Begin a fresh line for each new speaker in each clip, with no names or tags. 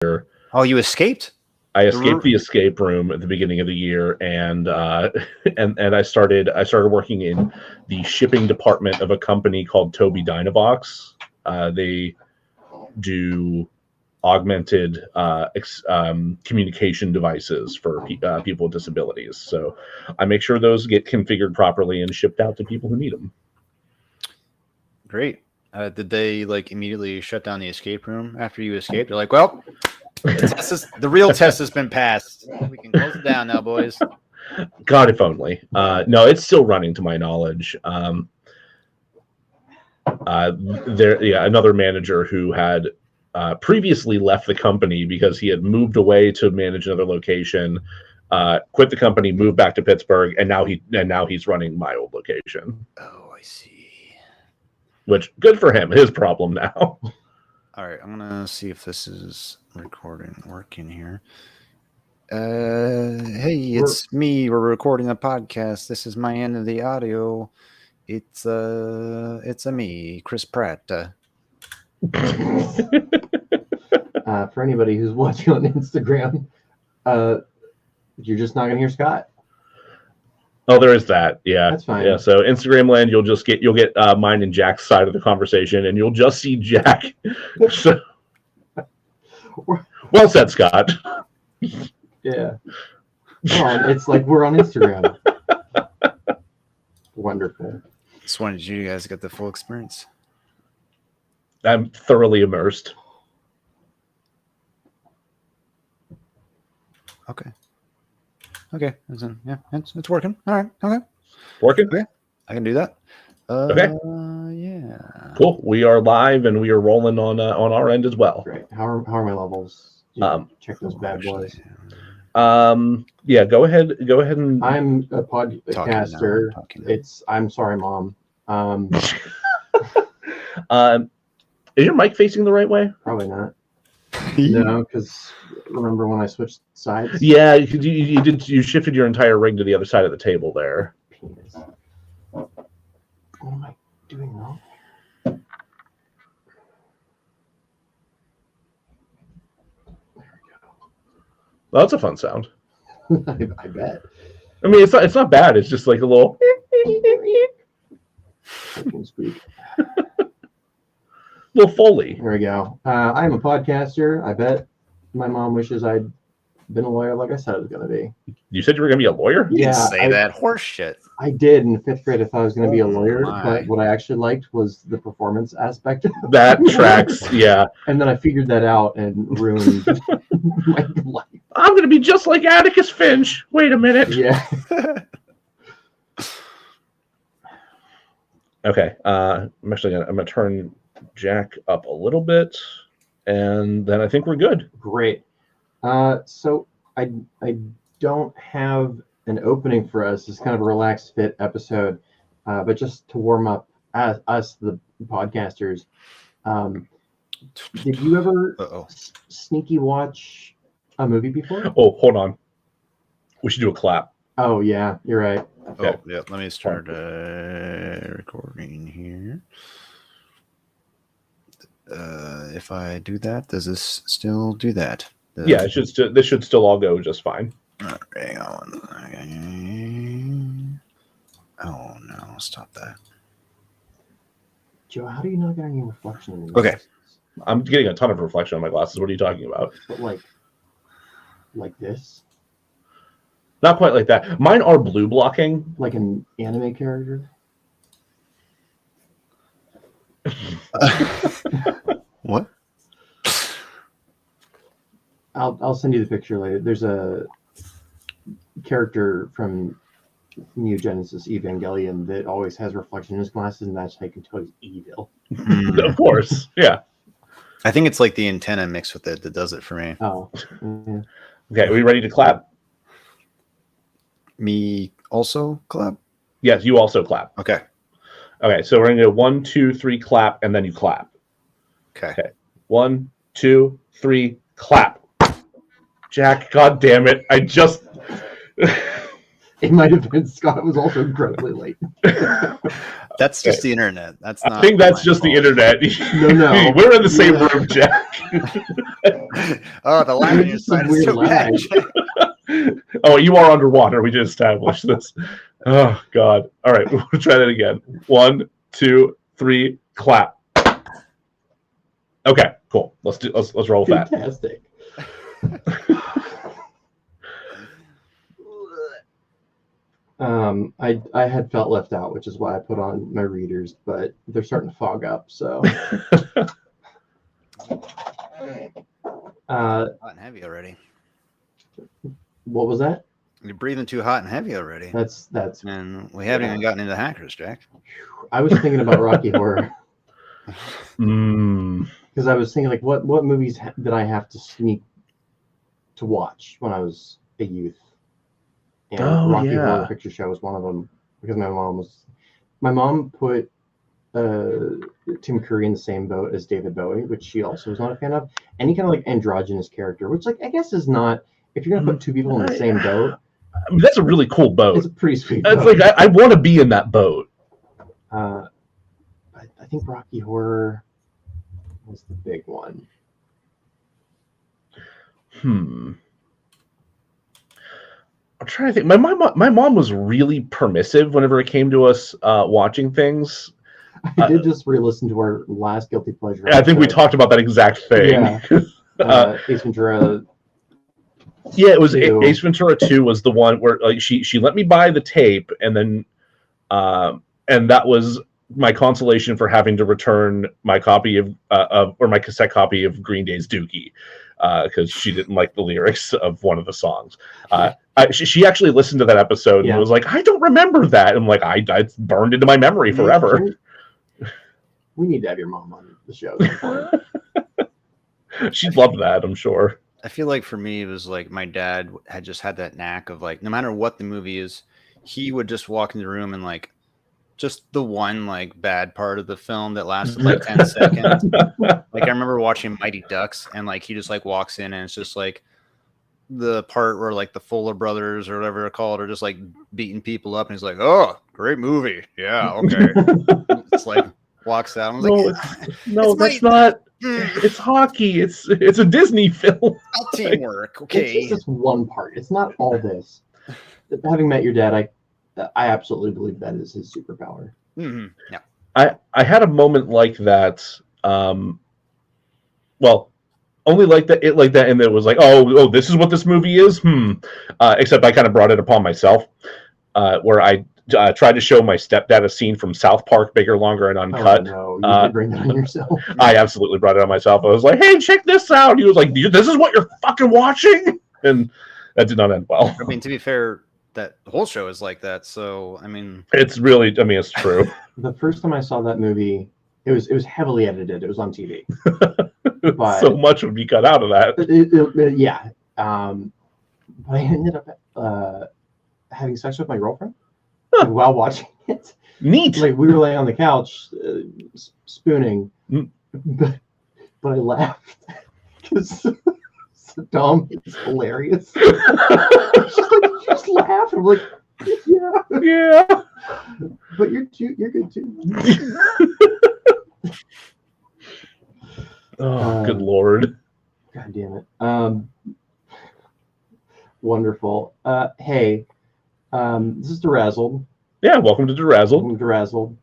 Oh, you escaped?
I escaped the escape room at the beginning of the year, and I started working in the shipping department of a company called Tobii Dynavox. They do augmented communication devices for people with disabilities. So I make sure those get configured properly and shipped out to people who need them.
Great. Did they immediately shut down the escape room after you escaped? They're like, well, the real test has been passed. We can close it down now, boys.
God, if only. No, it's still running to my knowledge. Another manager who had previously left the company because he had moved away to manage another location, quit the company, moved back to Pittsburgh, and now he's running my old location.
Oh, I see.
Which, good for him. His problem now.
All right, I'm gonna see if this is working here. Hey, it's me. We're recording a podcast. This is my end of the audio. It's a me, Chris Pratt.
For anybody who's watching on Instagram, you're just not gonna hear Scott.
Oh, there is that. Yeah,
that's fine.
Yeah, so Instagram land, you'll get mine and Jack's side of the conversation, and you'll just see Jack. So, well said, Scott.
Yeah. It's like we're on Instagram. Wonderful.
Just wanted you guys to get the full experience.
I'm thoroughly immersed.
Okay. It's working. All right. Okay.
Working?
Okay. I can do that.
Okay.
Yeah.
Cool. We are live and we are rolling on our end as well.
Great. How are my levels? Check those bad boys.
Yeah. Go ahead and.
I'm a podcaster. I'm sorry, Mom.
Is your mic facing the right way?
Probably not. No, because remember when I switched sides?
Yeah, you did. You shifted your entire rig to the other side of the table there.
Penis. What am I doing wrong? There we go.
Well, that's a fun sound.
I bet.
I mean, it's not bad. It's just like a little.
Squeak.
Little Foley.
There we go. I'm a podcaster. I bet my mom wishes I'd been a lawyer like I said I was going to be.
You said you were going to be a lawyer?
You didn't say that horse shit.
I did. In 5th grade, I thought I was going to be a lawyer, but what I actually liked was the performance aspect of it.
That tracks, yeah.
And then I figured that out and ruined my life.
I'm going to be just like Atticus Finch. Wait a minute.
Yeah.
Okay. I'm going to turn Jack up a little bit, and then I think we're good.
Great. So I don't have an opening for us. It's kind of a relaxed fit episode, but just to warm up us, the podcasters. Did you ever sneaky watch a movie before?
Oh, hold on. We should do a clap.
Oh yeah, you're right.
Okay. Oh yeah. Let me start recording here. If I do that, does this still do that?
Yeah, it should. This should still all go just fine.
Hang on. Oh no! Stop that.
Joe, how do you not get any reflection in your
Okay.
glasses?
I'm getting a ton of reflection on my glasses. What are you talking about?
But like this?
Not quite like that. Mine are blue blocking.
Like an anime character?
What?
I'll send you the picture later. There's a character from New Genesis Evangelion that always has reflection in his glasses, and that's how you can tell he's evil.
Of course, yeah.
I think it's like the antenna mixed with it that does it for me.
Oh. Yeah.
Okay, are we ready to clap?
Me also clap?
Yes, you also clap.
Okay.
Okay, so we're going to go 1, 2, 3, clap, and then you clap.
Okay.
1, 2, 3, clap. Jack, God damn it. I just...
It might have been Scott was also incredibly late.
That's just the internet. That's not.
I think that's just the internet.
No.
We're in the same room, Jack.
Oh, the lag on your
It's just a
side is
weird
so bad.
lag.
Oh, you are underwater. We just established this. Oh God! All right, we'll try that again. 1, 2, 3, clap. Okay, cool. Let's roll with that.
Fantastic. I had felt left out, which is why I put on my readers, but they're starting to fog up. So,
Hot and heavy already.
what was that?
You're breathing too hot and heavy already.
That's.
And we haven't even gotten into hackers, Jack.
I was thinking about Rocky Horror
Mm.
because I was thinking like, what movies did I have to sneak to watch when I was a youth? And
Oh,
Rocky
yeah.
Horror Picture Show was one of them because my mom put Tim Curry in the same boat as David Bowie, which she also was not a fan of. Any kind of like androgynous character, which like I guess is not, if you're gonna put two people in the same boat,
I mean, that's a really cool boat.
it's a pretty sweet
It's
boat.
like I want to be in that boat.
I think Rocky Horror was the big one.
I'm trying to think. My mom was really permissive whenever it came to us watching things.
I did just re-listen to our last Guilty Pleasure.
I think we
episode.
talked about that exact thing.
Yeah. Ace Ventura.
Yeah, it was
2.
Ace Ventura 2 was the one where like she let me buy the tape, and then and that was my consolation for having to return my copy of or my cassette copy of Green Day's Dookie because she didn't like the lyrics of one of the songs. She actually listened to that episode and was like, I don't remember that. I'm like, it's burned into my memory forever.
We need to have your mom on the show.
She'd love that, I'm sure.
I feel like for me, it was like my dad had just had that knack of like, no matter what the movie is, he would just walk in the room and like, just the one like bad part of the film that lasted like 10 seconds. Like I remember watching Mighty Ducks and like he just like walks in and it's just like the part where like the Fuller brothers or whatever they're called are just like beating people up and he's like, oh, great movie. Yeah, okay. It's like walks out. I was
no, that's not. It's hockey. It's a Disney film.
Teamwork. Okay.
It's just one part. It's not all this. Having met your dad, I absolutely believe that is his superpower.
Mm-hmm. Yeah.
I had a moment like that. Well, only like that. It like that, and it was like, oh, this is what this movie is. Except I kind of brought it upon myself, where I tried to show my stepdad a scene from South Park, Bigger, Longer, and Uncut.
Oh, no, you did bring that on yourself.
I absolutely brought it on myself. I was like, hey, check this out. He was like, this is what you're fucking watching, and that did not end well.
I mean, to be fair, that the whole show is like that. So, I mean,
it's really, it's true.
The first time I saw that movie, it was heavily edited. It was on TV. But
so much would be cut out of that.
Yeah. But I ended up having sex with my girlfriend while watching it.
Neat.
Like we were laying on the couch, spooning, but I laughed because Dom is hilarious. Just laugh. I'm like, yeah. But you're good too.
Oh, good Lord.
God damn it. Wonderful. Hey, this is DeRazzled.
Yeah, welcome to DeRazzled.
Welcome to DeRazzled.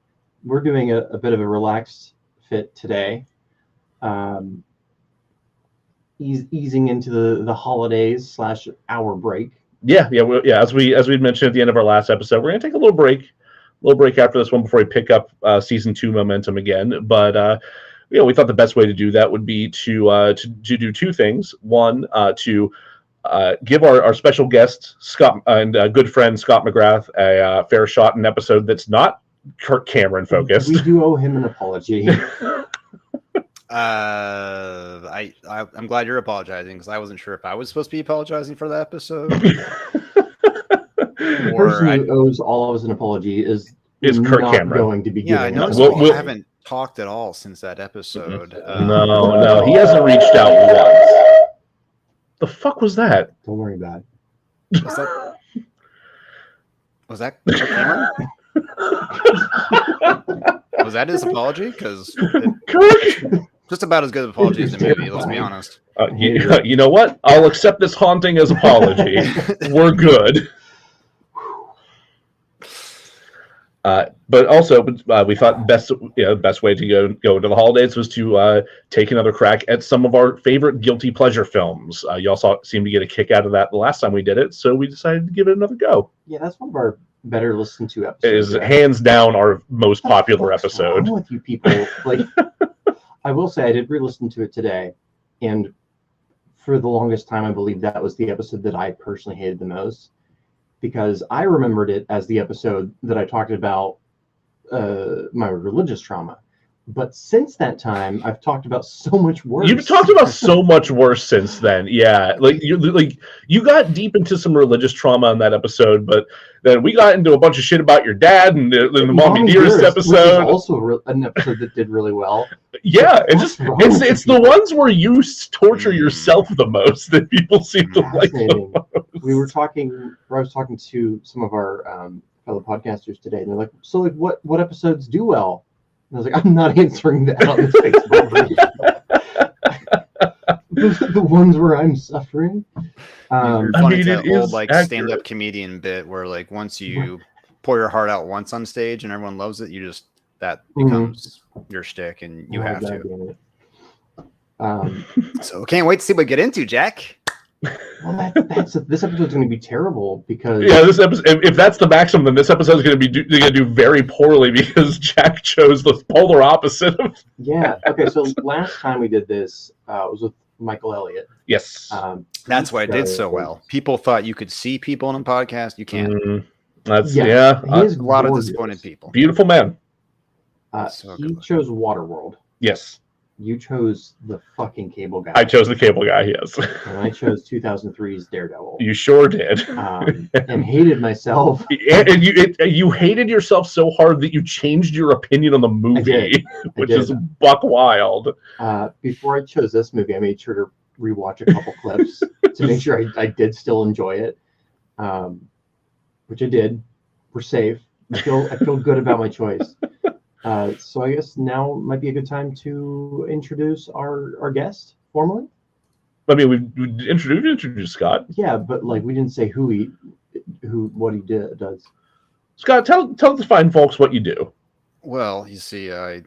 We're doing a bit of a relaxed fit today. Easing into the holidays / hour break.
Yeah. As we mentioned at the end of our last episode, we're gonna take a little break after this one before we pick up season 2 momentum again. But we thought the best way to do that would be to do two things. One, to give our special guest Scott and good friend Scott McGrath a fair shot in an episode that's not Kirk Cameron focused.
We do owe him an apology.
I'm glad you're apologizing because I wasn't sure if I was supposed to be apologizing for that episode.
The person who owes all of us an apology is
Kirk
not
Cameron.
Going to be
yeah, I
giving
noticed
us
we haven't talked at all since that episode.
No, he hasn't reached out once. The fuck was that?
Don't worry about it.
Was that Kirk Cameron? Was that his apology? Because
Kirk,
Just about as good an apology as the movie. Let's be honest.
You know what? I'll accept this haunting as apology. We're good. But also, we thought best way to go into the holidays was to take another crack at some of our favorite guilty pleasure films. You all seemed to get a kick out of that the last time we did it, so we decided to give it another go.
Yeah, that's one of our better listened to episodes.
It is hands down our most popular episode.
What's wrong with you people? Like, I will say I did re-listen to it today, and for the longest time, I believe that was the episode that I personally hated the most, because I remembered it as the episode that I talked about my religious trauma. But since that time, I've talked about so much worse.
You've talked about so much worse since then. Yeah, you got deep into some religious trauma in that episode, but then we got into a bunch of shit about your dad and the Mommy Dearest episode.
Which is also an episode that did really well.
Yeah, it's the ones where you torture yourself the most that people seem to like the most.
I was talking to some of our fellow podcasters today, and they're like, "So, like, what episodes do well?" And I was like, I'm not answering that on this Facebook. The ones where I'm suffering.
That old stand-up comedian bit where like once you pour your heart out once on stage and everyone loves it, that becomes your shtick and you have to. So can't wait to see what we get into, Jack.
Well, this episode's going to be terrible because
this episode. If that's the maximum, then this episode's going to do very poorly because Jack chose the polar opposite of.
Yeah. Okay. So last time we did this was with Michael Elliott.
Yes.
That's why it did so well. People thought you could see people on a podcast. You can't.
He is
a lot of disappointed people.
Beautiful man.
He chose Waterworld.
Yes.
You chose the fucking Cable Guy.
I chose the Cable Guy, yes.
And I chose 2003's Daredevil.
You sure did.
And hated myself.
And you hated yourself so hard that you changed your opinion on the movie, which is buck wild.
Before I chose this movie, I made sure to rewatch a couple clips to make sure I did still enjoy it, which I did. We're safe. I feel good about my choice. So I guess now might be a good time to introduce our guest formally.
I mean, we introduced Scott.
Yeah, but like we didn't say what he does.
Scott, tell the fine folks what you do.
Well, you see, I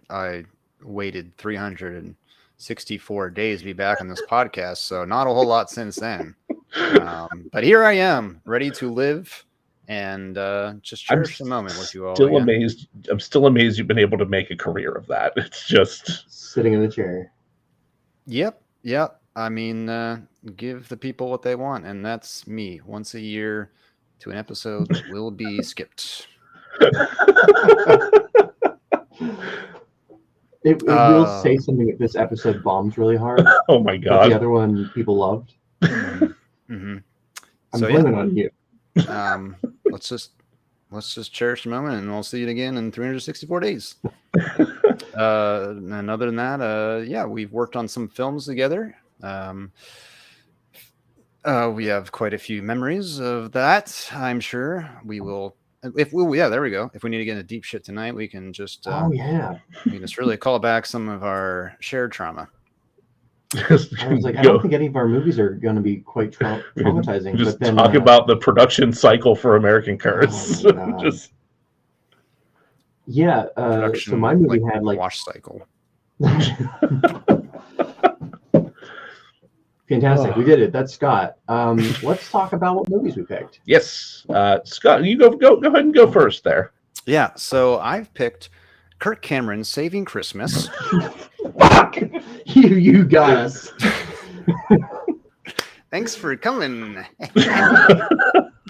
waited 364 days to be back on this podcast, so not a whole lot since then. But here I am, ready to live. And just cherish the moment with you all.
I'm still amazed you've been able to make a career of that. It's just
sitting in the chair.
Yep. I mean, give the people what they want, and that's me. Once a year to an episode that will be skipped.
It will say something that this episode bombs really hard.
Oh my god!
But the other one people loved.
Mm-hmm.
I'm blaming on you.
Let's just cherish the moment, and we'll see it again in 364 days. And other than that, we've worked on some films together. We have quite a few memories of that. I'm sure we will. There we go. If we need to get into deep shit tonight, we can just. We can just really call back some of our shared trauma.
I was like, I don't think any of our movies are going to be quite traumatizing.
Just talk about the production cycle for American Curse.
So my movie had like
wash cycle.
Fantastic, we did it. That's Scott. Let's talk about what movies we picked.
Yes, Scott, you go ahead and go first there.
Yeah, so I've picked Kirk Cameron's Saving Christmas.
Fuck! You got us.
Thanks for coming.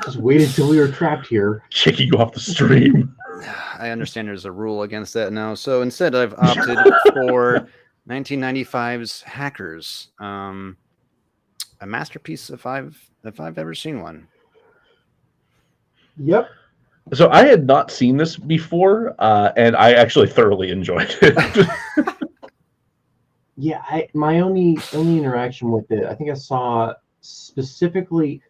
Just
waited till we were trapped here.
Kicking you off the stream.
I understand there's a rule against that now. So instead, I've opted for 1995's Hackers. A masterpiece if I've ever seen one.
Yep.
So I had not seen this before, and I actually thoroughly enjoyed it.
Yeah, my only interaction with it, I think I saw specifically.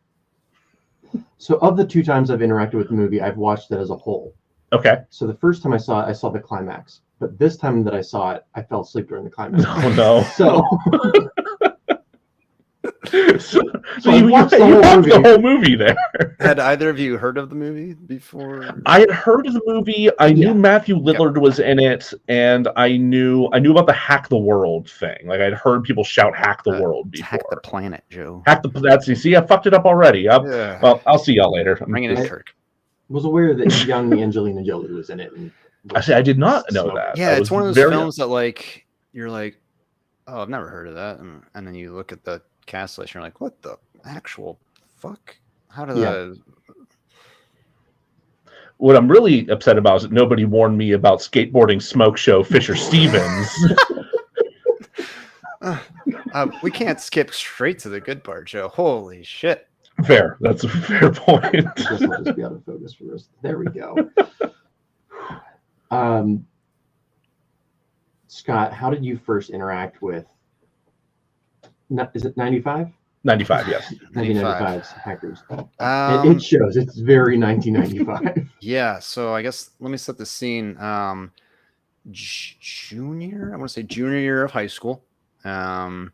So of the two times I've interacted with the movie, I've watched it as a whole.
Okay.
So the first time I saw the climax, but this time that I saw it, I fell asleep during the climax.
Oh no!
So,
so you watched the whole movie there.
Had either of you heard of the movie before?
I had heard of the movie. I knew Matthew Lillard was in it, and I knew about the hack the world thing. Like I'd heard people shout "hack the world" before.
Hack the planet, Joe.
Hack the that's you see, I fucked it up already. Well, I'll see y'all later.
Bring it in, Kirk.
Was aware that young Angelina Jolie was in it. And
I did not know that.
Yeah, it's one of those films that like you're like, oh, I've never heard of that, and then you look at the cast list, and you're like, what the actual fuck? How did that?
What I'm really upset about is that nobody warned me about skateboarding smoke show Fisher Stevens.
We can't skip straight to the good part, Joe. Holy shit.
Fair. That's a fair point.
I guess I'll just be out of focus for this. There we go. Scott, how did you first interact with? Is it 95?
95, yes.
1995's Hackers. It shows. It's very 1995.
Yeah. So I guess let me set the scene. Junior year of high school. I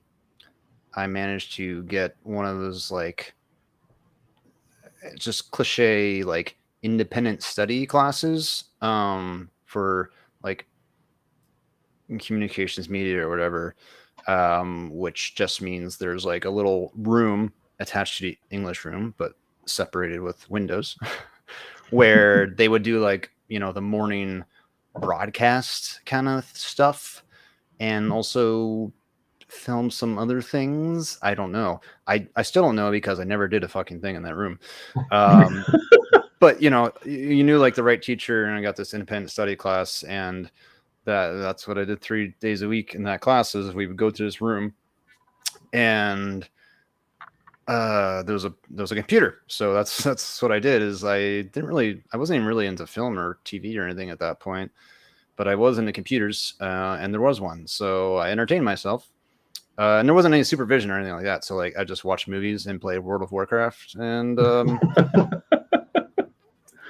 managed to get one of those like just cliche like independent study classes for like communications media or whatever, which just means there's like a little room attached to the English room but separated with windows where they would do like, you know, the morning broadcast kind of stuff and also film some other things. I don't know. I still don't know because I never did a fucking thing in that room. But you know, you knew like the right teacher, and I got this independent study class, and that's what I did 3 days a week in that class. Is we would go to this room, and there was a computer. So that's what I did. Is I wasn't even really into film or TV or anything at that point, but I was into computers, and there was one. So I entertained myself. And there wasn't any supervision or anything like that. So like I just watched movies and played World of Warcraft. And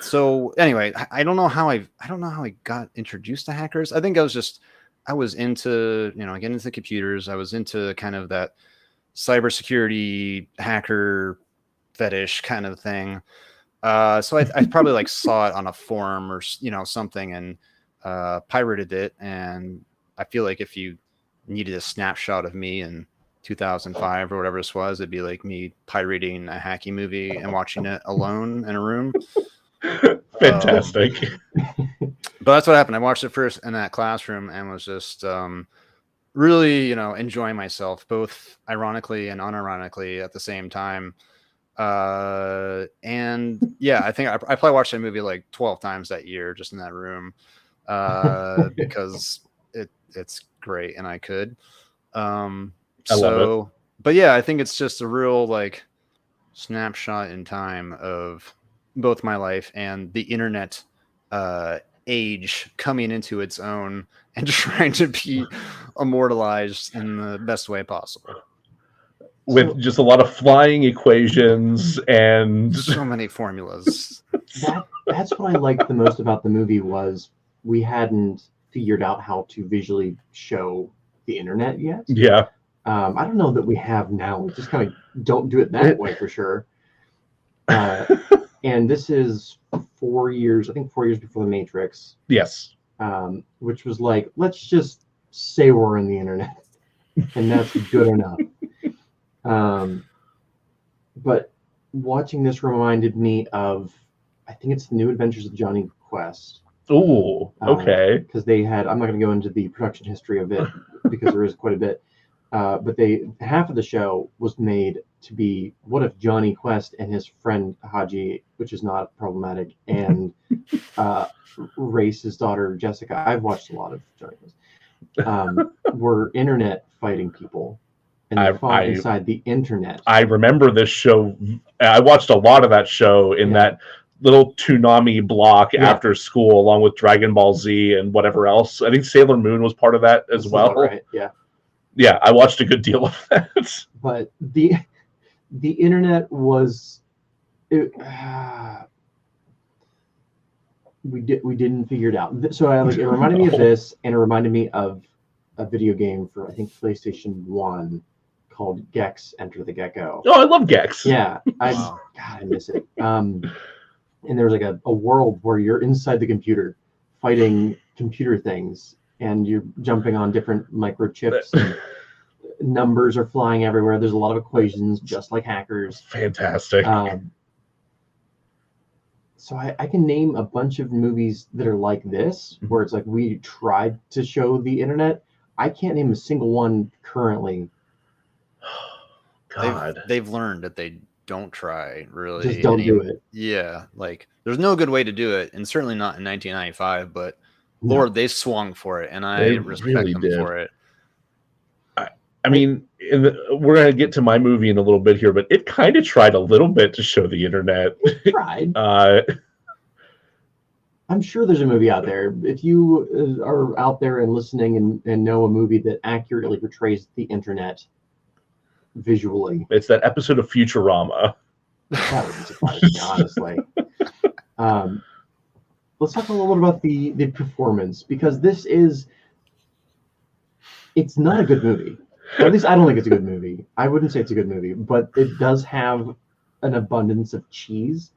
so anyway, I don't know how I got introduced to hackers. I think I was into, you know, getting into computers. I was into kind of that cybersecurity hacker fetish kind of thing. So I probably like saw it on a forum or, you know, something and pirated it. And I feel like if you needed a snapshot of me in 2005 or whatever this was, it'd be like me pirating a hacky movie and watching it alone in a room.
Fantastic.
But that's what happened. I watched it first in that classroom and was just really, you know, enjoying myself, both ironically and unironically at the same time. And yeah, I think I probably watched that movie like 12 times that year just in that room because it's great and I could.
I love it.
But yeah, I think it's just a real like snapshot in time of both my life and the internet age coming into its own and trying to be immortalized in the best way possible.
With just a lot of flying equations and
so many formulas.
That's what I liked the most about the movie was we hadn't figured out how to visually show the internet yet.
Yeah.
I don't know that we have now. We just kind of don't do it that way for sure. And this is 4 years, I think 4 years before The Matrix.
Yes.
Which was like, let's just say we're in the internet. And that's good enough. But watching this reminded me of, I think it's The New Adventures of Johnny Quest.
Oh, okay.
Because they had, I'm not going to go into the production history of it because there is quite a bit. But half of the show was made to be, what if Johnny Quest and his friend Haji, which is not problematic, and Race, his daughter Jessica, I've watched a lot of Johnny Quest, were internet fighting people. And they fought inside the internet. I
remember this show. I watched a lot of that show in that little Toonami block after school, along with Dragon Ball Z and whatever else. I think Sailor Moon was part of that as well.
Right? Yeah.
Yeah, I watched a good deal of that.
But the internet was we didn't figure it out. So it reminded me of this, and it reminded me of a video game for I think PlayStation 1 called Gex Enter the Gecko.
Oh, I love Gex.
Yeah,
Wow.
God, I miss it. And there's like a world where you're inside the computer fighting computer things, and you're jumping on different microchips. And numbers are flying everywhere. There's a lot of equations, just like hackers.
Fantastic.
So I can name a bunch of movies that are like this, where it's like we tried to show the internet. I can't name a single one currently.
God.
They've learned that they don't try really.
Just don't do it.
Yeah, like there's no good way to do it, and certainly not in 1995. But
No.
Lord, they swung for it, and I
They
respect
really
them
did.
for it.
I mean, we're going to get to my movie in a little bit here, but it kind of tried a little bit to show the internet.
It tried. I'm sure there's a movie out there. If you are out there and listening and know a movie that accurately portrays the internet visually,
It's that episode of Futurama.
that would surprise me, honestly. Let's talk a little bit about the performance, because it's not a good movie. Or at least I don't think it's a good movie. I wouldn't say it's a good movie, but it does have an abundance of cheese.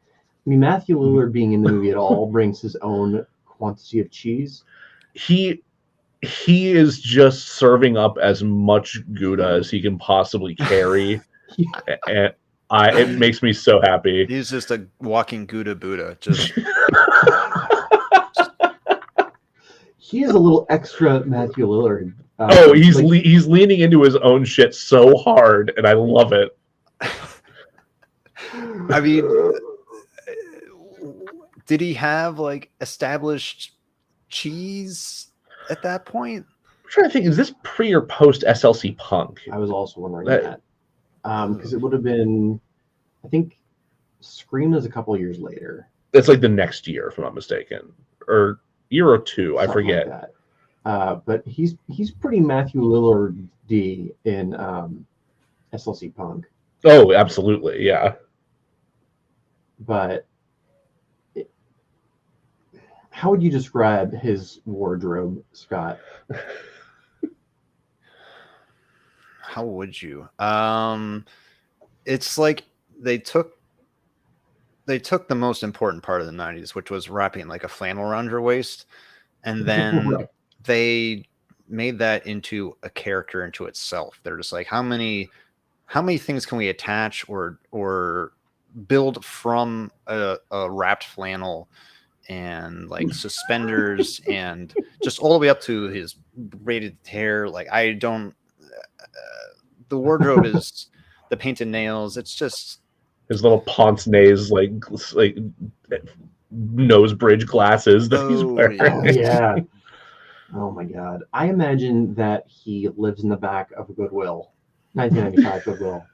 I mean, Matthew Lillard being in the movie at all brings his own quantity of cheese.
He is just serving up as much Gouda as he can possibly carry. And it makes me so happy.
He's just a walking Gouda Buddha. Just
He is a little extra Matthew Lillard.
He's leaning into his own shit so hard, and I love it.
I mean, did he have like established cheese at that point?
I'm trying to think, is this pre or post SLC Punk?
I was also wondering that. Because it would have been, I think, Scream is a couple of years later.
That's like the next year, if I'm not mistaken. Or year or two, I
Something
forget.
like that. But he's pretty Matthew Lillard-y in SLC Punk.
Oh, absolutely, yeah.
But how would you describe his wardrobe, Scott?
How would you? It's like they took the most important part of the 90s, which was wrapping like a flannel around your waist, and then
Right.
they made that into a character into itself. They're just like, how many things can we attach or build from a wrapped flannel, and like suspenders and just all the way up to his braided hair. Like I don't the wardrobe is the painted nails. It's just
His little pince nez, like nose bridge glasses that he's wearing.
Oh, yeah. Oh my God. I imagine that he lives in the back of a Goodwill, 1995 Goodwill,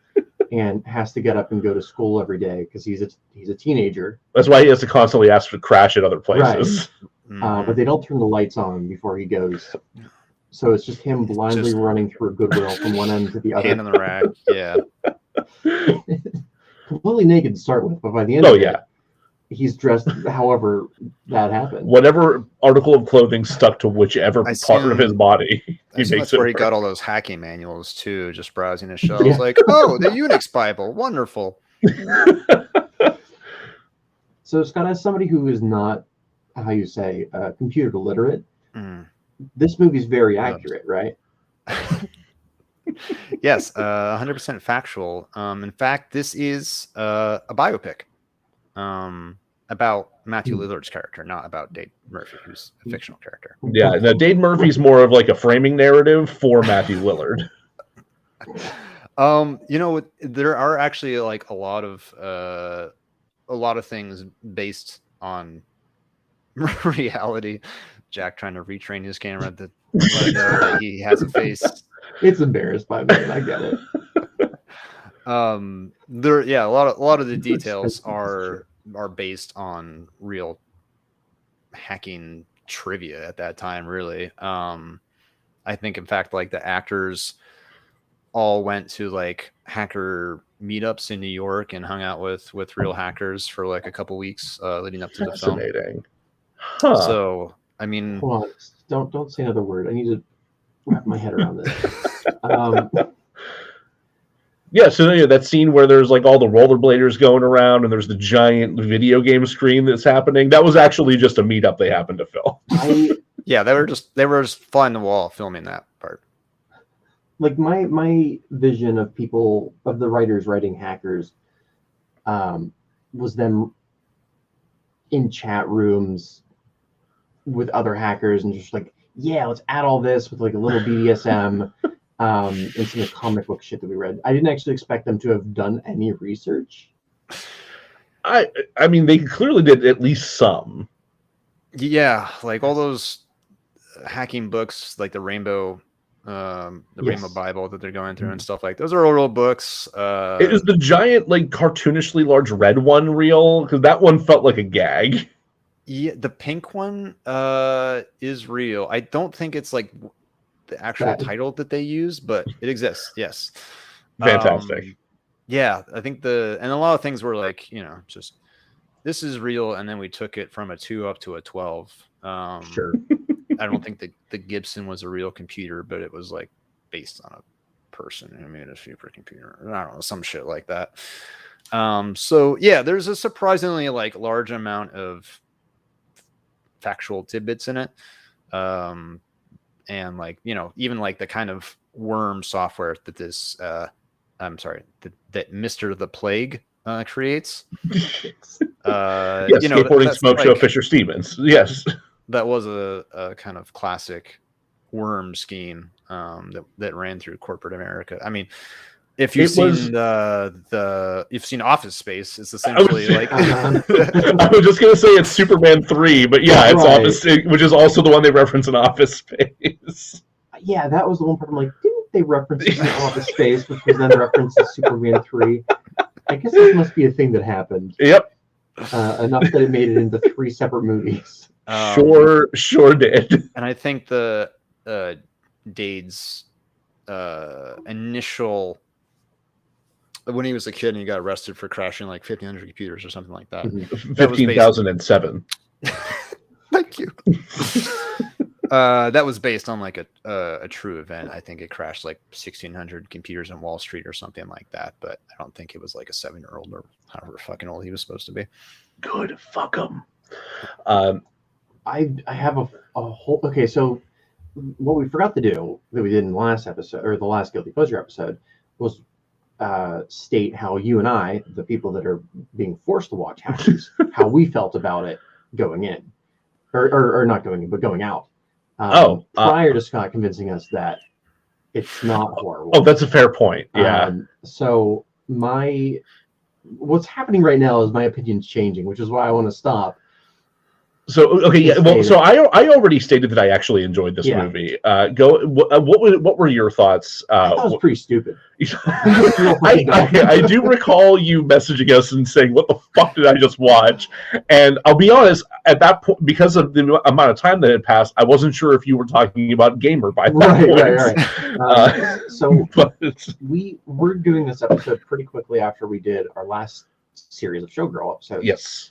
and has to get up and go to school every day because he's a teenager.
That's why he has to constantly ask to crash at other places.
But they don't turn the lights on before he goes. So it's just him blindly
just-
running through a Goodwill from one end to the other.
hand on the rack. Yeah.
Completely naked to start with, but by the end
Oh
of it,
yeah.
he's dressed however that happened.
Whatever article of clothing stuck to whichever
I
part of his body,
I
he
assume
makes
that's
it
where he
work.
got all those hacking manuals too, just browsing his shelves.
Yeah.
Like, oh, the Unix Bible, wonderful.
So Scott, as somebody who is not, how you say, computer literate,
Mm.
this movie's very accurate, right?
Yes, 100% factual. In fact, this is a biopic about Matthew Lillard's character, not about Dave Murphy, who's a fictional character.
Yeah, now Dade Murphy's more of like a framing narrative for Matthew Lillard.
There are actually like a lot of things based on reality. Jack trying to retrain his camera to let him know that he has a face.
It's embarrassed by me, and I get it.
A lot of the details are based on real hacking trivia at that time, really. I think in fact like the actors all went to like hacker meetups in New York and hung out with real hackers for like a couple weeks leading up to the film.
Fascinating. Huh.
So I mean,
Hold on, don't say another word. I need to wrap my head around this.
Yeah, so yeah, that scene where there's like all the rollerbladers going around and there's the giant video game screen that's happening. That was actually just a meetup they happened to film.
yeah, they were just flying the wall filming that part.
Like my vision of the writers writing Hackers was them in chat rooms with other hackers and just like, yeah, let's add all this with like a little BDSM and some of the comic book shit that we read. I didn't actually expect them to have done any research.
I mean, they clearly did at least some.
Yeah, like all those hacking books, like the Rainbow Rainbow Bible that they're going through and stuff like those are all real books.
It is the giant, like cartoonishly large red one real? Because that one felt like a gag.
Yeah, the pink one is real. I don't think it's like the actual title that they use, but it exists. Yes,
fantastic.
Yeah, I think and a lot of things were like, just this is real, and then we took it from a 2 up to a 12.
Sure.
I don't think the Gibson was a real computer, but it was like based on a person who made a supercomputer. I don't know, some shit like that. So yeah, there's a surprisingly like large amount of factual tidbits in it. And like, even like the kind of worm software that this that Mr. the Plague creates.
Yes, skateboarding smoke show Fisher Stevens. Yes.
That was a kind of classic worm scheme that ran through corporate America. I mean, if you've seen you've seen Office Space, it's essentially like
I was just gonna say it's Superman 3, but yeah, it's right. Office, which is also the one they reference in Office Space.
Yeah, that was the one part I'm like, didn't they reference it in Office Space, which was then referenced to Superman 3? I guess this must be a thing that happened.
Yep.
Enough that it made it into 3 separate movies.
Sure did.
And I think the Dade's initial, when he was a kid and he got arrested for crashing like 1,500 computers or something like that.
15,007.
Thank you. That was based on like a true event. I think it crashed like 1,600 computers in Wall Street or something like that. But I don't think it was like a 7-year-old or however fucking old he was supposed to be.
Good, fuck him.
I have a whole. Okay, so what we forgot to do that we did in the last episode, or the last Guilty Pleasure episode, was state how you and I, the people that are being forced to watch Hackers, how we felt about it going in, or not going in, but going out. Prior to Scott convincing us that it's not horrible.
Oh, that's a fair point. Yeah.
So what's happening right now is my opinion's changing, which is why I want to stop.
So okay, yeah. Well, so I already stated that I actually enjoyed this movie. What were your thoughts?
That was pretty stupid.
I do recall you messaging us and saying, "What the fuck did I just watch?" And I'll be honest, at that point, because of the amount of time that had passed, I wasn't sure if you were talking about Gamer by that point.
Right. So we were doing this episode pretty quickly after we did our last series of Showgirl episodes.
Yes.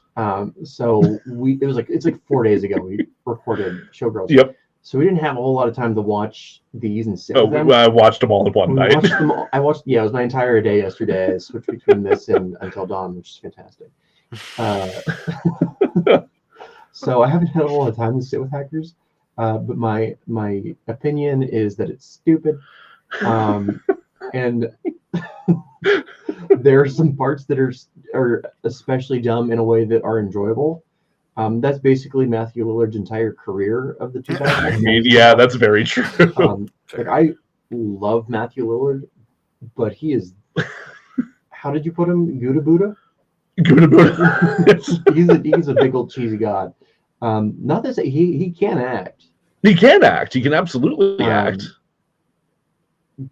So it's like 4 days ago we recorded Showgirls.
Yep.
So we didn't have a whole lot of time to watch these and sit with them.
I watched them all in one night.
It was my entire day yesterday. I switched between this and Until Dawn, which is fantastic. So I haven't had a whole lot of time to sit with Hackers, but my opinion is that it's stupid. And there are some parts that are especially dumb in a way that are enjoyable. That's basically Matthew Lillard's entire career of the 2000s.
I mean, yeah, that's very true.
I love Matthew Lillard, but he is. How did you put him? Gouda Buddha.
Gouda Buddha.
He's a big old cheesy god. Not that he can act.
He can act. He can absolutely act.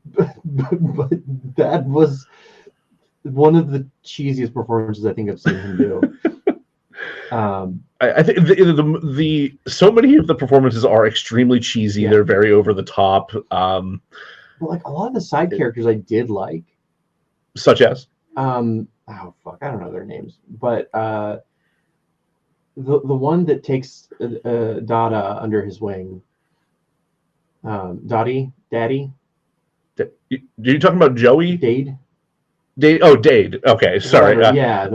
But that was one of the cheesiest performances I think I've seen him do.
I think the so many of the performances are extremely cheesy. They're very over the top.
But like a lot of the side characters I did like,
such as
I don't know their names, but the one that takes Dada under his wing. Daddy.
Are you talking about Joey?
Dade.
Dade. Okay, sorry.
Yeah.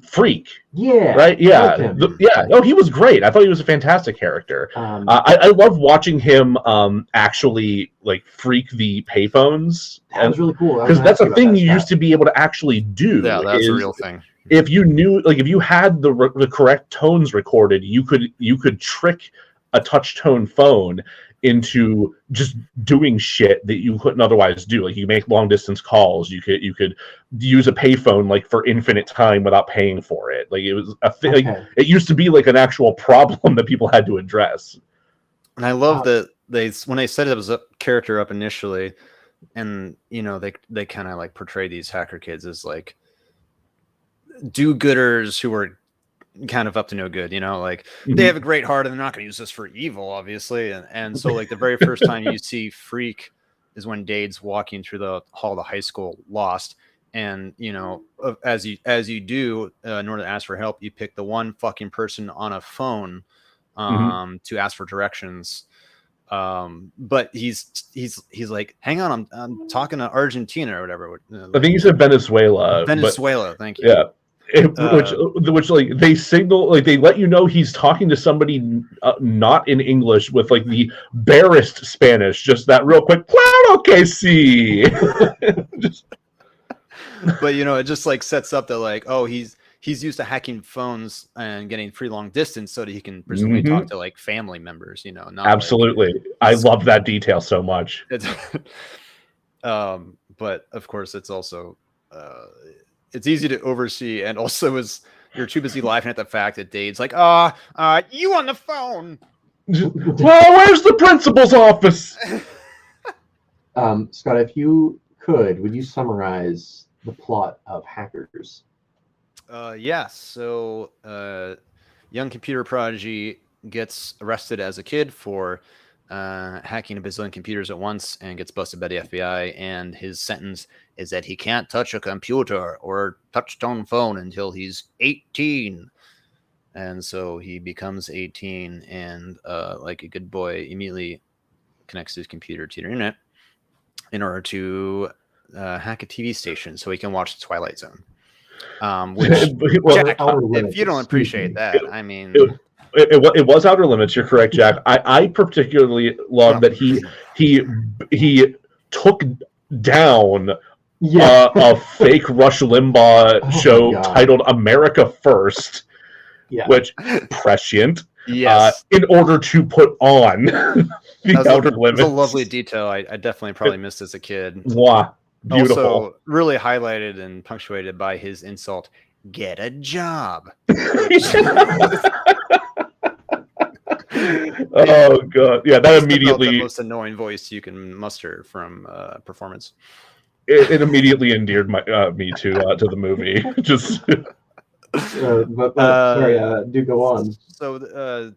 Freak.
Yeah.
Right. Yeah.
Him.
Yeah. Oh, he was great. I thought he was a fantastic character. I love watching him actually like freak the payphones.
That was really cool
because that's a thing you used to be able to actually do.
Yeah, that's a real thing.
If you knew, like, if you had the correct tones recorded, you could trick a touch tone phone into just doing shit that you couldn't otherwise do. Like, you make long distance calls. You could use a payphone like for infinite time without paying for it. Like, it was a thing.
Okay.
Like, it used to be like an actual problem that people had to address.
And I love that when they set it as a character up initially, and they kind of like portray these hacker kids as like do-gooders who are kind of up to no good, like they have a great heart and they're not going to use this for evil, obviously. And so like the very first time you see Freak is when Dade's walking through the hall of the high school lost. And, as you do, in order to ask for help, you pick the one fucking person on a phone to ask for directions. But he's like, hang on, I'm talking to Argentina or whatever.
I think you said Venezuela.
Thank you.
Yeah. Which like they signal, like they let you know he's talking to somebody not in English with like the barest Spanish, just that real quick. Claro que sí.
But it just like sets up that like, oh, he's used to hacking phones and getting free long distance so that he can presumably talk to like family members. Not
absolutely. Like, I love that detail so much.
But of course, it's also. It's easy to oversee, and also you're too busy laughing at the fact that Dade's like, you on the phone.
Well, where's the principal's office?
Scott, if you would you summarize the plot of Hackers?
Yes. So, young computer prodigy gets arrested as a kid for hacking a bazillion computers at once and gets busted by the FBI, and his sentence is that he can't touch a computer or touch-tone phone until he's 18. And so he becomes 18 and like a good boy immediately connects his computer to the internet in order to hack a TV station so he can watch the Twilight Zone. Which Jack, if you don't appreciate that, I mean,
it was Outer Limits. You're correct, Jack. I particularly love that he took down a fake Rush Limbaugh show titled America First, which prescient.
Yes.
In order to put on the Outer Limits.
That's a lovely detail. I definitely probably missed as a kid.
Wow. Beautiful.
Also, really highlighted and punctuated by his insult, "Get a job."
Oh god, yeah, that immediately
the most annoying voice you can muster from performance.
It immediately endeared me to the movie. Just
sorry, do go on.
So,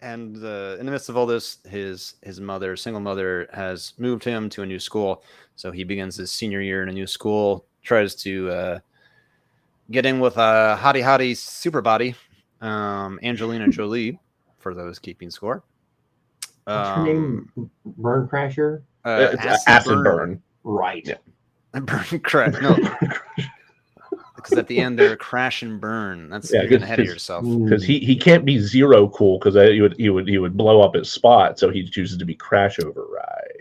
in the midst of all this, his mother, single mother, has moved him to a new school. So he begins his senior year in a new school, tries to get in with a hottie super body, Angelina Jolie, for those keeping score.
What's her name? Burn Crasher?
Acid Burn.
Right.
Yeah.
Burn Crash. No. Because at the end they're crash and burn. That's you're getting ahead of yourself.
Because he can't be zero cool because he would blow up his spot, so he chooses to be Crash Override.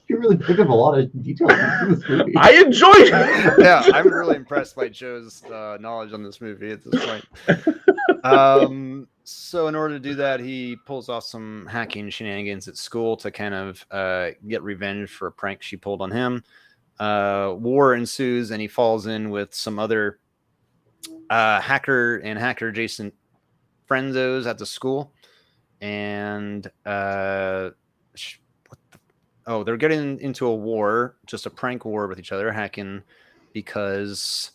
You really pick up a lot of details in this movie.
I enjoyed it.
Yeah, I'm really impressed by Joe's knowledge on this movie at this point. So in order to do that, he pulls off some hacking shenanigans at school to kind of get revenge for a prank she pulled on him. War ensues, and he falls in with some other hacker and hacker adjacent friendzos at the school. And they're getting into a war, just a prank war with each other, hacking because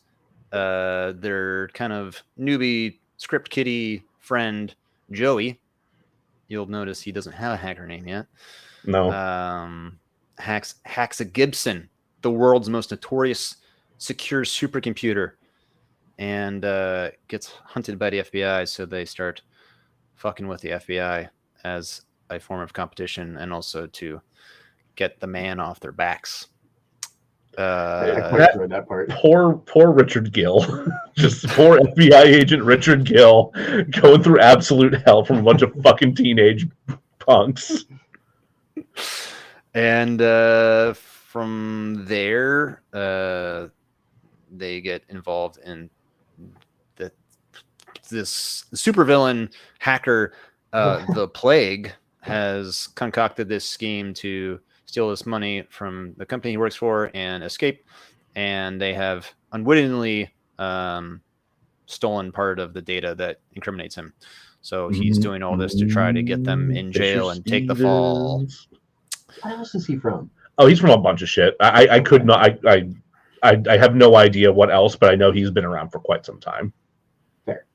their kind of newbie script kiddie friend Joey, you'll notice he doesn't have a hacker name yet.
No.
Hacks a Gibson, the world's most notorious secure supercomputer, and gets hunted by the FBI. So they start fucking with the FBI as a form of competition, and also to get the man off their backs.
I quite enjoyed that part.
Poor Richard Gill. Just poor FBI agent Richard Gill going through absolute hell from a bunch of fucking teenage punks.
And from there, they get involved in this supervillain hacker. The Plague has concocted this scheme to steal this money from the company he works for and escape. And they have unwittingly stolen part of the data that incriminates him. So he's doing all this to try to get them in jail and take the fall.
What else is he from?
Oh, he's from a bunch of shit. I could not. I have no idea what else, but I know he's been around for quite some time.
Fair.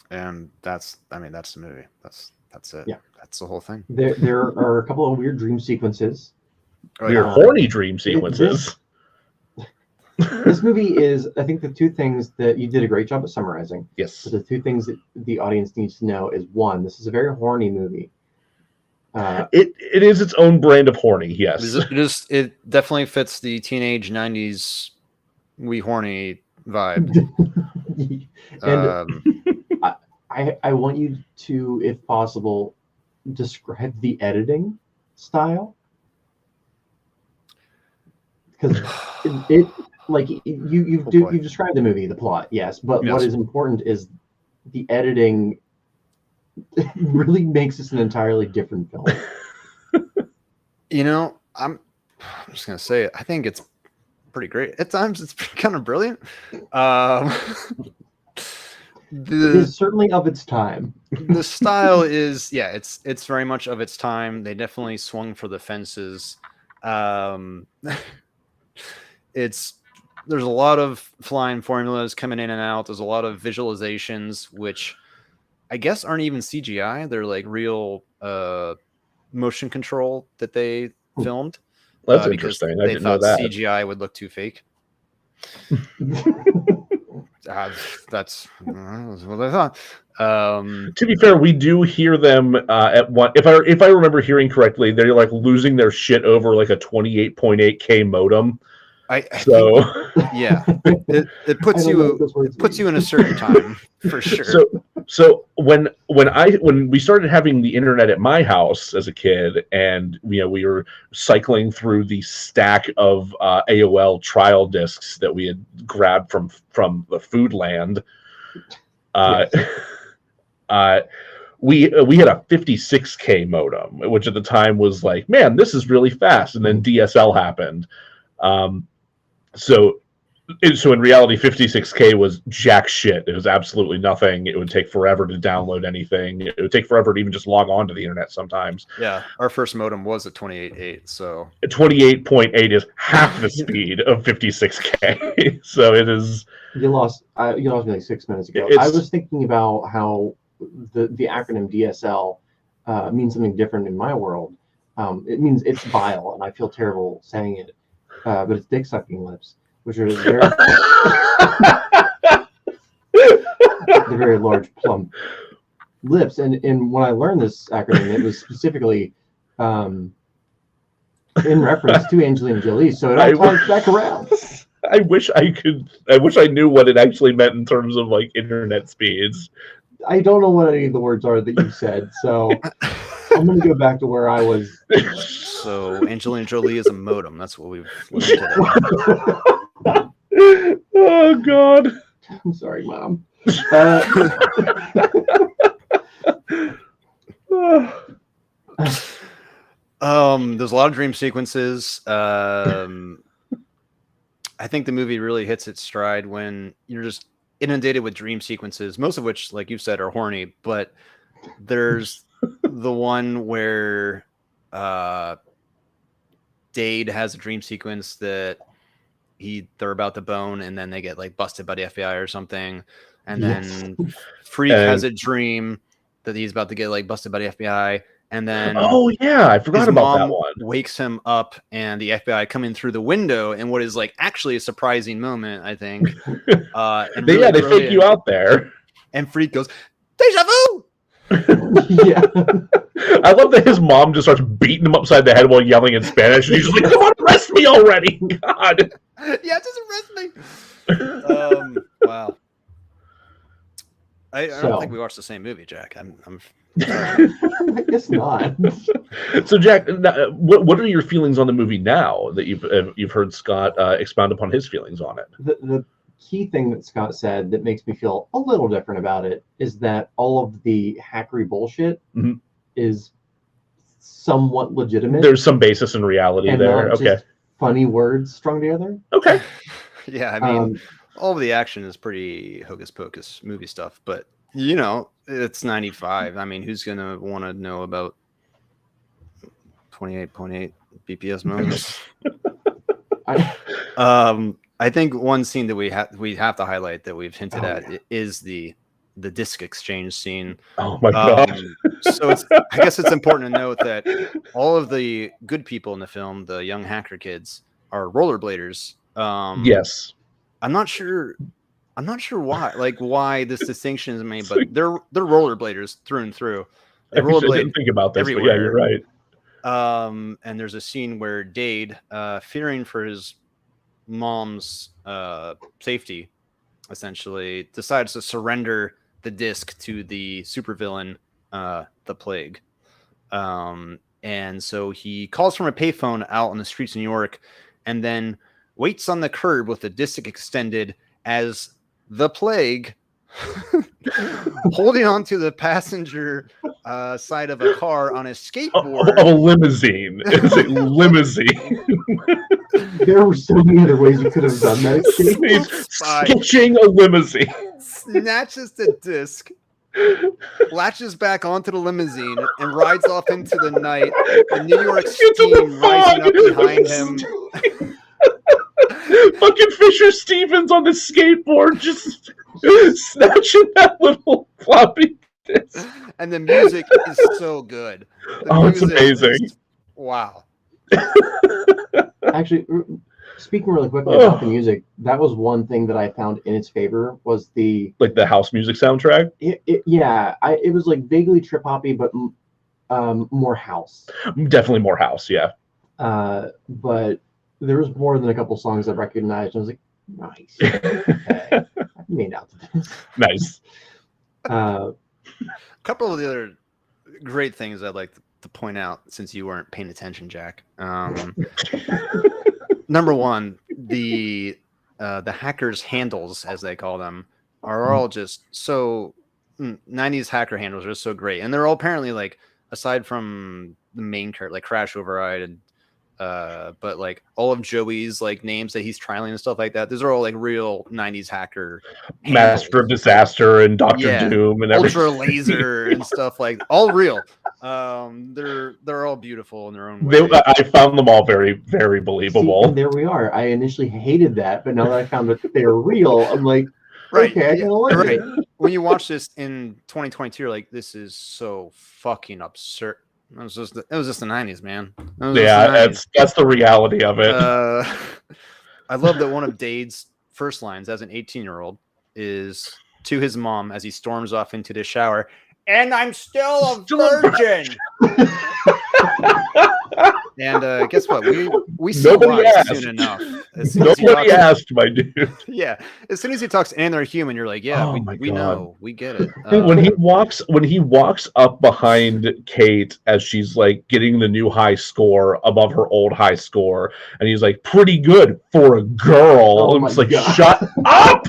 And that's the movie. That's it.
Yeah.
That's the whole thing.
There are a couple of weird dream sequences.
Weird horny dream sequences.
This movie is, I think, the two things that you did a great job at summarizing.
Yes.
So the two things that the audience needs to know is, one, this is a very horny movie.
It is its own brand of horny. Yes.
It definitely fits the teenage 90s we horny vibe.
And I want you to, if possible, describe the editing style, because you've described the movie, the plot, yes, but
yes.
What is important is the editing. Really makes this an entirely different film.
I'm just gonna say it. I think it's pretty great. At times, it's kind of brilliant.
It is certainly of its time.
The style is, it's very much of its time. They definitely swung for the fences. There's a lot of flying formulas coming in and out. There's a lot of visualizations, which I guess aren't even CGI. They're like real motion control that they filmed.
That's interesting. I didn't know that.
CGI would look too fake. That's what I thought.
To be fair, we do hear them at one. If I remember hearing correctly, they're like losing their shit over like a 28.8K modem.
It puts you in a certain time for sure.
So when we started having the internet at my house as a kid, and we were cycling through the stack of AOL trial discs that we had grabbed from the food land, we had a 56K modem, which at the time was like, man, this is really fast. And then DSL happened. So in reality, 56K was jack shit. It was absolutely nothing. It would take forever to download anything. It would take forever to even just log on to the internet sometimes.
Yeah, our first modem was at 28.8, so
28.8 is half the speed of 56K. So it is.
You lost me like 6 minutes ago. I was thinking about how the acronym DSL means something different in my world. It means it's vile, and I feel terrible saying it. But it's dick sucking lips, which are very, they're very large, plump lips. And when I learned this acronym, it was specifically in reference to Angelina Jolie. So it all ties back around.
I wish I knew what it actually meant in terms of like internet speeds.
I don't know what any of the words are that you said, so I'm going to go back to where I was.
So Angelina Jolie is a modem. That's what we've learned today.
Oh God!
I'm sorry, Mom.
There's a lot of dream sequences. I think the movie really hits its stride when you're just inundated with dream sequences, most of which, like you said, are horny. But there's the one where Dade has a dream sequence that they're about to bone, and then they get like busted by the FBI or something, and then Freak has a dream that he's about to get like busted by the FBI, And then
oh yeah, I forgot
his
about that
mom
one.
wakes him up, and the FBI come in through the window in what is like actually a surprising moment, I think. And really
they fake you out there.
And Freak goes, "Deja vu!"
Yeah.
I love that his mom just starts beating him upside the head while yelling in Spanish, and he's just like, "Come on, arrest me already!" God.
Yeah, just arrest me. Wow. I don't think we watched the same movie, Jack. I'm sorry.
I guess not.
So, Jack, what are your feelings on the movie now that you've heard Scott expound upon his feelings on it?
The key thing that Scott said that makes me feel a little different about it is that all of the hackery bullshit is somewhat legitimate.
There's some basis in reality
and
there.
not
Okay.
just funny words strung together.
Okay.
Yeah, I mean, all of the action is pretty hocus pocus movie stuff, but you know, it's 95. I mean, who's gonna want to know about 28.8 BPS moments? I think one scene that we have to highlight that we've hinted at is the disc exchange scene.
Oh my god!
So I guess it's important to note that all of the good people in the film, the young hacker kids, are rollerbladers.
Yes.
I'm not sure why this distinction is made, but they're rollerbladers through and through. They rollerblade.
I didn't think about this,
everywhere.
but yeah, you're right.
And there's a scene where Dade, fearing for his mom's safety, essentially decides to surrender the disc to the supervillain, the Plague. And so he calls from a payphone out on the streets of New York, and then waits on the curb with the disc extended as the Plague, holding onto the passenger side of a car on a skateboard.
A limousine. It's a limousine.
There were so many other ways you could have done that.
He's sketching a limousine.
Snatches the disc, latches back onto the limousine, and rides off into the night. The New York steam rising up behind him.
Fucking Fisher Stevens on the skateboard, just snatching that little floppy disc.
And the music is so good.
It's amazing.
Wow.
Actually, speaking really quickly about the music, that was one thing that I found in its favor was the
house music soundtrack.
It was like vaguely trip hoppy, but more house.
Definitely more house, yeah.
But there was more than a couple songs I recognized. I was like, nice. Okay. I made out to this.
Nice.
A couple of the other great things I'd like to point out, since you weren't paying attention, Jack. Number one, the hackers' handles, as they call them, are all just so 90s hacker handles are so great, and they're all apparently like, aside from the main character like Crash Override and but like all of Joey's like names that he's trialing and stuff like that, those are all like real 90s hacker handles.
Master of Disaster and Dr. Doom and
Ultra Laser and stuff like all real. They're all beautiful in their own way.
I found them all very, very believable.
See, and there we are. I initially hated that, but now that I found that they're real, I'm like,
right,
okay, I can like it.
When you watch this in 2022, you're like, this is so fucking absurd. It was just the 90s, man.
That's the reality of it.
I love that one of Dade's first lines as an 18-year-old is to his mom as he storms off into the shower, "And I'm still a virgin." And guess what? We see why soon enough.
Nobody asked, my dude.
Yeah, as soon as he talks and they're human, you're like, yeah, we know, we get it.
When he walks up behind Kate as she's like getting the new high score above her old high score, and he's like, "Pretty good for a girl." And it's like, shut up.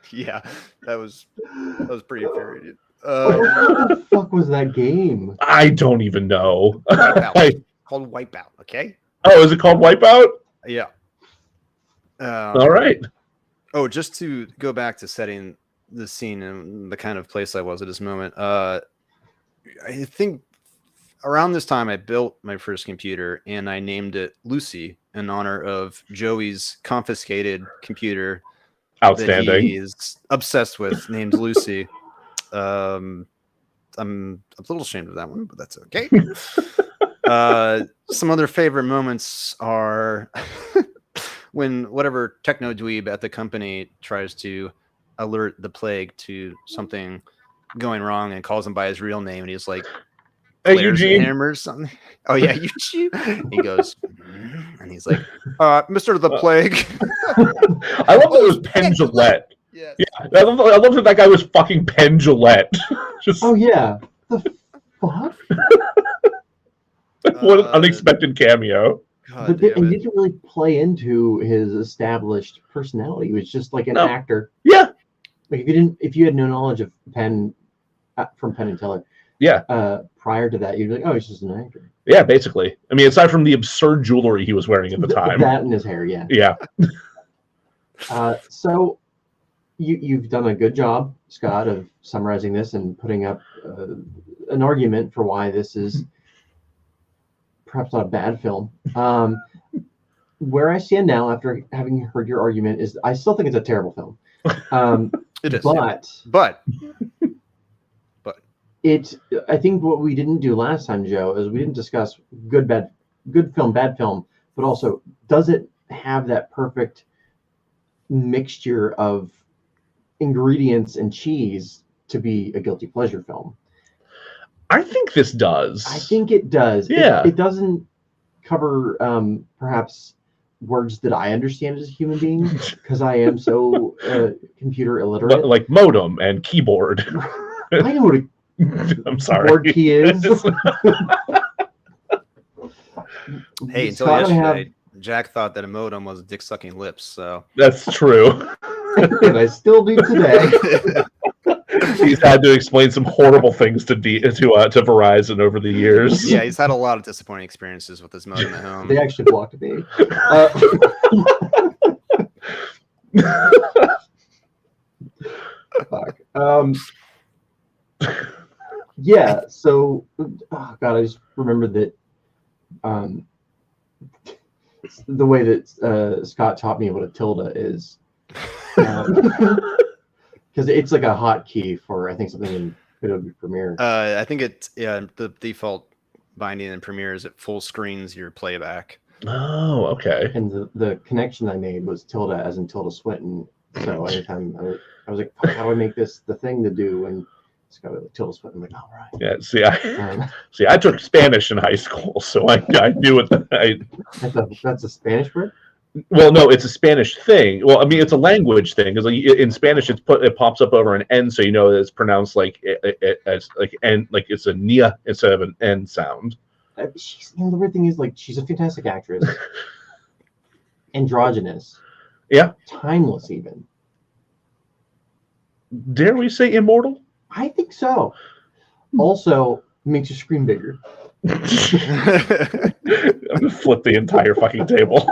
Yeah, that was pretty infuriating.
What the fuck was that game?
I don't even know.
Called Wipeout. Okay.
Oh, is it called Wipeout?
Yeah.
All right.
Oh, just to go back to setting the scene and the kind of place I was at this moment. I think around this time I built my first computer and I named it Lucy in honor of Joey's confiscated computer.
Outstanding.
That he is obsessed with, named Lucy. I'm a little ashamed of that one, but that's okay. Some other favorite moments are when whatever techno dweeb at the company tries to alert the plague to something going wrong and calls him by his real name, and he's like,
"Hey, Eugene,"
him or something. Oh yeah, Eugene. He goes, and he's like, "Mr. the Plague."
I love that it was Penn Jillette.
Yes.
Yeah, I love that guy was fucking Penn Jillette. Just
Oh yeah, the fuck.
what an unexpected cameo.
But he didn't really play into his established personality. He was just like an actor.
Yeah.
Like if you had no knowledge of Penn from Penn and Teller.
Yeah.
Prior to that, you'd be like, oh, he's just an actor.
Yeah, basically. I mean, aside from the absurd jewelry he was wearing at the time.
That and his hair, yeah.
Yeah.
So you've done a good job, Scott, of summarizing this and putting up an argument for why this is perhaps not a bad film. Where I stand now, after having heard your argument, is I still think it's a terrible film.
It is,
but
it.
I think what we didn't do last time, Joe, is we didn't discuss good film, bad film, but also does it have that perfect mixture of ingredients and cheese to be a guilty pleasure film?
I think this does.
I think it does.
Yeah.
It doesn't cover perhaps words that I understand as a human being because I am so computer illiterate.
Like modem and keyboard.
I know what a
I'm sorry.
board key is.
Hey, until yesterday, Jack thought that a modem was dick sucking lips. So
that's true.
And I still do today.
He's had to explain some horrible things to Verizon over the years.
Yeah, he's had a lot of disappointing experiences with his modem at home.
They actually blocked me. Fuck. Yeah. So, oh God, I just remembered that. The way that Scott taught me what a tilde is. Because it's like a hotkey for, I think, something in Adobe Premiere.
I think the default binding in Premiere is it full screens your playback.
Oh, okay.
And the connection I made was tilde as in Tilda Swinton. So anytime I was like, how do I make this the thing to do? And it's got Tilda Swinton. I'm like, all right.
Yeah, I took Spanish in high school, so I knew it.
That's a Spanish word?
Well, no, it's a Spanish thing. Well, I mean, it's a language thing because in Spanish, it pops up over an N, so you know that it's pronounced like as like N, like it's a nia instead of an N sound.
The weird thing is, like, she's a fantastic actress, androgynous,
yeah,
timeless, even.
Dare we say immortal?
I think so. Also, makes you scream bigger.
I'm gonna flip the entire fucking table.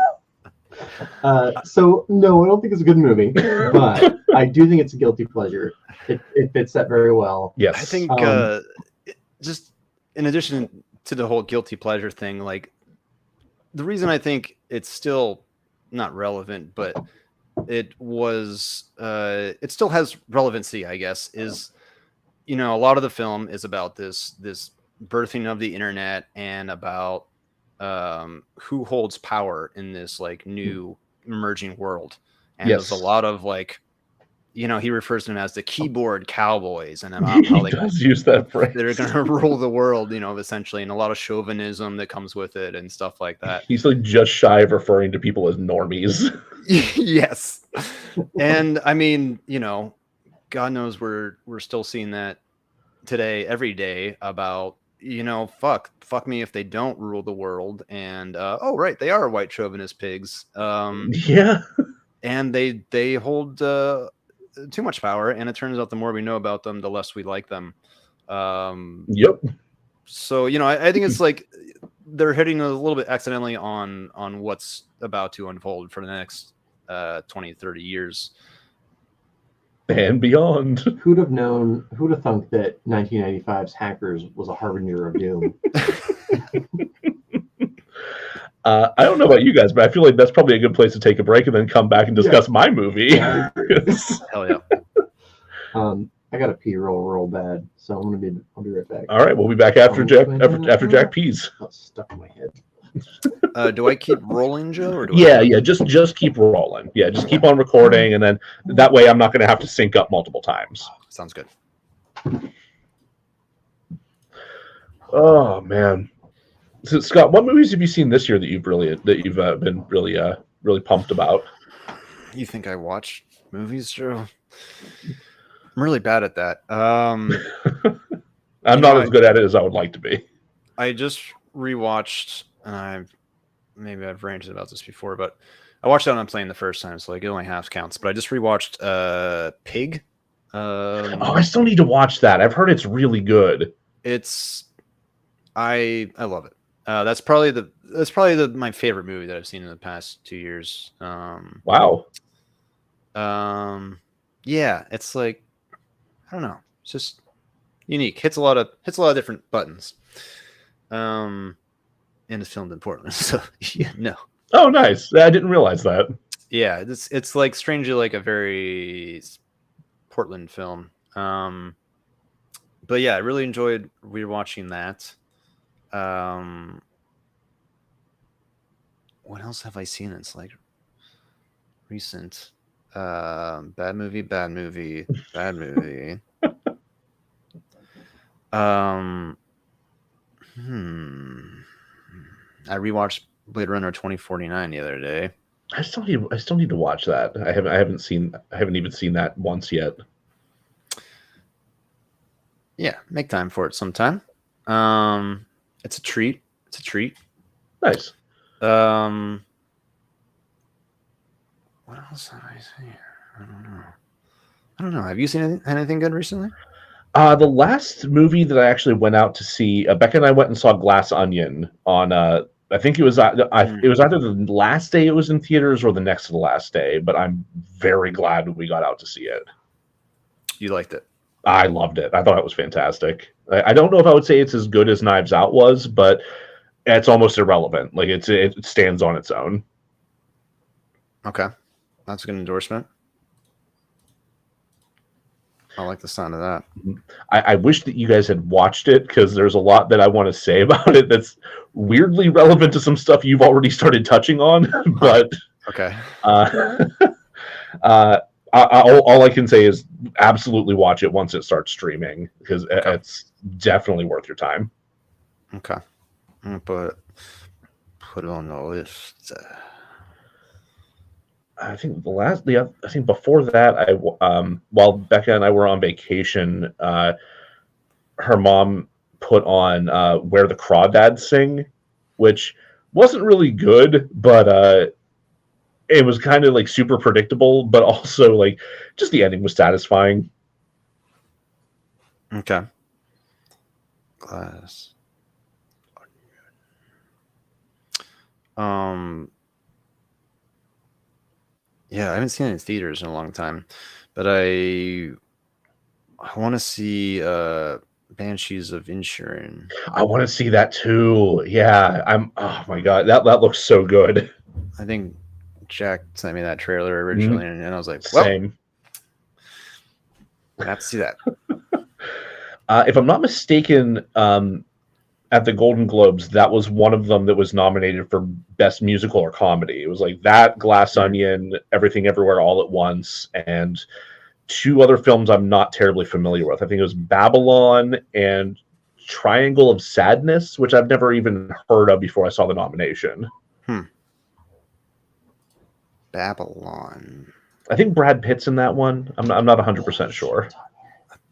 So no, I don't think it's a good movie, but I do think it's a guilty pleasure. It fits that very well.
Yes,
I think just in addition to the whole guilty pleasure thing, like the reason I think it's still not relevant, but it still has relevancy, I guess, is, you know, a lot of the film is about this birthing of the internet and about who holds power in this like new emerging world. And
yes.
There's a lot of like, you know, he refers to them as the keyboard cowboys, and about how
he does use that phrase.
They're going to rule the world, you know, essentially, and a lot of chauvinism that comes with it and stuff like that.
He's like just shy of referring to people as normies.
Yes. And I mean, you know, God knows we're still seeing that today, every day, about, you know, fuck me if they don't rule the world. And oh right, they are white chauvinist pigs.
Yeah.
And they hold too much power, and it turns out the more we know about them, the less we like them.
Yep.
So, you know, I think it's like they're hitting a little bit accidentally on what's about to unfold for the next 20, 30 years.
And beyond.
Who'd have thunk that 1995's Hackers was a harbinger of doom?
I don't know about you guys, but I feel like that's probably a good place to take a break and then come back and discuss my movie.
Yeah.
Hell yeah.
I got to pee real bad, so I'll be right back.
All right, we'll be back after Jack pees.
That's stuck in my head.
Do I keep rolling, Joe? Or do
Yeah. Just keep rolling. Yeah, just keep on recording, and then that way I'm not going to have to sync up multiple times.
Sounds good.
Oh man. So Scott, what movies have you seen this year that you've been really pumped about?
You think I watch movies, Joe? I'm really bad at that.
I'm not as good at it as I would like to be.
I just rewatched, and maybe I've ranted about this before, but I watched that on playing the first time, so like it only half counts. But I just rewatched Pig.
I still need to watch that. I've heard it's really good.
I love it. That's probably my favorite movie that I've seen in the past 2 years.
Wow.
Yeah, it's like, I don't know, it's just unique. Hits a lot of different buttons. And it's filmed in Portland, so yeah, no.
Oh, nice. I didn't realize that.
Yeah, it's like strangely like a very Portland film. But yeah, I really enjoyed rewatching that. What else have I seen? It's like recent. Bad movie. I rewatched Blade Runner 2049 the other day.
I still need to watch that. I haven't even seen that once yet.
Yeah, make time for it sometime. It's a treat.
Nice.
What else have I seen? I don't know. Have you seen anything good recently?
The last movie that I actually went out to see, Becca and I went and saw Glass Onion on. I think it was either the last day it was in theaters or the next to the last day. But I'm very glad we got out to see it.
You liked it?
I loved it. I thought it was fantastic. I don't know if I would say it's as good as Knives Out was, but it's almost irrelevant. Like it stands on its own.
Okay, that's a good endorsement. I like the sound of that.
I wish that you guys had watched it because there's a lot that I want to say about it that's weirdly relevant to some stuff you've already started touching on. But
okay.
All I can say is absolutely watch it once it starts streaming because it's definitely worth your time.
Okay. I'm gonna put it on the list.
I think before that, while Becca and I were on vacation, her mom put on Where the Crawdads Sing, which wasn't really good, but it was kind of like super predictable, but also like just the ending was satisfying.
Okay. Glass. Yeah, I haven't seen it in theaters in a long time, but I want to see Banshees of Inisherin.
I want to see that too. Yeah, oh my god, that looks so good.
I think Jack sent me that trailer originally, and I was like, well,
same.
I have to see that.
If I'm not mistaken, at the Golden Globes, that was one of them that was nominated for Best Musical or Comedy. It was like that, Glass Onion, Everything Everywhere All at Once, and two other films I'm not terribly familiar with. I think it was Babylon and Triangle of Sadness, which I've never even heard of before I saw the nomination.
Babylon.
I think Brad Pitt's in that one. I'm not 100% sure.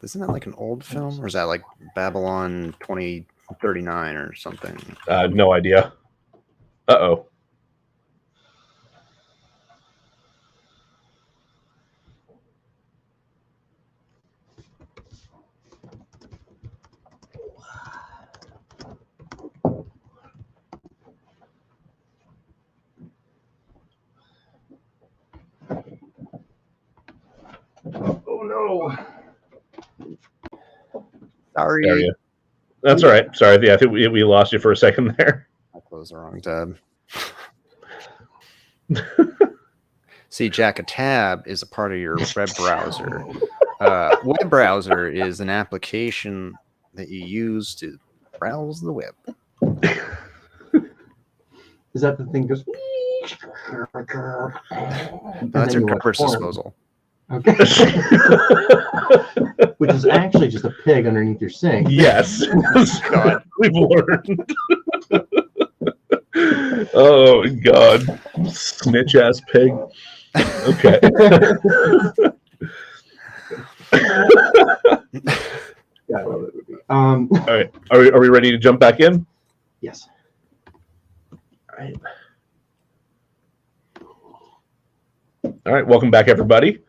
Isn't that like an old film, or is that like Babylon 2039 or something?
No idea. Uh-oh.
Oh no.
Sorry.
That's all right. Sorry. Yeah, I think we lost you for a second there.
I closed the wrong tab. See, Jack, a tab is a part of your web browser. Web browser is an application that you use to browse the web.
Is that the thing goes?
That's your garbage disposal.
Okay. Which is actually just a pig underneath your sink.
Yes. God, we've learned. Oh God, snitch ass pig. Okay.
Yeah, I love that movie.
All right, are we ready to jump back in?
Yes.
All right, welcome back, everybody.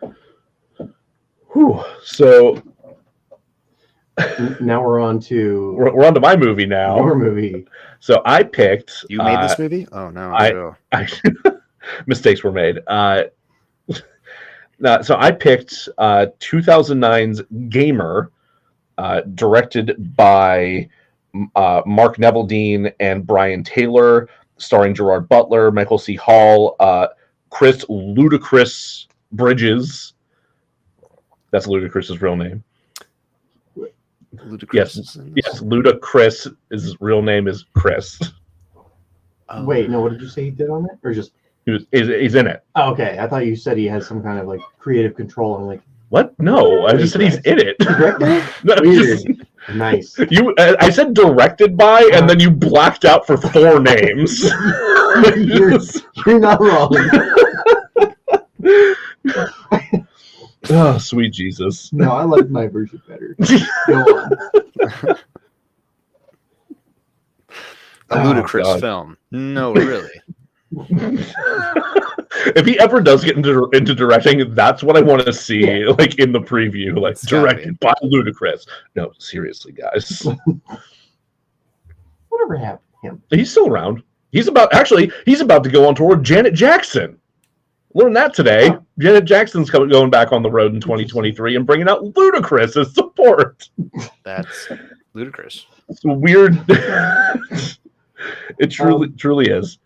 Whew. So
now we're on to
we're on to my movie now.
your movie.
So I picked.
You made this movie? Oh no!
I mistakes were made. So I picked 2009's Gamer, directed by Mark Neville-Dean and Brian Taylor, starring Gerard Butler, Michael C. Hall, Chris Ludacris Bridges. That's Ludacris's real name.
Ludacris.
Yes, Ludacris. His real name is Chris.
Wait, no. What did you say he did on it, or just?
He's in it.
Oh, okay, I thought you said he had some kind of like creative control. I'm like,
what? No, I just said he's in it. No,
weird. Nice.
I said directed by, and then you blacked out for 4 names.
You're not wrong.
Oh, sweet Jesus.
No, I like my version better. Go on.
A ludicrous film. No, really.
If he ever does get into directing, that's what I want to see, like in the preview, like directed by Ludacris. No, seriously, guys.
Whatever happened to him?
He's still around. He's about to go on tour with Janet Jackson. Learned that today. Oh. Janet Jackson's going back on the road in 2023 and bringing out Ludacris as support.
That's ludicrous.
It's weird. It truly is.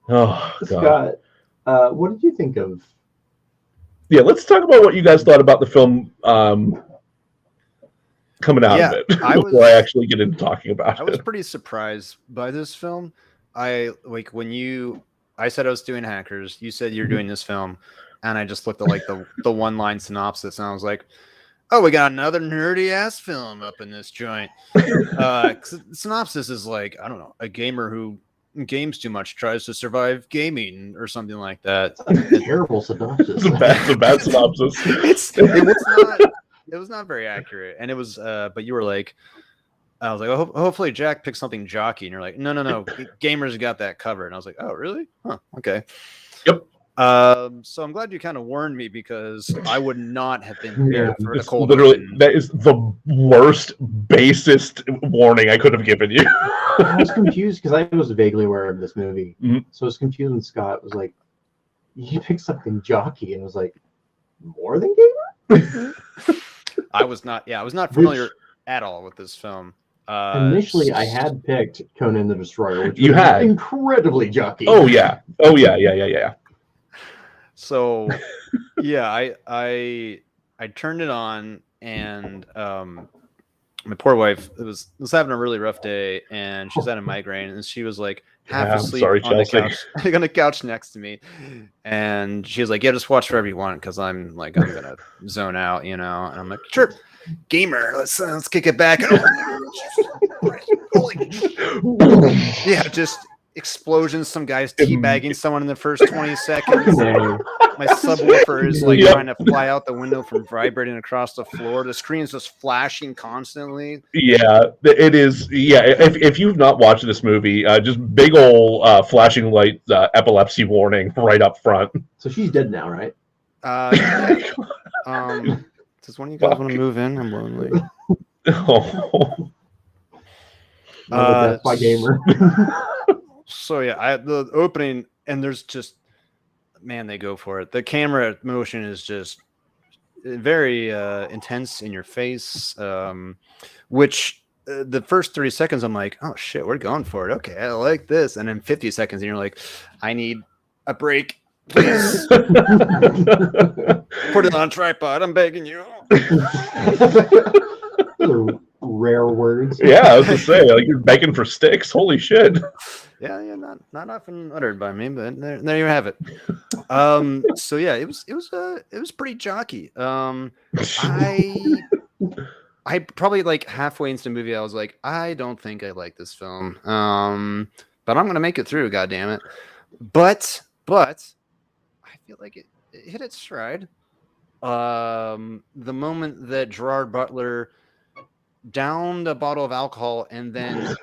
Oh, God.
Scott, what did you think of?
Yeah, let's talk about what you guys thought about the film coming out of it before I actually get into talking about it.
I was pretty surprised by this film. I said I was doing Hackers. You said you're doing this film, and I just looked at like the one-line synopsis, and I was like, "Oh, we got another nerdy ass film up in this joint." Synopsis is like, I don't know, a gamer who games too much tries to survive gaming or something like that.
That's a terrible synopsis.
It's a bad synopsis.
It was not very accurate, and it was. But you were like, I was like, oh, hopefully Jack picks something jockey, and you're like, no, gamers got that covered. And I was like, oh, really? Huh, okay.
Yep.
So I'm glad you kind of warned me, because I would not have been prepared for the cold.
Literally, that is the worst, basest warning I could have given you.
I was confused because I was vaguely aware of this movie, so I was confused when Scott was like, "You picked something jockey," and I was like, "More than gamer."
I was not familiar at all with this film.
Initially, I had picked Conan the Destroyer, which
you had
incredibly jockey.
Oh yeah.
So, yeah, I turned it on, and my poor wife was having a really rough day, and she's had a migraine, and she was like half asleep on the couch next to me, and she was like, "Yeah, just watch wherever you want, because I'm gonna zone out, you know." And I'm like, "Sure, gamer, let's kick it back." Yeah, just explosions. Some guys teabagging someone in the first 20 seconds. My subwoofer is trying to fly out the window from vibrating across the floor. The screen is just flashing constantly.
Yeah, it is. Yeah, if you've not watched this movie, just big old flashing light epilepsy warning right up front.
So she's dead now, right?
Does one of you guys want to move in? I'm lonely.
Oh.
That's my gamer.
So yeah, the opening, and there's just, man, they go for it. The camera motion is just very intense in your face, which the first 30 seconds I'm like, oh shit, we're going for it. Okay, I like this. And then 50 seconds and you're like, I need a break, please. Put it on a tripod. I'm begging you.
Those are rare words.
Yeah, I was to say, like, you're begging for sticks. Holy shit.
Yeah, not often uttered by me, but there you have it. So yeah, it was pretty jockey. I probably like halfway into the movie, I was like, I don't think I like this film. But I'm gonna make it through, god damn it. But I feel like it hit its stride. The moment that Gerard Butler downed a bottle of alcohol and then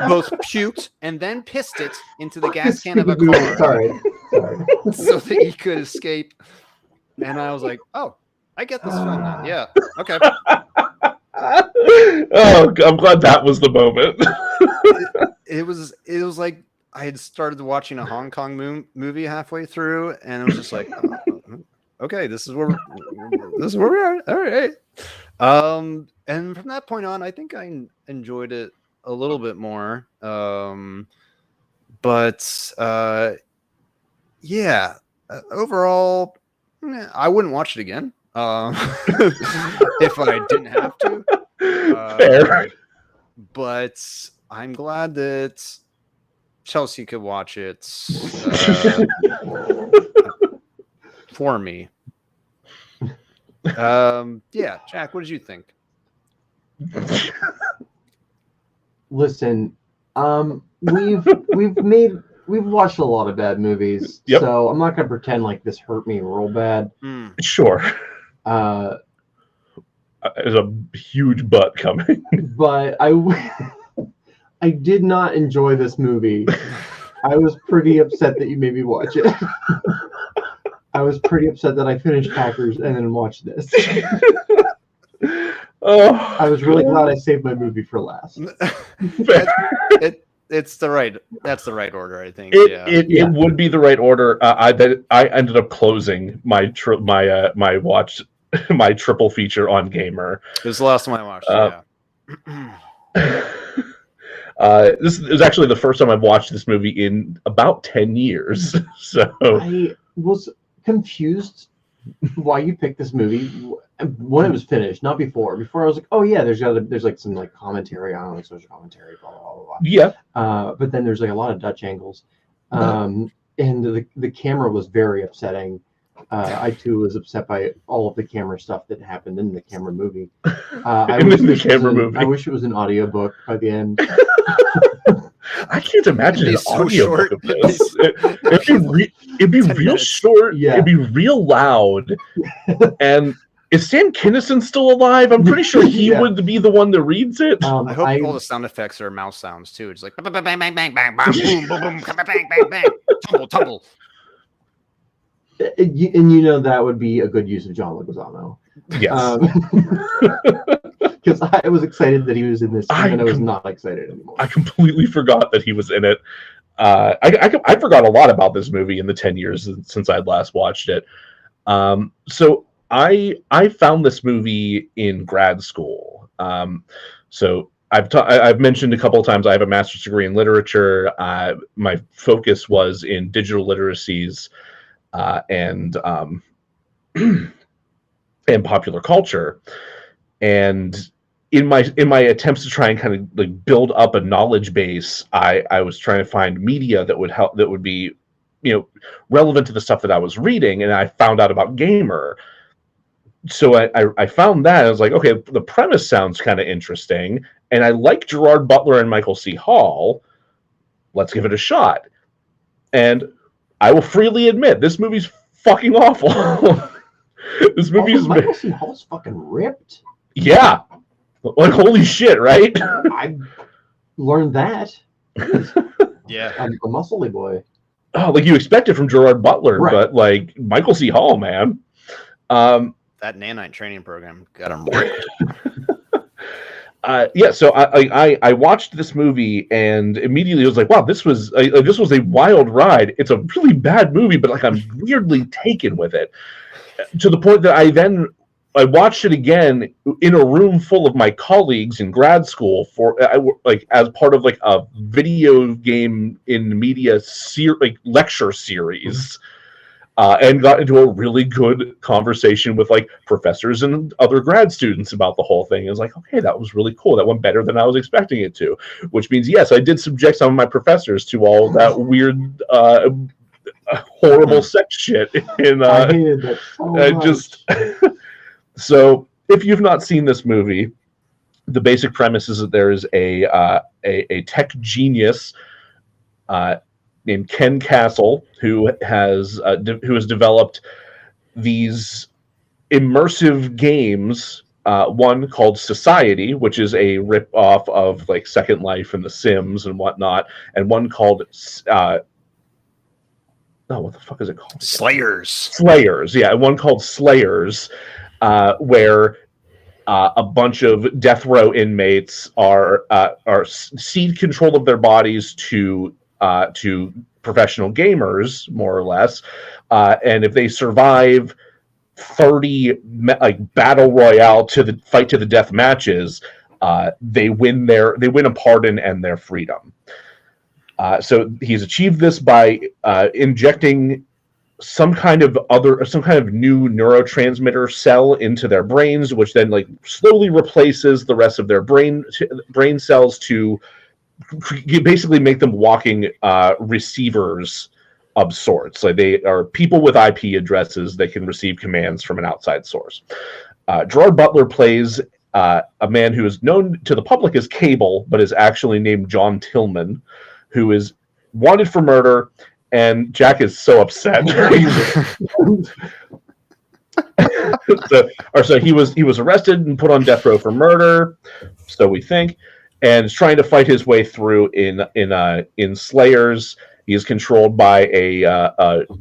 both puked and then pissed it into the gas can of a car.
Sorry.
So that he could escape. And I was like, oh, I get this film now. Yeah. Okay.
Oh, I'm glad that was the moment.
It was like I had started watching a Hong Kong movie halfway through, and it was just like, oh, okay, this is where we are. All right. And from that point on, I think I enjoyed it a little bit more. Yeah. Overall, I wouldn't watch it again. If I didn't have to.
Fair.
But I'm glad that Chelsea could watch it for me. Yeah, Jack, what did you think?
Listen, we've watched a lot of bad movies,
Yep.
so I'm not gonna pretend like this hurt me real bad.
Sure. There's a huge butt coming.
But I did not enjoy this movie. I was pretty upset that you made me watch it. I was pretty upset that I finished Hackers and then watched this.
Oh,
I was really glad I saved my movie for last.
That's the right order, I think.
It would be the right order. I ended up closing my my triple feature on Gamer.
It was the last time I watched it.
This is actually the first time I've watched this movie in about 10 years. So
I was confused why you picked this movie when it was finished, not before. Before I was like, oh yeah, there's like some like commentary on like social commentary, blah blah blah blah.
Yeah.
But then there's like a lot of Dutch angles, and the camera was very upsetting. I too was upset by all of the camera stuff that happened in the camera movie. I wish it was an audiobook by the end.
I can't imagine an audiobook of this. It'd be real short.
Yeah.
It'd be real loud. And is Stan Kinison still alive? I'm pretty sure he would be the one that reads it.
I hope all the sound effects are mouse sounds too. It's like bang bang bang bang bang boom boom boom bang bang bang tumble.
And you know that would be a good use of John Leguizamo.
Yes.
Because I was excited that he was in this, and I was not excited anymore.
I completely forgot that he was in it. I forgot a lot about this movie in the 10 years since I'd last watched it. So I found this movie in grad school. So I've mentioned a couple of times I have a master's degree in literature. My focus was in digital literacies and popular culture. And in my attempts to try and kind of like build up a knowledge base, I was trying to find media that would be, relevant to the stuff that I was reading, and I found out about Gamer. So I found that. I was like, okay, the premise sounds kind of interesting, and I like Gerard Butler and Michael C. Hall. Let's give it a shot. And I will freely admit, this movie's fucking awful. This movie is
Michael C. Hall's fucking ripped.
Yeah. Like, holy shit, right?
I learned that.
Yeah.
I'm a muscly boy.
Oh, like you expect it from Gerard Butler,
right.
But like Michael C. Hall, man.
That nanite training program got him ripped.
So I watched this movie and immediately was like, wow, this was a wild ride. It's a really bad movie, but like I'm weirdly taken with it, to the point that I watched it again in a room full of my colleagues in grad school as part of like a video game in media lecture series. and got into a really good conversation with like professors and other grad students about the whole thing. It was like, okay, that was really cool. That went better than I was expecting it to, which means, yes, I did subject some of my professors to all that weird, horrible sex shit.
I hated that so much.
So if you've not seen this movie, the basic premise is that there is a tech genius named Ken Castle who has developed these immersive games. One called Society, which is a rip off of like Second Life and The Sims and whatnot, and one called what the fuck is it called? Slayers, yeah, and one called Slayers, where a bunch of death row inmates are cede control of their bodies to professional gamers, more or less, and if they survive 30 battle royale to the fight to the death matches, they win a pardon and their freedom. So he's achieved this by injecting some kind of new neurotransmitter cell into their brains, which then like slowly replaces the rest of their brain cells to basically make them walking receivers of sorts. Like they are people with IP addresses that can receive commands from an outside source. Gerard Butler plays a man who is known to the public as Cable, but is actually named John Tillman, who is wanted for murder. And Jack is so upset. So he was arrested and put on death row for murder, so we think, and is trying to fight his way through in Slayers. He is controlled by a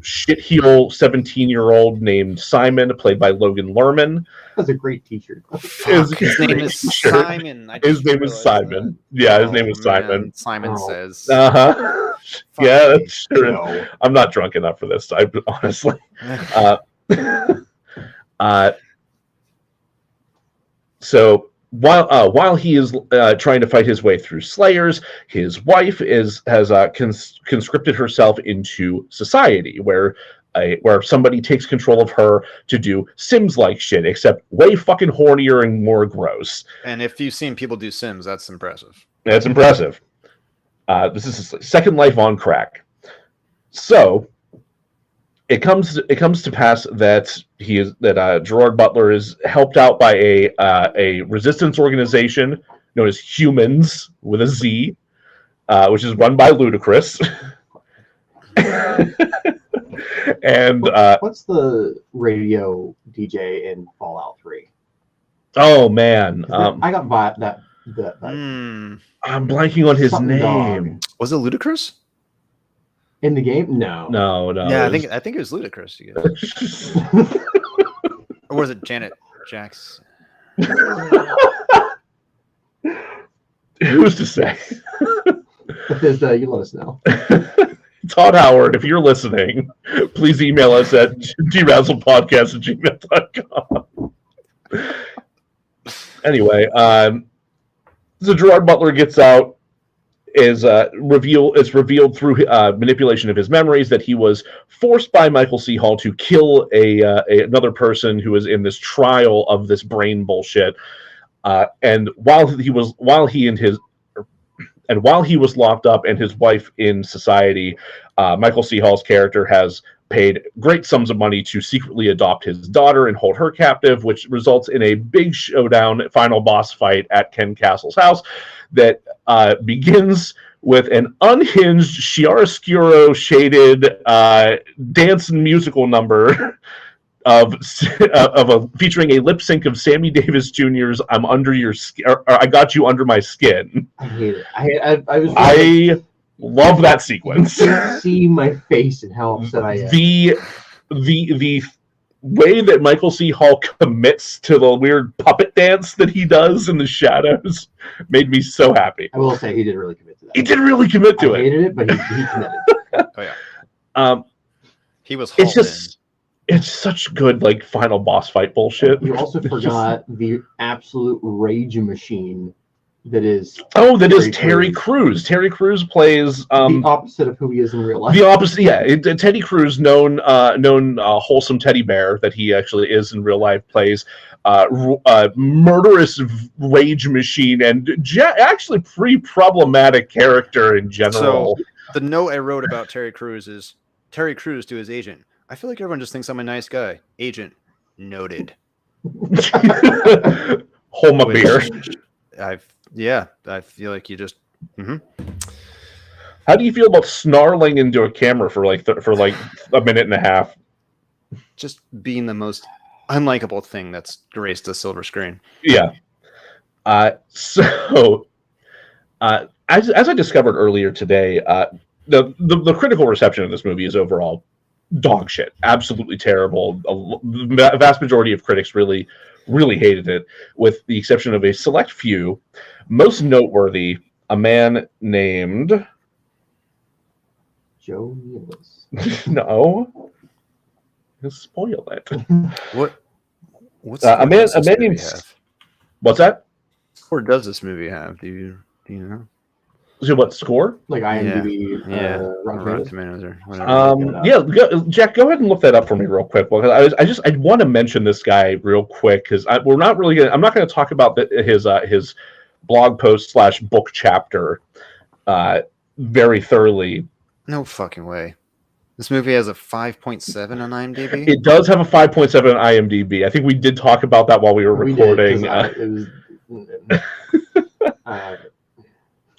shitheel 17-year-old named Simon, played by Logan Lerman.
That's a great T-shirt.
His name is Simon.
His name is Simon. Yeah, his name is Simon.
Simon says.
Yeah, that's true. No. I'm not drunk enough for this, honestly. So while he is trying to fight his way through Slayers, his wife has conscripted herself into Society, where somebody takes control of her to do Sims-like shit, except way fucking hornier and more gross.
And if you've seen people do Sims, that's impressive.
That's impressive. This is Second Life on crack. So it comes to pass that Gerard Butler is helped out by a resistance organization known as Humans with a Z, which is run by Ludacris. And
what's the radio DJ in Fallout 3?
Oh man,
I got that.
I'm blanking on his name.
Dog.
Was it Ludacris
in the game? No.
Yeah, I think it was Ludacris. Or was it Janet Jackson?
Who's to say?
Bethesda, you let us know.
Todd Howard, if you're listening, please email us at DeRazzledPodcast@gmail.com. Anyway, so Gerard Butler gets out. Is revealed through manipulation of his memories that he was forced by Michael C. Hall to kill another person who was in this trial of this brain bullshit. And while he was locked up and his wife in Society, Michael C. Hall's character has paid great sums of money to secretly adopt his daughter and hold her captive, which results in a big showdown, final boss fight at Ken Castle's house that begins with an unhinged, chiaroscuro shaded dance and musical number featuring a lip sync of Sammy Davis Jr.'s "I'm Under Your Skin," or "I Got You Under My Skin."
I hate it. I
love that sequence.
See my face and how upset I am.
The way that Michael C. Hall commits to the weird puppet dance that he does in the shadows made me so happy.
I will say he did really commit to that.
He did really commit to it.
I hated it, but he committed.
Oh yeah. He was.
It's such good final boss fight bullshit.
You also forgot the absolute rage machine that is
Terry Crews. Terry Crews plays
the opposite of who he is in real life.
The opposite, yeah. Teddy Crews, known wholesome teddy bear that he actually is in real life, plays murderous rage machine and actually pretty problematic character in general.
So the note I wrote about Terry Crews is Terry Crews to his agent. I feel like everyone just thinks I'm a nice guy. Agent, noted.
Hold my beer.
I feel like you just. Mm-hmm.
How do you feel about snarling into a camera for like a minute and a half?
Just being the most unlikable thing that's graced the silver screen.
Yeah. So, as I discovered earlier today, the critical reception of this movie is overall dog shit. Absolutely terrible. The vast majority of critics really hated it, with the exception of a select few. Most noteworthy, a man named
Joe Nealis.
No. You'll spoil it.
What's
a man named
have?
What's that?
Or does this movie have? Do you know?
So what score?
Like IMDb,
Rotten Tomatoes or whatever.
Jack, go ahead and look that up for me real quick. Because I want to mention this guy real quick because I'm not going to talk about his blog post / book chapter very thoroughly.
No fucking way. This movie has a 5.7 on IMDb.
It does have a 5.7 on IMDb. I think we did talk about that while we were recording.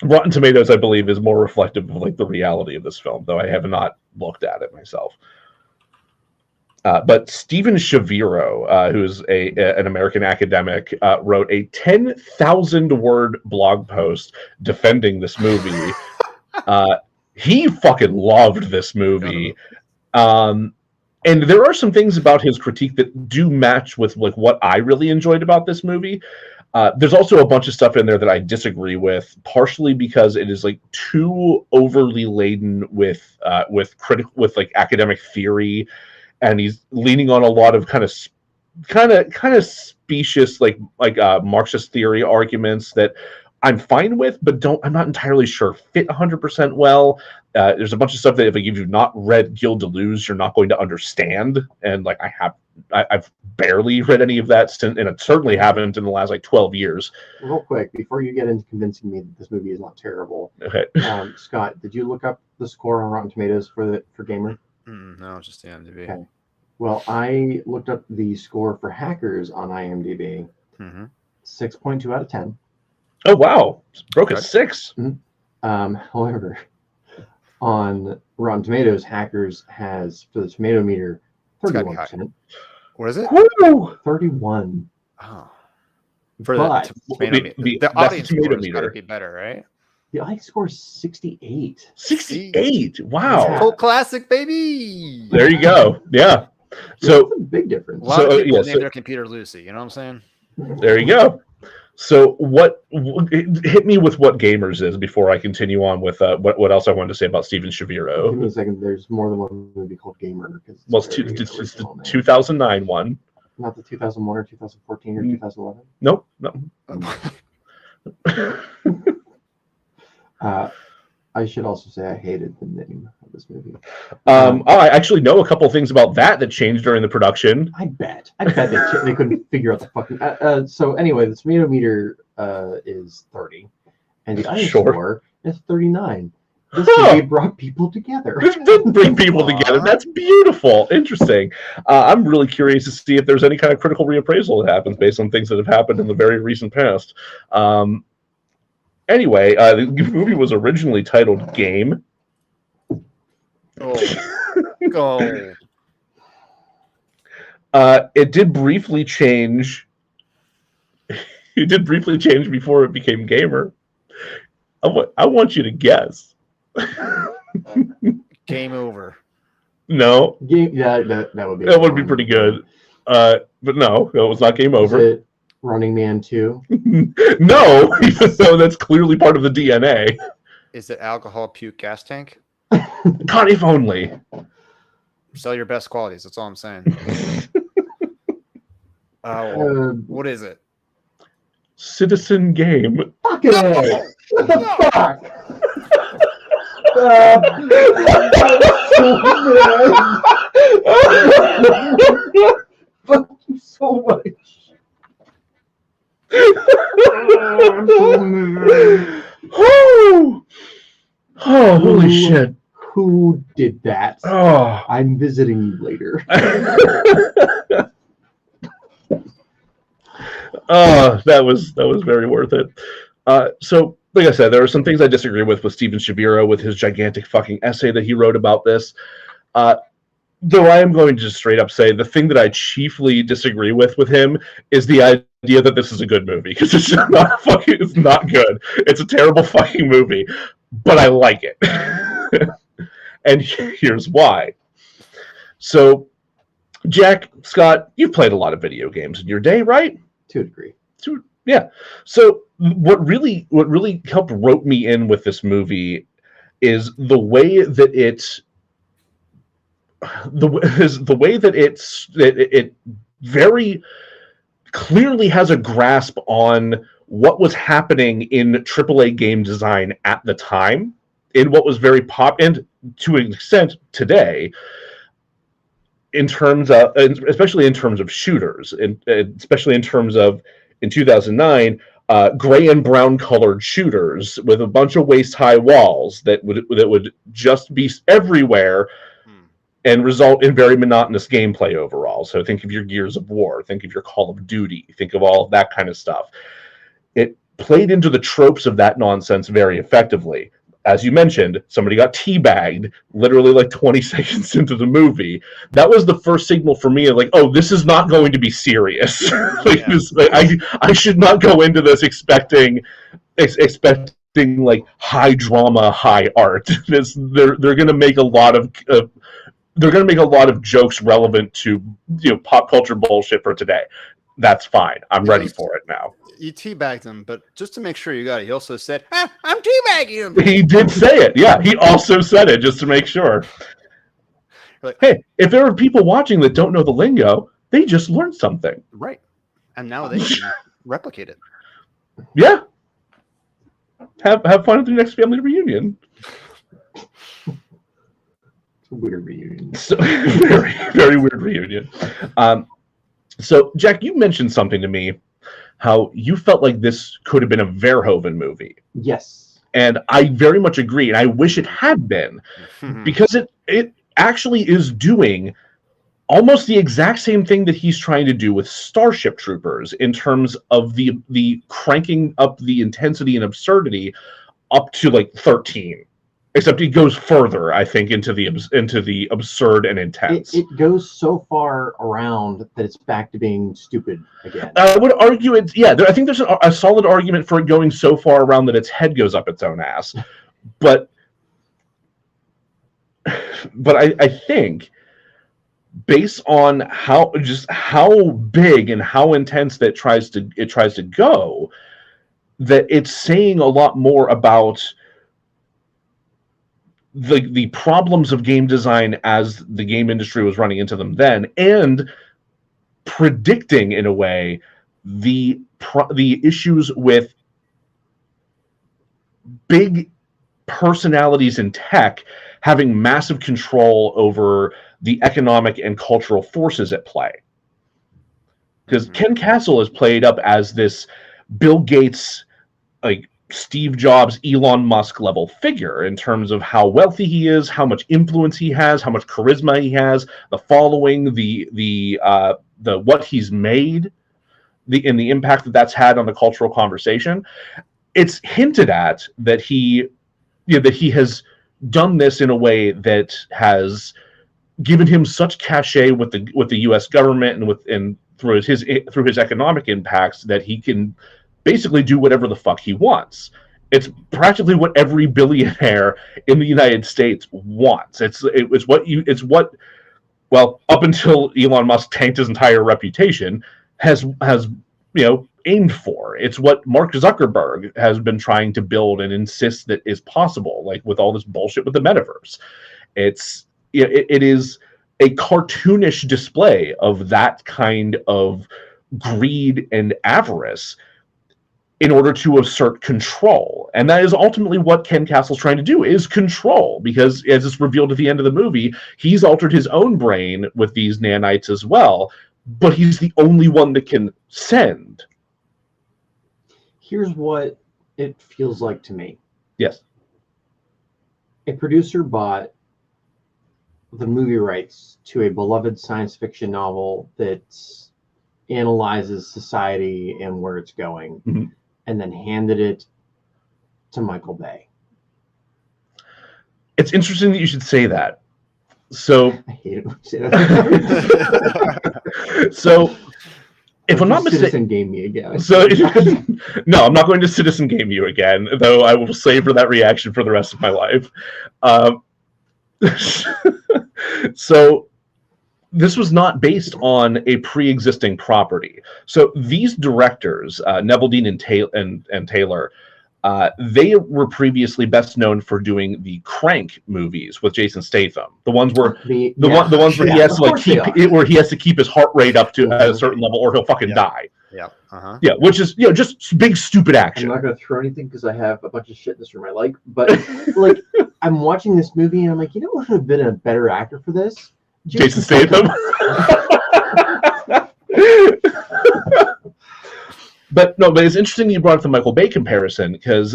Rotten Tomatoes, I believe, is more reflective of like the reality of this film, though I have not looked at it myself. But Stephen Shaviro, who's an American academic, wrote a 10,000-word blog post defending this movie. He fucking loved this movie. And there are some things about his critique that do match with like what I really enjoyed about this movie. There's also a bunch of stuff in there that I disagree with, partially because it is like too overly laden with like academic theory, and he's leaning on a lot of kind of specious like Marxist theory arguments that I'm fine with, but I'm not entirely sure fit 100% well. There's a bunch of stuff that if you've not read Gilles Deleuze, you're not going to understand. And like I've barely read any of that, and I certainly haven't in the last like 12 years.
Real quick, before you get into convincing me that this movie is not terrible,
okay.
Scott, did you look up the score on Rotten Tomatoes for Gamer?
No, just the IMDb.
Okay. Well, I looked up the score for Hackers on IMDb. 6.2 out of 10.
Oh wow! Broke a 6.
Mm-hmm. However, on Rotten Tomatoes, Hackers has for the tomato meter 31%.
What is it?
Woo!
31.
Oh, for the tomato meter. The audience score has got to be better, right?
The audience score is 68.
68. Wow!
Cult classic, baby.
There you go. Yeah. So
that's a big difference.
A lot of people named their computer Lucy. You know what I'm saying?
There you go. So what hit me with what Gamers is before I continue on with what else I wanted to say about Stephen Shaviro.
Give me a second. There's more than one movie called Gamer.
Well, it's the 2009 one.
Not the 2001 or 2014 or 2011?
Nope. No.
I should also say I hated the name of this movie.
I actually know a couple of things about that changed during the production.
I bet they couldn't figure out the fucking. So anyway, the tomato meter is 30, and the ice score is 39. This movie brought people together.
This did bring people together. That's beautiful. Interesting. I'm really curious to see if there's any kind of critical reappraisal that happens based on things that have happened in the very recent past. Anyway, the movie was originally titled Game.
Go.
It did briefly change. It did briefly change before it became Gamer. I want you to guess.
Game over.
No.
That would be.
That would be pretty good. But no, it was not Game Over.
Is it Running Man 2?
No, even though that's clearly part of the DNA.
Is it Alcohol Puke Gas Tank?
God, if only.
Sell your best qualities. That's all I'm saying. What is it?
Citizen game.
Fucking A. What the fuck? Fuck you so much.
Oh, holy shit.
Who did that?
Oh.
I'm visiting you later.
That was very worth it. So, like I said, there are some things I disagree with Steven Shaviro with his gigantic fucking essay that he wrote about this. Though I am going to just straight up say the thing that I chiefly disagree with him is the idea that this is a good movie, because it's just not fucking. It's not good. It's a terrible fucking movie, but I like it, and here's why. So, Jack, Scott, you've played a lot of video games in your day, right?
To a degree.
Yeah. So what really helped rope me in with this movie is the way that it very clearly has a grasp on what was happening in AAA game design at the time, in what was very and to an extent today, in terms of, especially in terms of shooters, and especially in terms of, in 2009, gray and brown colored shooters with a bunch of waist-high walls that would just be everywhere and result in very monotonous gameplay overall. So think of your Gears of War, think of your Call of Duty, think of all of that kind of stuff. It played into the tropes of that nonsense very effectively. As you mentioned, somebody got teabagged literally like 20 seconds into the movie. That was the first signal for me of like, oh, this is not going to be serious. I should not go into this expecting like high drama, high art. They're going to make a lot of jokes relevant to pop culture bullshit for today. That's fine. I'm ready for it now.
You teabagged him, but just to make sure you got it, he also said, I'm teabagging him.
He did say it. Yeah, he also said it just to make sure. Like, hey, if there are people watching that don't know the lingo, they just learned something.
Right. And now they can replicate it.
Yeah. Have fun at the next family reunion.
It's a weird reunion.
So, very, very weird reunion. So, Jack, you mentioned something to me, how you felt like this could have been a Verhoeven movie.
Yes.
And I very much agree, and I wish it had been, because it actually is doing almost the exact same thing that he's trying to do with Starship Troopers in terms of the cranking up the intensity and absurdity up to like 13. Except it goes further, I think, into the absurd and intense.
It goes so far around that it's back to being stupid again.
I would argue it's, yeah, I think there's a solid argument for it going so far around that its head goes up its own ass. But I think, based on how big and how intense that it tries to go, that it's saying a lot more about the problems of game design as the game industry was running into them then, and predicting in a way the issues with big personalities in tech having massive control over the economic and cultural forces at play. Because Ken Castle is played up as this Bill Gates, like Steve Jobs, Elon Musk level figure in terms of how wealthy he is, how much influence he has, how much charisma he has, the following, the what he's made, and the impact that's had on the cultural conversation. It's hinted at that he has done this in a way that has given him such cachet with the U.S. government and through his economic impacts that he can basically do whatever the fuck he wants. It's practically what every billionaire in the United States wants. Well, up until Elon Musk tanked his entire reputation, has aimed for. It's what Mark Zuckerberg has been trying to build and insist that is possible, like with all this bullshit with the metaverse. It is a cartoonish display of that kind of greed and avarice. in order to assert control. And that is ultimately what Ken Castle's trying to do, is control, because as it's revealed at the end of the movie, he's altered his own brain with these nanites as well, but he's the only one that can send.
Here's what it feels like to me.
Yes.
A producer bought the movie rights to a beloved science fiction novel that analyzes society and where it's going,
mm-hmm.
and then handed it to Michael Bay.
It's interesting that you should say that. So,
I hate it when you say that.
So, if I'm not mistaken,
Citizen Game me again.
So, no, I'm not going to Citizen Game you again, though I will savor that reaction for the rest of my life. So, this was not based on a pre-existing property. So these directors, Neville Dean and Taylor, they were previously best known for doing the Crank movies with Jason Statham. The ones where the ones where he has to keep his heart rate up to at a certain level, or he'll fucking die.
Yeah. Uh-huh.
Yeah, which is just big stupid action.
I'm not going to throw anything because I have a bunch of shit in this room I like, but like I'm watching this movie and I'm like, you know what would have been a better actor for this?
Jason Statham. But it's interesting you brought up the Michael Bay comparison, because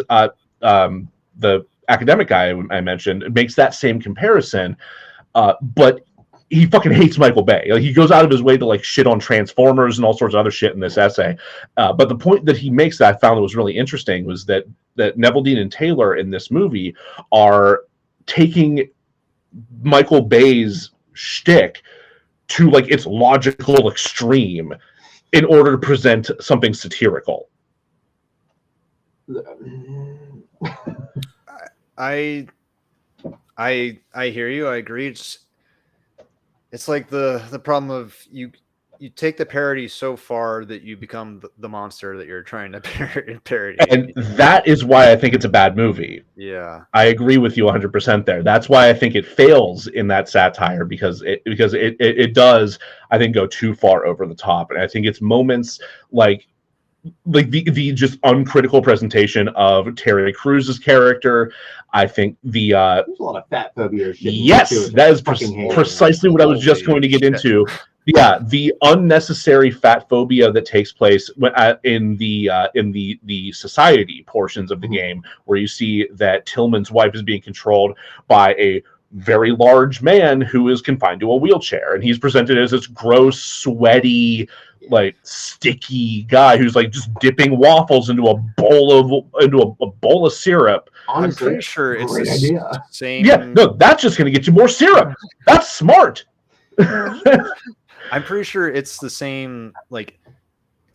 the academic guy I mentioned makes that same comparison, but he fucking hates Michael Bay. Like, he goes out of his way to like shit on Transformers and all sorts of other shit in this essay. But the point that he makes that I found that was really interesting was that Neville Dean and Taylor in this movie are taking Michael Bay's shtick to like its logical extreme in order to present something satirical.
I hear you. I agree. It's like the problem of you take the parody so far that you become the monster that you're trying to parody.
And that is why I think it's a bad movie.
Yeah.
I agree with you 100% there. That's why I think it fails in that satire, because it does, I think, go too far over the top. And I think it's moments like the just uncritical presentation of Terry Crews's character. I think there's
a lot of fat phobia shit.
Yes, that is precisely what I was just going to get into. Yeah, the unnecessary fat phobia that takes place in the society portions of the game, where you see that Tillman's wife is being controlled by a very large man who is confined to a wheelchair, and he's presented as this gross, sweaty, like sticky guy who's like just dipping waffles into a bowl of syrup.
Honestly,
I'm pretty sure it's the
idea.
Same.
Yeah, no, that's just going to get you more syrup. That's smart.
I'm pretty sure it's the same like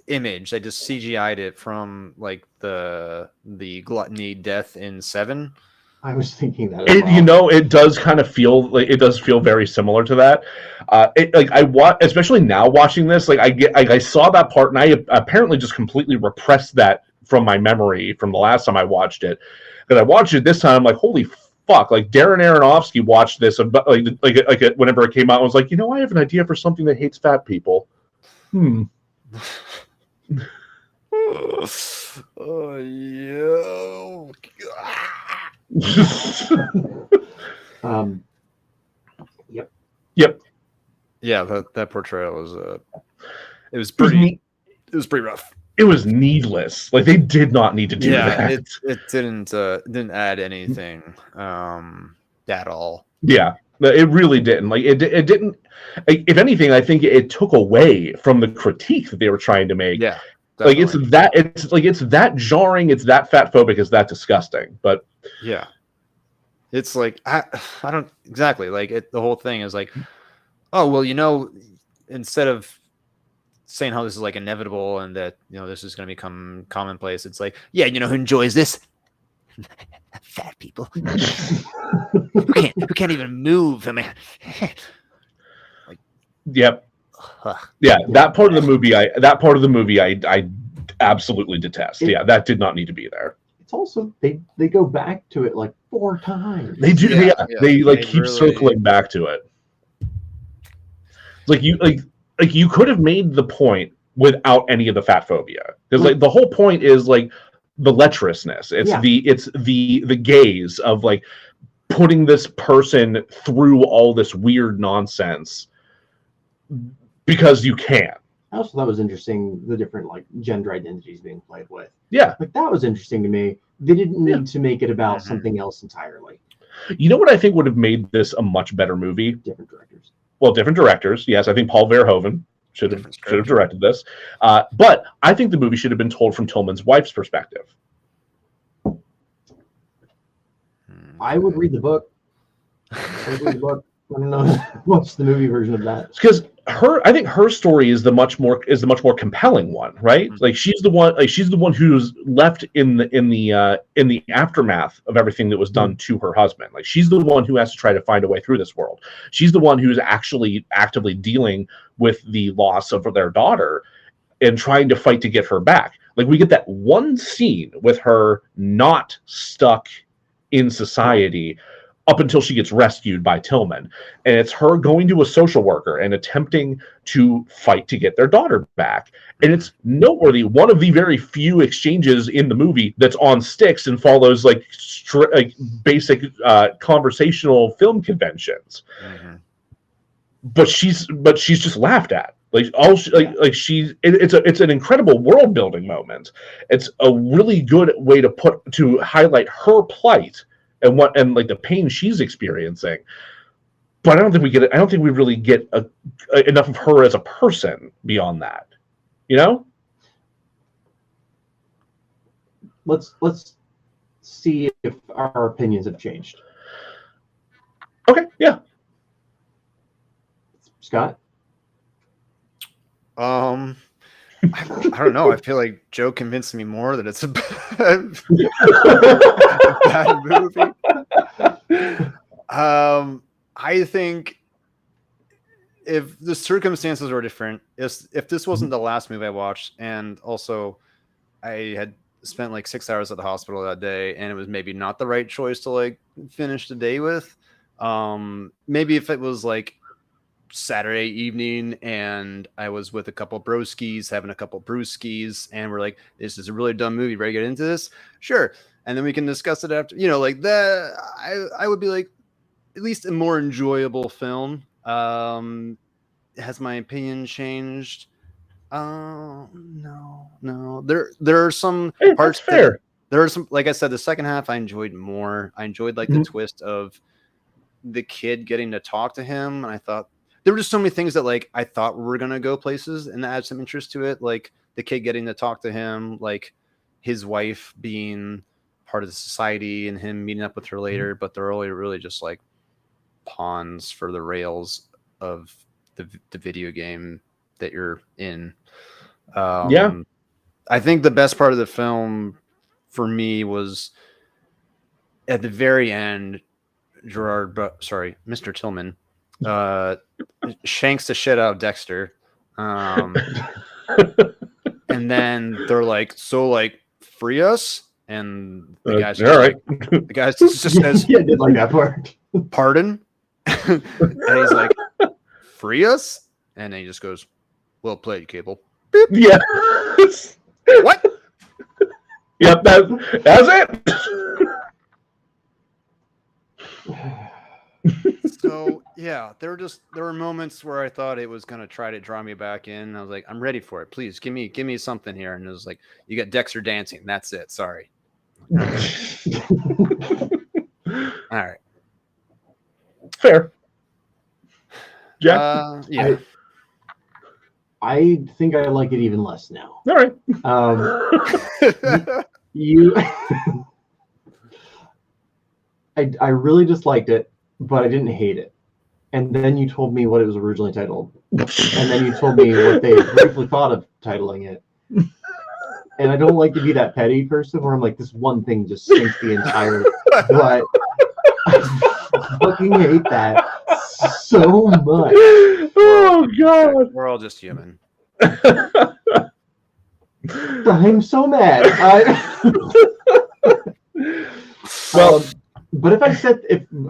image. I just CGI'd it from like the gluttony death in 7.
I was thinking that as well.
You know, it does kind of feel like it does feel very similar to that. Especially now watching this, like I saw that part and I apparently just completely repressed that from my memory from the last time I watched it. Because I watched it this time, I'm like, holy fuck! Like Darren Aronofsky watched this, like whenever it came out, I was like, you know, I have an idea for something that hates fat people.
Oh yeah.
Yep.
Yeah, that portrayal was it was pretty rough.
It was needless. Like, they did not need to do that.
It didn't add anything at all.
Yeah, it really didn't. Like, it didn't. Like, if anything, I think it took away from the critique that they were trying to make.
Yeah,
definitely. It's that jarring. It's that fat phobic. It's that disgusting. But
yeah, it's like I don't exactly like it. The whole thing is like, oh well, you know, instead of saying how this is like inevitable and that, you know, this is going to become commonplace, it's like, yeah, you know who enjoys this? Fat people who can't even move. I mean, like,
yep, yeah. That part of the movie, I absolutely detest. Yeah, that did not need to be there.
It's also they go back to it like 4 times.
They do. They keep circling back to it. Like you could have made the point without any of the fat phobia. Because like the whole point is like the lecherousness. It's the gaze of like putting this person through all this weird nonsense because you can.
I also thought it was interesting the different like gender identities being played with.
Yeah.
Like that was interesting to me. They didn't need to make it about something else entirely.
You know what I think would have made this a much better movie?
Different directors.
Well, different directors. Yes, I think Paul Verhoeven should have directed this. But I think the movie should have been told from Tillman's wife's perspective.
I would read the book. I don't know. Watch the movie version of that.
Because I think her story is the much more compelling one, right? Like she's the one who's left in the aftermath of everything that was done to her husband. Like she's the one who has to try to find a way through this world. She's the one who's actually actively dealing with the loss of their daughter and trying to fight to get her back. Like we get that one scene with her not stuck in society up until she gets rescued by Tillman. And it's her going to a social worker and attempting to fight to get their daughter back. And it's noteworthy. One of the very few exchanges in the movie that's on sticks and follows like basic conversational film conventions. Mm-hmm. But she's just laughed at. It's an incredible world building moment. It's a really good way to highlight her plight and like the pain she's experiencing. But I don't think we really get enough of her as a person beyond that. You know?
Let's see if our opinions have changed.
Okay, yeah.
Scott?
I don't know. I feel like Joe convinced me more that it's a bad movie. I think if the circumstances were different, if this wasn't the last movie I watched, and also I had spent like 6 hours at the hospital that day, and it was maybe not the right choice to like finish the day with. Maybe if it was like Saturday evening and I was with a couple broskies having a couple brewskis and we're like, this is a really dumb movie, ready to get into this? Sure. And then we can discuss it after, like that. I would be like, at least a more enjoyable film. Has my opinion changed? No. There are some parts
fair.
There are some, like I said, the second half I enjoyed more. I enjoyed like the twist of the kid getting to talk to him, and I thought there were just so many things that like I thought were gonna go places and add some interest to it, like the kid getting to talk to him, like his wife being part of the society and him meeting up with her later, but they're really just like pawns for the rails of the video game that you're in. I think the best part of the film for me was at the very end. Mr. Tillman shanks the shit out of Dexter, and then they're like, "So, like, free us?" And the guy's just
right.
like, the guy just says,
"Yeah, I did like that part."
Pardon? And he's like, "Free us?" And then he just goes, "Well played, Cable." Beep.
Yeah.
What?
Yep, that's it.
So yeah, there were moments where I thought it was gonna try to draw me back in. I was like, I'm ready for it. Please give me something here. And it was like, you got Dexter dancing. That's it. Sorry. All right.
Fair. Jack?
Yeah.
I think I like it even less now.
All right.
I really disliked it, but I didn't hate it. And then you told me what it was originally titled. And then you told me what they briefly thought of titling it. And I don't like to be that petty person where I'm like, this one thing just sinks the entire... But I fucking hate that so much.
Oh, God.
We're all just human.
I'm so mad. Well... But if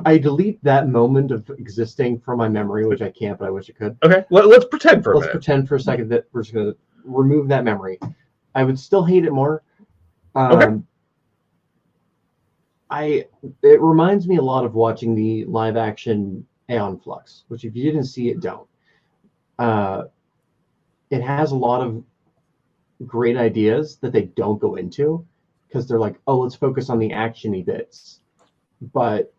I delete that moment of existing from my memory, which I can't, but I wish I could.
Okay, let's pretend for a minute.
Let's pretend for a second that we're just going to remove that memory, I would still hate it more.
Okay.
It reminds me a lot of watching the live action Aeon Flux, which if you didn't see it, don't. It has a lot of great ideas that they don't go into because they're like, oh, let's focus on the actiony bits. But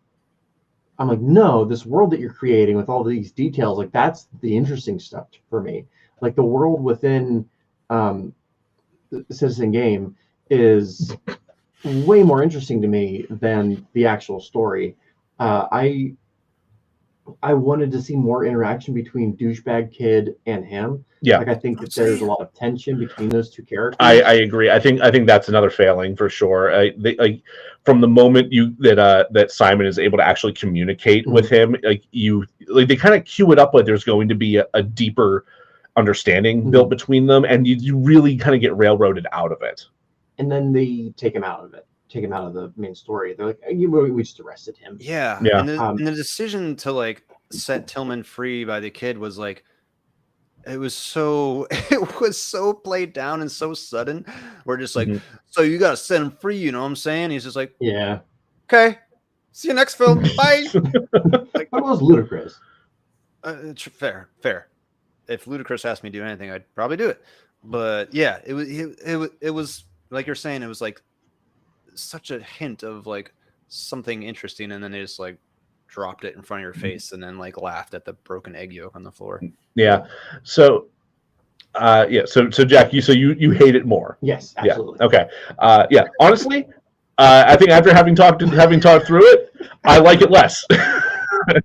I'm like, no, this world that you're creating with all these details, like that's the interesting stuff for me. Like the world within Citizen Game is way more interesting to me than the actual story. I wanted to see more interaction between Douchebag Kid and him.
Yeah.
Like I think that there's a lot of tension between those two characters.
I agree. I think that's another failing for sure. From the moment that Simon is able to actually communicate with him, they kind of cue it up like there's going to be a deeper understanding built between them, and you really kind of get railroaded out of it.
And then they take him out of it. Take him out of the main story. They're like, we just arrested him.
Yeah. And the decision to like set Tillman free by the kid was like, it was so played down and so sudden. We're just like, so you gotta set him free, you know what I'm saying? He's just like,
yeah,
okay, see you next film, bye.
Like, that was ludicrous.
Fair. If Ludacris asked me to do anything, I'd probably do it. But yeah, it was like you're saying, it was like such a hint of like something interesting, and then they just like dropped it in front of your face and then like laughed at the broken egg yolk on the floor.
Yeah. So so Jack, you hate it more.
Yes, absolutely.
Yeah. Okay. Yeah. Honestly, I think after having talked through it, I like it less. I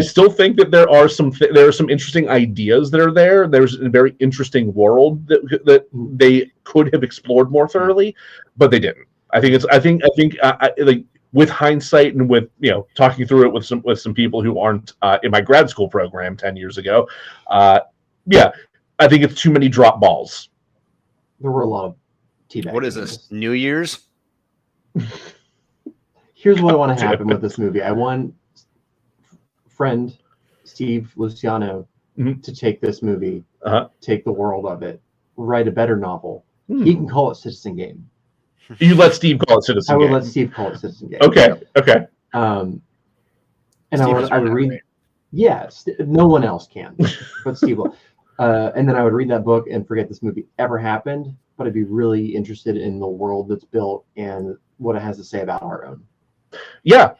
still think that there are some interesting ideas that are there. There's a very interesting world that they could have explored more thoroughly, but they didn't. I think like with hindsight and with talking through it with some people who aren't in my grad school program 10 years ago, yeah, I think it's too many drop balls.
There were a lot of teabag.
What is this? New Year's?
Here's what I want to happen with this movie. I want friend Steve Luciano to take this movie, take the world of it, write a better novel. He can call it Citizen Game.
You let Steve call it Citizen Game.
I would let Steve call it Citizen Game.
Okay.
And
Steve
I would read. Yeah, no one else can, but Steve will. And then I would read that book and forget this movie ever happened. But I'd be really interested in the world that's built and what it has to say about our own.
Yeah,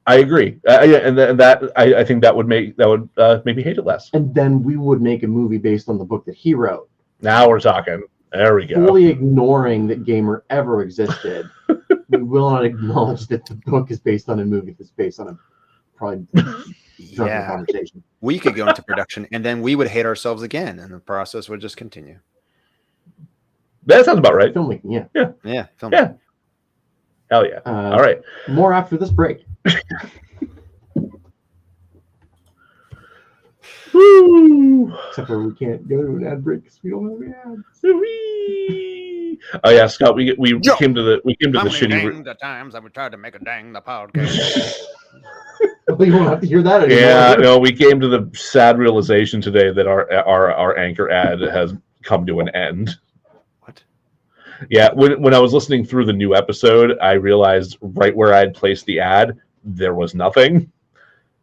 I agree. I think that would make me hate it less.
And then we would make a movie based on the book that he wrote.
Now we're talking. There we go.
Fully ignoring that Gamer ever existed. We will not acknowledge that the book is based on a movie that's based on a probably drunken conversation.
We could go into production and then we would hate ourselves again, and the process would just continue.
That sounds about right.
Filmmaking, yeah.
Filmmaking.
Yeah. Hell yeah. All right.
More after this break.
Woo!
Except for we can't go to an ad break because we don't have ads.
Whee! Oh yeah, Scott. We came to the shitty.
The times I would try to make a dang the podcast.
You won't have to hear that anymore.
Yeah, no, we came to the sad realization today that our anchor ad has come to an end.
What?
Yeah, when I was listening through the new episode, I realized right where I had placed the ad, there was nothing.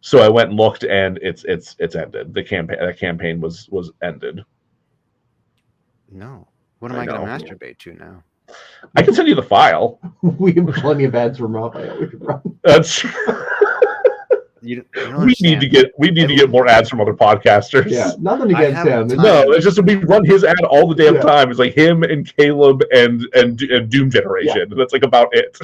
So I went and looked, and it's ended. The campaign was ended.
No. What am I going to masturbate to now?
I can send you the file.
We have plenty of ads from Raphael. We could run.
That's.
You
we need to get more ads from other podcasters.
Yeah, nothing against him.
No, it's just we run his ad all the damn time. It's like him and Caleb and Doom Generation. Yeah. That's like about it.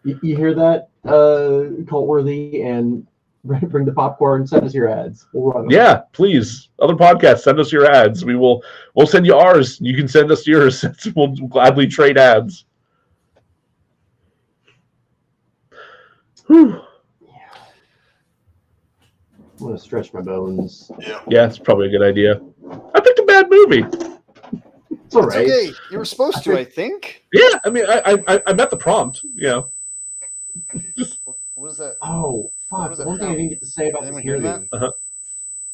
You hear that, Cultworthy, and bring the popcorn. Send us your ads. We'll run them.
Yeah, please. Other podcasts, send us your ads. We'll send you ours. You can send us yours. We'll gladly trade ads. Whew.
Yeah. I'm gonna stretch my bones.
Yeah, it's probably a good idea. I picked a bad movie.
It's all right.
Okay. You were supposed to, I think.
Yeah, I mean, I met the prompt.
What was that?
Oh fuck! One thing I didn't get to say about this movie.
That?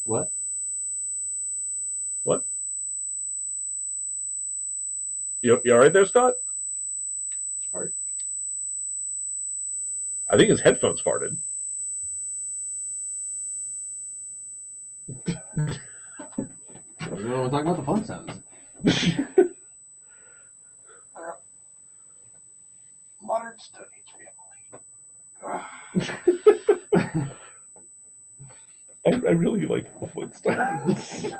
What?
What? You all right there, Scott?
Fart.
I think his headphones farted.
We want to talk about the Flintstones. Modern Studies family.
I really like the Flintstones.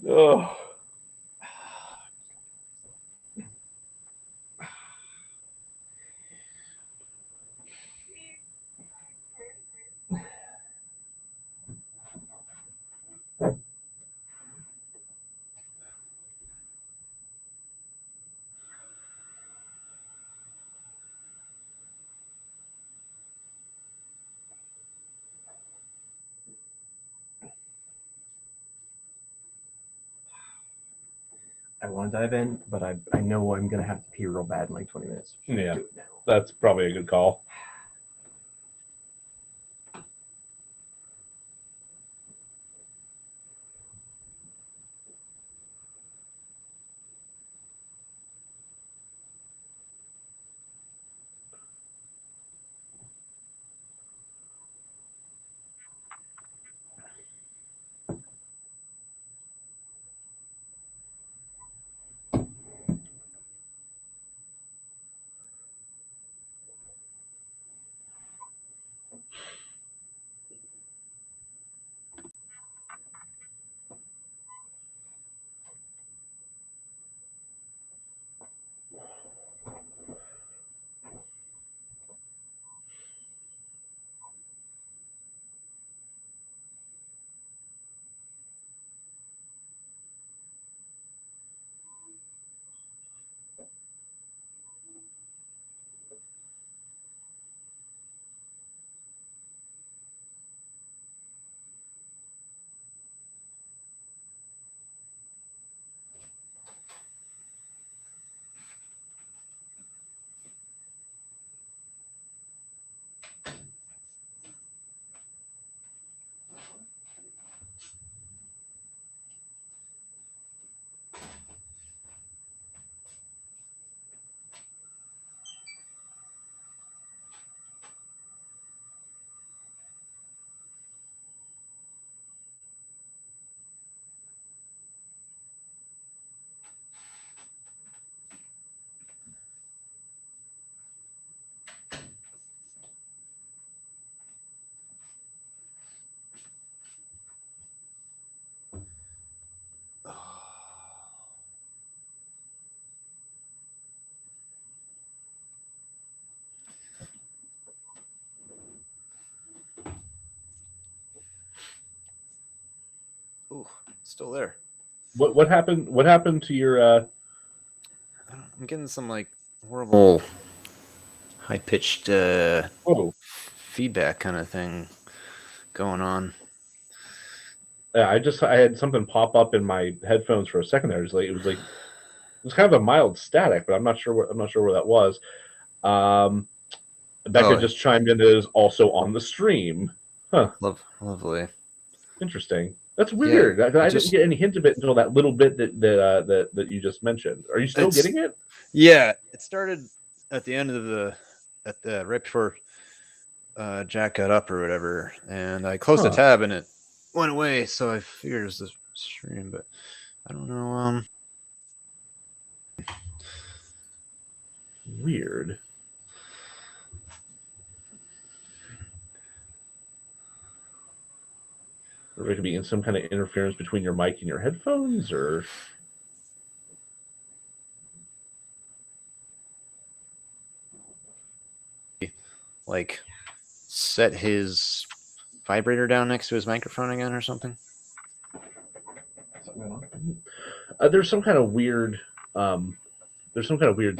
Oh.
I want to dive in, but I know I'm going to have to pee real bad in like 20 minutes.
Yeah.
Do it now.
That's probably a good call.
Ooh, still there.
What happened? What happened to your?
I'm getting some like horrible, high pitched feedback kind of thing going on.
I had something pop up in my headphones for a second there. It was kind of a mild static, but I'm not sure where that was. Becca just chimed in. It is also on the stream. Huh.
Lovely.
Interesting. That's weird. Yeah, I didn't get any hint of it until that little bit that you just mentioned. Are you still getting it?
Yeah, it started at the end of right before Jack got up or whatever, and I closed the tab and it went away. So I figured it was the stream, but I don't know.
Weird. Or there could be some kind of interference between your mic and your headphones, or
like set his vibrator down next to his microphone again or something.
There's some kind of weird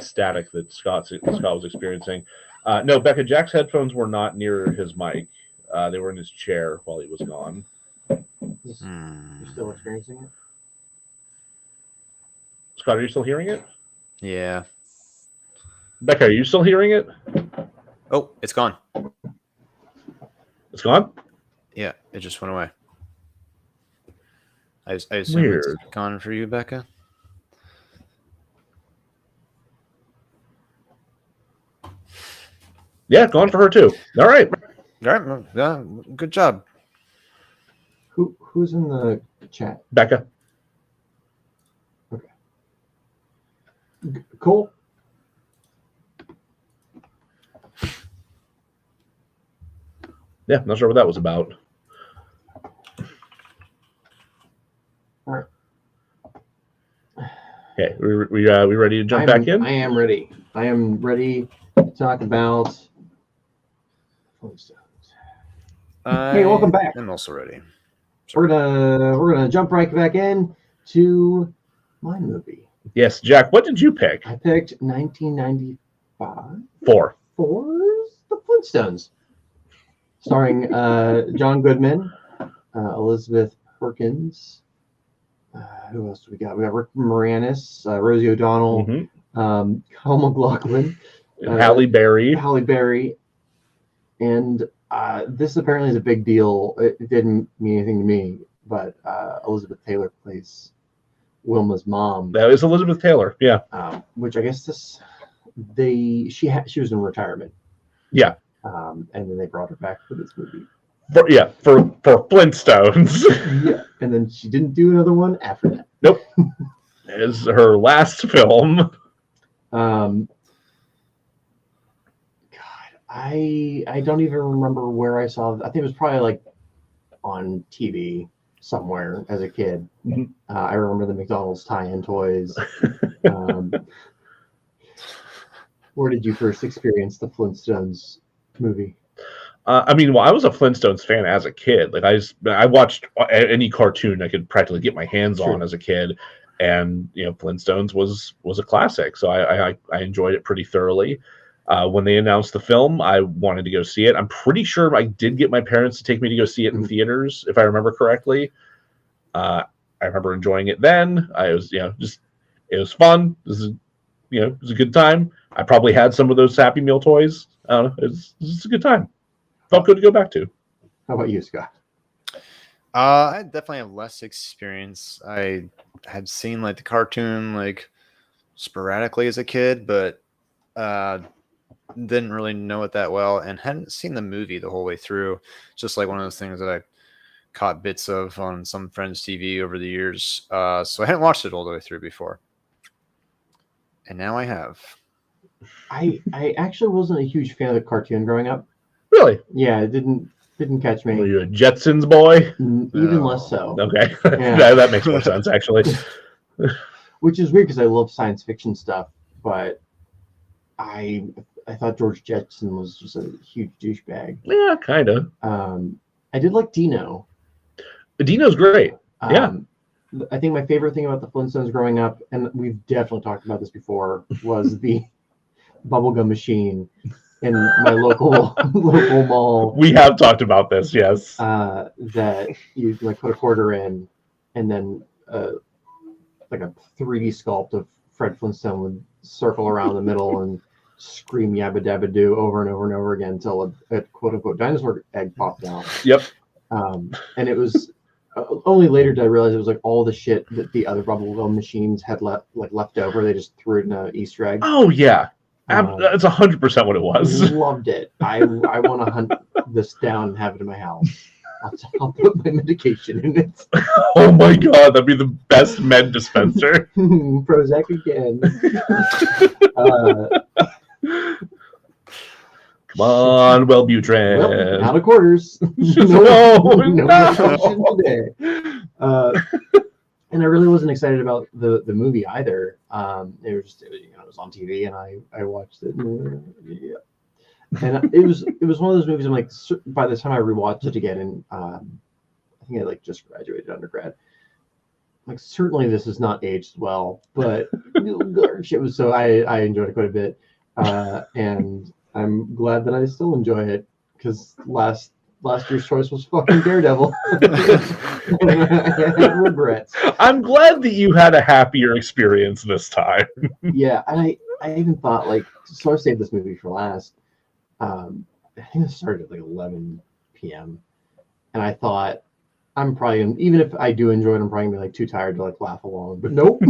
static that Scott was experiencing. No, Becca, Jack's headphones were not near his mic. They were in his chair while he was gone.
You're still experiencing it?
Scott, are you still hearing it?
Yeah.
Becca, are you still hearing it?
Oh, it's gone.
It's gone?
Yeah, it just went away. I assume
Weird.
it's gone for you, Becca.
Yeah, gone for her too. All right.
All right, yeah, good job.
Who's in the chat?
Becca.
Okay. Cool.
Yeah, not sure what that was about.
All right.
Okay, we ready to jump back in?
I am ready. I am ready to talk about Flintstones. Hey, welcome back.
I'm also ready.
We're gonna jump right back in to my movie.
Yes, Jack. What did you pick?
I picked 1995.
4.
The Flintstones, starring John Goodman, Elizabeth Perkins. Who else do we got? We got Rick Moranis, Rosie O'Donnell, Kyle MacLachlan,
Halle Berry.
Halle Berry, and this apparently is a big deal. It didn't mean anything to me, but Elizabeth Taylor plays Wilma's mom.
That is Elizabeth Taylor. Yeah.
Which I guess she was in retirement.
Yeah.
And then they brought her back for this movie.
For Flintstones.
Yeah, and then she didn't do another one after that.
Nope. Is her last film.
God, I don't even remember where I saw it. I think it was probably like on TV somewhere as a kid. I remember the McDonald's tie-in toys. Where did you first experience the Flintstones movie?
I was a Flintstones fan as a kid. Like I watched any cartoon I could practically get my hands on as a kid, and Flintstones was a classic. So I enjoyed it pretty thoroughly. When they announced the film, I wanted to go see it. I'm pretty sure I did get my parents to take me to go see it in theaters, if I remember correctly. I remember enjoying it then. It was fun. It was a good time. I probably had some of those Happy Meal toys. I don't know. It was a good time. Felt good to go back to.
How about you, Scott?
I definitely have less experience. I had seen like the cartoon like sporadically as a kid, but didn't really know it that well, and hadn't seen the movie the whole way through. Just like one of those things that I caught bits of on some friend's TV over the years. So I hadn't watched it all the way through before, and now I have.
I actually wasn't a huge fan of the cartoon growing up.
Really?
Yeah, it didn't catch me.
Were you a Jetsons boy?
Even less so.
Okay.
Yeah.
that makes more sense, actually.
Which is weird because I love science fiction stuff, but I thought George Jetson was just a huge douchebag.
Yeah, kind of.
I did like Dino.
Dino's great. Yeah.
I think my favorite thing about the Flintstones growing up, and we've definitely talked about this before, was the bubblegum machine in my local mall.
We have talked about this, yes.
That you like put a quarter in, and then like a 3D sculpt of Fred Flintstone would circle around the middle and scream yabba dabba doo over and over and over again until a quote unquote dinosaur egg popped out.
Yep.
And it was only later did I realize it was like all the shit that the other bubblegum machines had left over. They just threw it in an Easter egg.
Oh yeah. That's 100% what it was.
Loved it. I want to hunt this down and have it in my house. I'll put my medication in it.
Oh my god, that'd be the best med dispenser.
Prozac again.
Come on, Wellbutrin.
Well, out of quarters.
No
medication today. And I really wasn't excited about the movie either. It was on TV and I watched it. Yeah. And it was one of those movies. I'm like, by the time I rewatched it again, and I think I like just graduated undergrad. Like, certainly this is not aged well, but it was so I enjoyed it quite a bit, and I'm glad that I still enjoy it because last year's choice was fucking Daredevil. I had regrets.
I'm glad that you had a happier experience this time.
Yeah, and I even thought so I saved this movie for last. I think it started at like 11 p.m. and I thought I'm probably, even if I do enjoy it, I'm probably gonna be like too tired to like laugh along. But nope,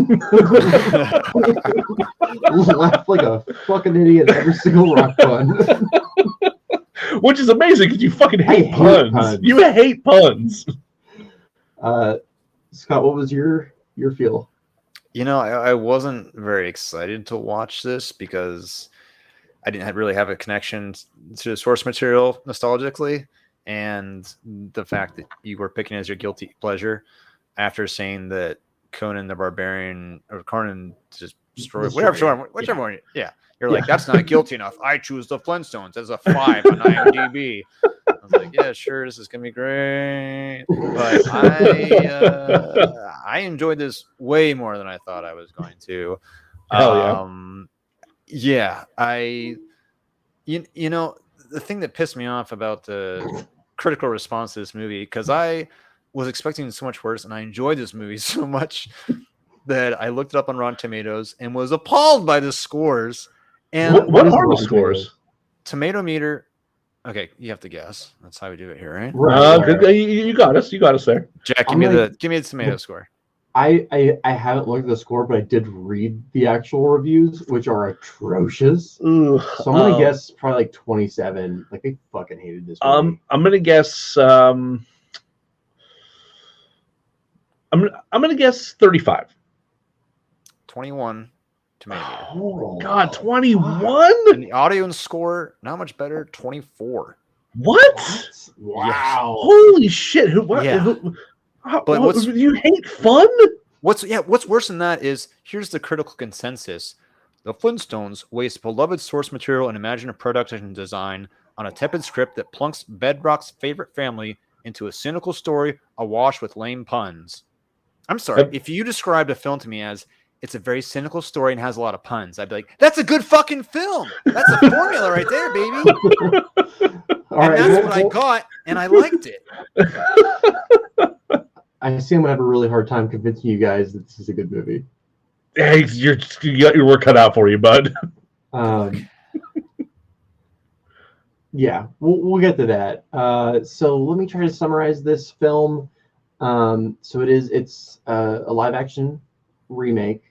laugh like a fucking idiot at every single rock pun.
Which is amazing because you fucking hate
hate
puns. You hate puns.
Scott, what was your feel?
I wasn't very excited to watch this because I didn't really have a connection to the source material nostalgically, and the fact that you were picking as your guilty pleasure after saying that Conan the Barbarian or Conan just destroyed whichever one. Yeah, you're like, that's not guilty enough. I choose the Flintstones as a 5 on IMDb. I was like, yeah, sure, this is gonna be great. But I enjoyed this way more than I thought I was going to.
Hell
yeah. The thing that pissed me off about the critical response to this movie, because I was expecting so much worse, and I enjoyed this movie so much that I looked it up on Rotten Tomatoes and was appalled by the scores. And
what are the scores?
Tomato meter. Okay, you have to guess. That's how we do it here, right?
You got us. You got us there.
Jack, give me the tomato score.
I haven't looked at the score, but I did read the actual reviews, which are atrocious. So I'm gonna guess probably like 27. Like they fucking hated this movie.
I'm gonna guess. I'm gonna guess 35.
21 tomato meter.
Oh God, 21.
And the audio and score not much better. 24.
What?
Wow!
Yes.
Holy shit! You hate fun?
What's worse than that is here's the critical consensus: the Flintstones waste beloved source material and imaginative production design on a tepid script that plunks Bedrock's favorite family into a cynical story awash with lame puns. I'm sorry, if you described a film to me as it's a very cynical story and has a lot of puns, I'd be like, that's a good fucking film. That's a formula right there, baby. That's what I got, and I liked it.
I see I'm gonna have a really hard time convincing you guys that this is a good movie.
Hey, you got your work cut out for you, bud.
Yeah, we'll get to that. So let me try to summarize this film. So it's a live action remake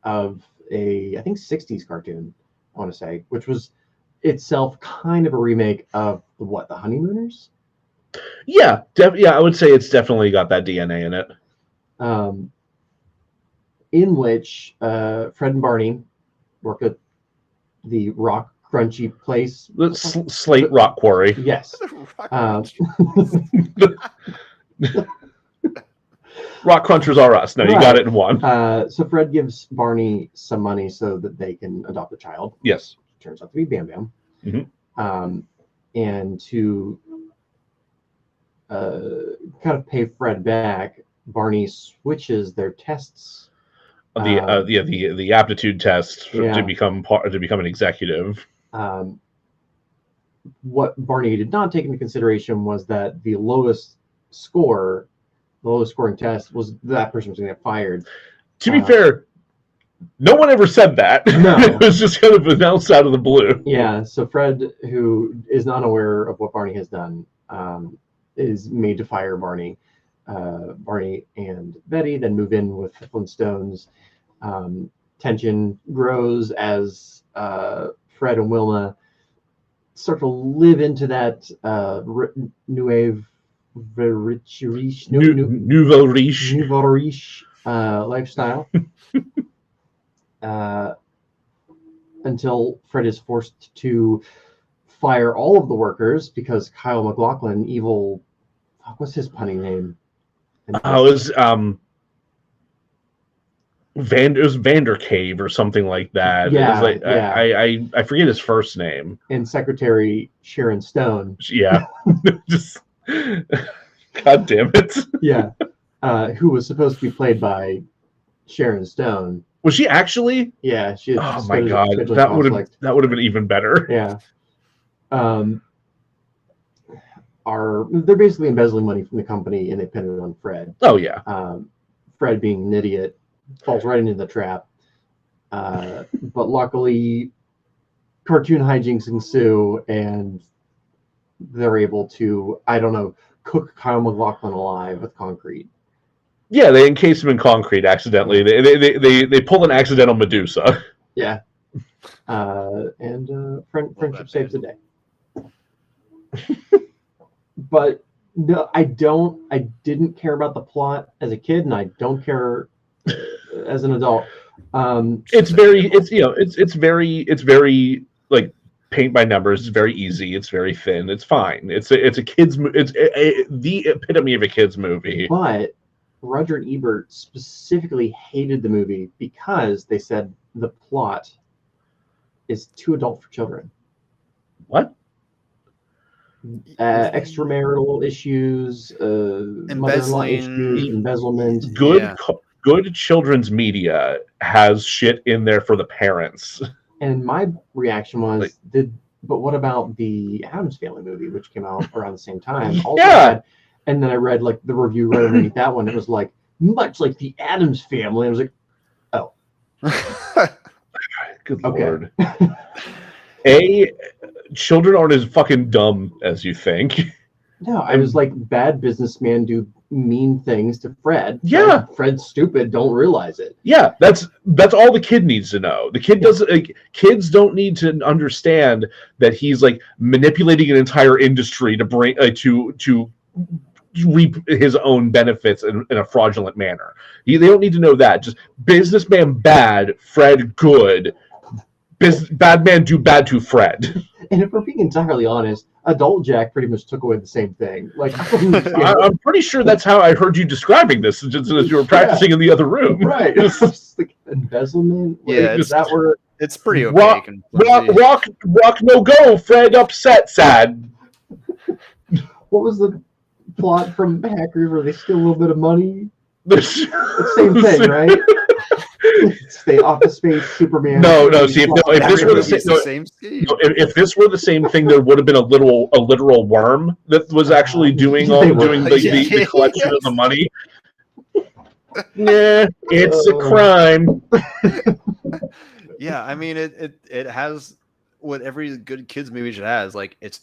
of I think 60s cartoon, I want to say, which was itself kind of a remake of the Honeymooners.
Yeah, I would say it's definitely got that DNA in it.
In which Fred and Barney work at the rock crunchy place.
Slate Rock Quarry.
Yes.
Rock Crunchers are us. No, you got it in one.
So Fred gives Barney some money so that they can adopt a child.
Yes.
Turns out to be Bam Bam.
Mm-hmm.
And to kind of pay Fred back, Barney switches their tests.
The aptitude test to become an executive.
What Barney did not take into consideration was that the lowest scoring test was that person was going to get fired.
To be fair, no one ever said that.
No.
It was just kind of announced out of the blue.
Yeah, so Fred, who is not aware of what Barney has done, is made to fire Barney. Barney and Betty then move in with the Flintstones. Tension grows as Fred and Wilma start to live into that nouveau riche lifestyle. Until Fred is forced to fire all of the workers because Kyle MacLachlan, what's his punning name?
It was Vander Cave or something like that.
Yeah,
it was I forget his first name.
And Secretary Sharon Stone.
Yeah. Just God damn it.
Yeah. Who was supposed to be played by Sharon Stone.
Was she actually?
Yeah, she is.
Oh my God. That would have been even better.
Yeah. They're basically embezzling money from the company and they pin it on Fred.
Oh yeah.
Fred, being an idiot, falls right into the trap. But luckily, cartoon hijinks ensue and they're able to, cook Kyle MacLachlan alive with concrete.
Yeah, they encase him in concrete accidentally. They pull an accidental Medusa.
Yeah. And friendship saves the day. But no, I didn't care about the plot as a kid, and I don't care as an adult.
It's very like paint by numbers. It's very easy. It's very thin. It's fine. It's a kids. It's the epitome of a kids movie.
But Roger and Ebert specifically hated the movie because they said the plot is too adult for children.
What?
Extramarital issues, mother-in-law issues, embezzlement.
Good children's media has shit in there for the parents.
And my reaction was, but what about the Addams Family movie, which came out around the same time? And then I read like the review right underneath that one. It was like, much like the Addams Family. I was like, oh.
Good Lord. Children aren't as fucking dumb as you think.
No, I was like, bad businessmen do mean things to Fred.
Yeah.
Fred's stupid, don't realize it.
Yeah, that's all the kid needs to know. The kid doesn't kids don't need to understand that he's like manipulating an entire industry to bring to reap his own benefits in a fraudulent manner. They don't need to know that. Just businessman bad, Fred good. Bad man do bad to Fred.
And if we're being entirely honest, Adult Jack pretty much took away the same thing. Like,
I'm pretty sure that's how I heard you describing this, just as you were practicing in the other room.
Right. Like embezzlement.
Yeah, it's pretty opaque.
Rock no go. Fred upset, sad.
What was the plot from Hackers where they steal a little bit of money? The same thing, right? Stay Office Space, Superman.
No. See, if this were the same thing, there would have been a literal worm that was actually doing the collection of the money. Yeah, it's a crime.
Yeah, I mean it has what every good kids movie should have. Like, it's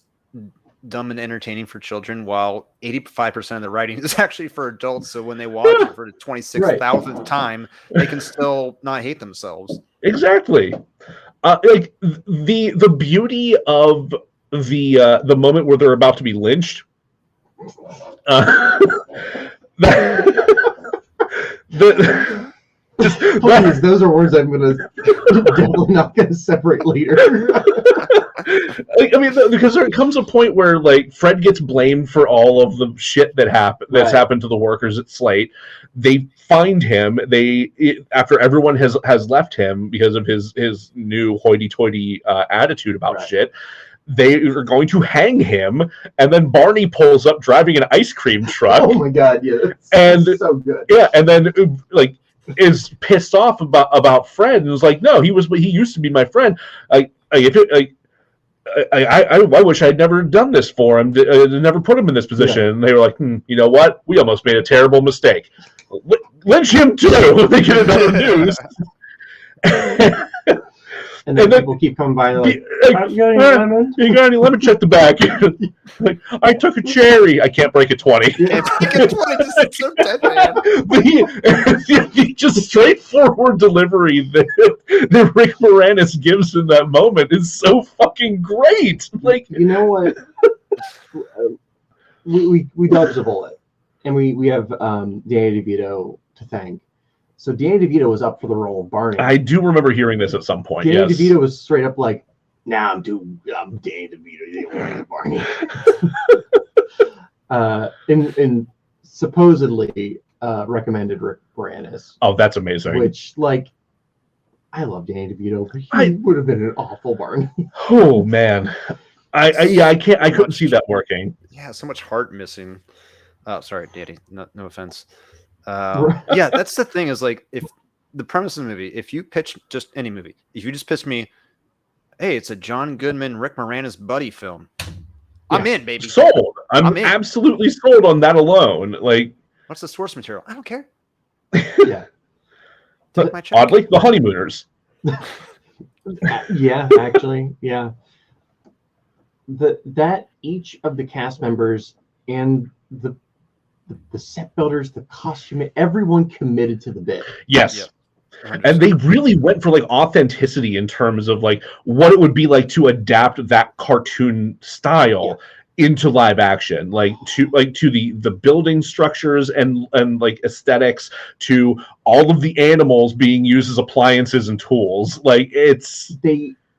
dumb and entertaining for children, while 85% of the writing is actually for adults. So when they watch it for the 26,000th time, they can still not hate themselves.
Exactly. Like the beauty of the moment where they're about to be lynched.
Please, those are words I'm definitely not gonna separate later.
I mean, because there comes a point where like Fred gets blamed for all of the shit that's happened to the workers at Slate. They find him. After everyone has left him because of his new hoity-toity attitude about shit. They are going to hang him, and then Barney pulls up driving an ice cream truck.
Oh my god, yeah,
that's
so good.
Yeah, and then like is pissed off about Fred and was like, no, he used to be my friend. I wish I'd never done this for him, never put him in this position. Yeah. And they were like, you know what? We almost made a terrible mistake. Lynch him too. They get another news.
And then people keep coming by and like, you got any lemon?
You got any lemon? Check the bag. Like, I took a cherry. I can't break a 20.
Can't break a 20. This is so deadpan.
The just straightforward delivery that Rick Moranis gives in that moment is so fucking great. Like,
you know what? we dodged a bullet, and we have Danny DeVito to thank. So Danny DeVito was up for the role of Barney.
I do remember hearing this at some point.
Danny DeVito was straight up like, "Nah, I'm Danny DeVito. You ain't Barney." And supposedly recommended Rick Moranis.
Oh, that's amazing.
Which, like, I love Danny DeVito, but he would have been an awful Barney.
Oh man, I couldn't see that working.
Yeah, so much heart missing. Oh, sorry, Danny. No offense. Yeah, that's the thing is, like, if the premise of the movie, if you pitch just any movie, if you just pitch me, hey, it's a John Goodman, Rick Moranis buddy film, I'm in, baby.
Sold. I'm absolutely sold on that alone. Like,
what's the source material? I don't care.
Yeah.
Take my check. Oddly, The Honeymooners.
Yeah, actually, yeah. That each of the cast members and the set builders, the costume, everyone committed to the bit.
Yes.
Yep.
And they really went for like authenticity in terms of like what it would be like to adapt that cartoon style into live action, like to the building structures and like aesthetics, to all of the animals being used as appliances and tools. Like it's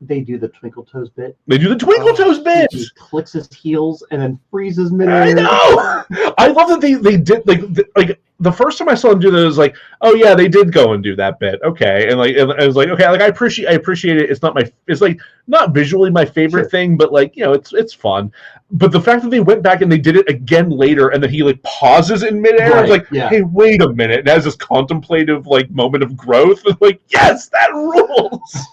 they do the Twinkle Toes bit.
They do the Twinkle Toes bit.
He clicks his heels and then freezes midair.
I know. I love that they did like the first time I saw them do that, it was like, oh yeah, they did go and do that bit. Okay, and like I was like, okay, like I appreciate it. It's like not visually my favorite thing, but like, you know, it's fun. But the fact that they went back and they did it again later, and then he like pauses in midair, I was like, hey, wait a minute, and has this contemplative like moment of growth. And like, yes, that rules.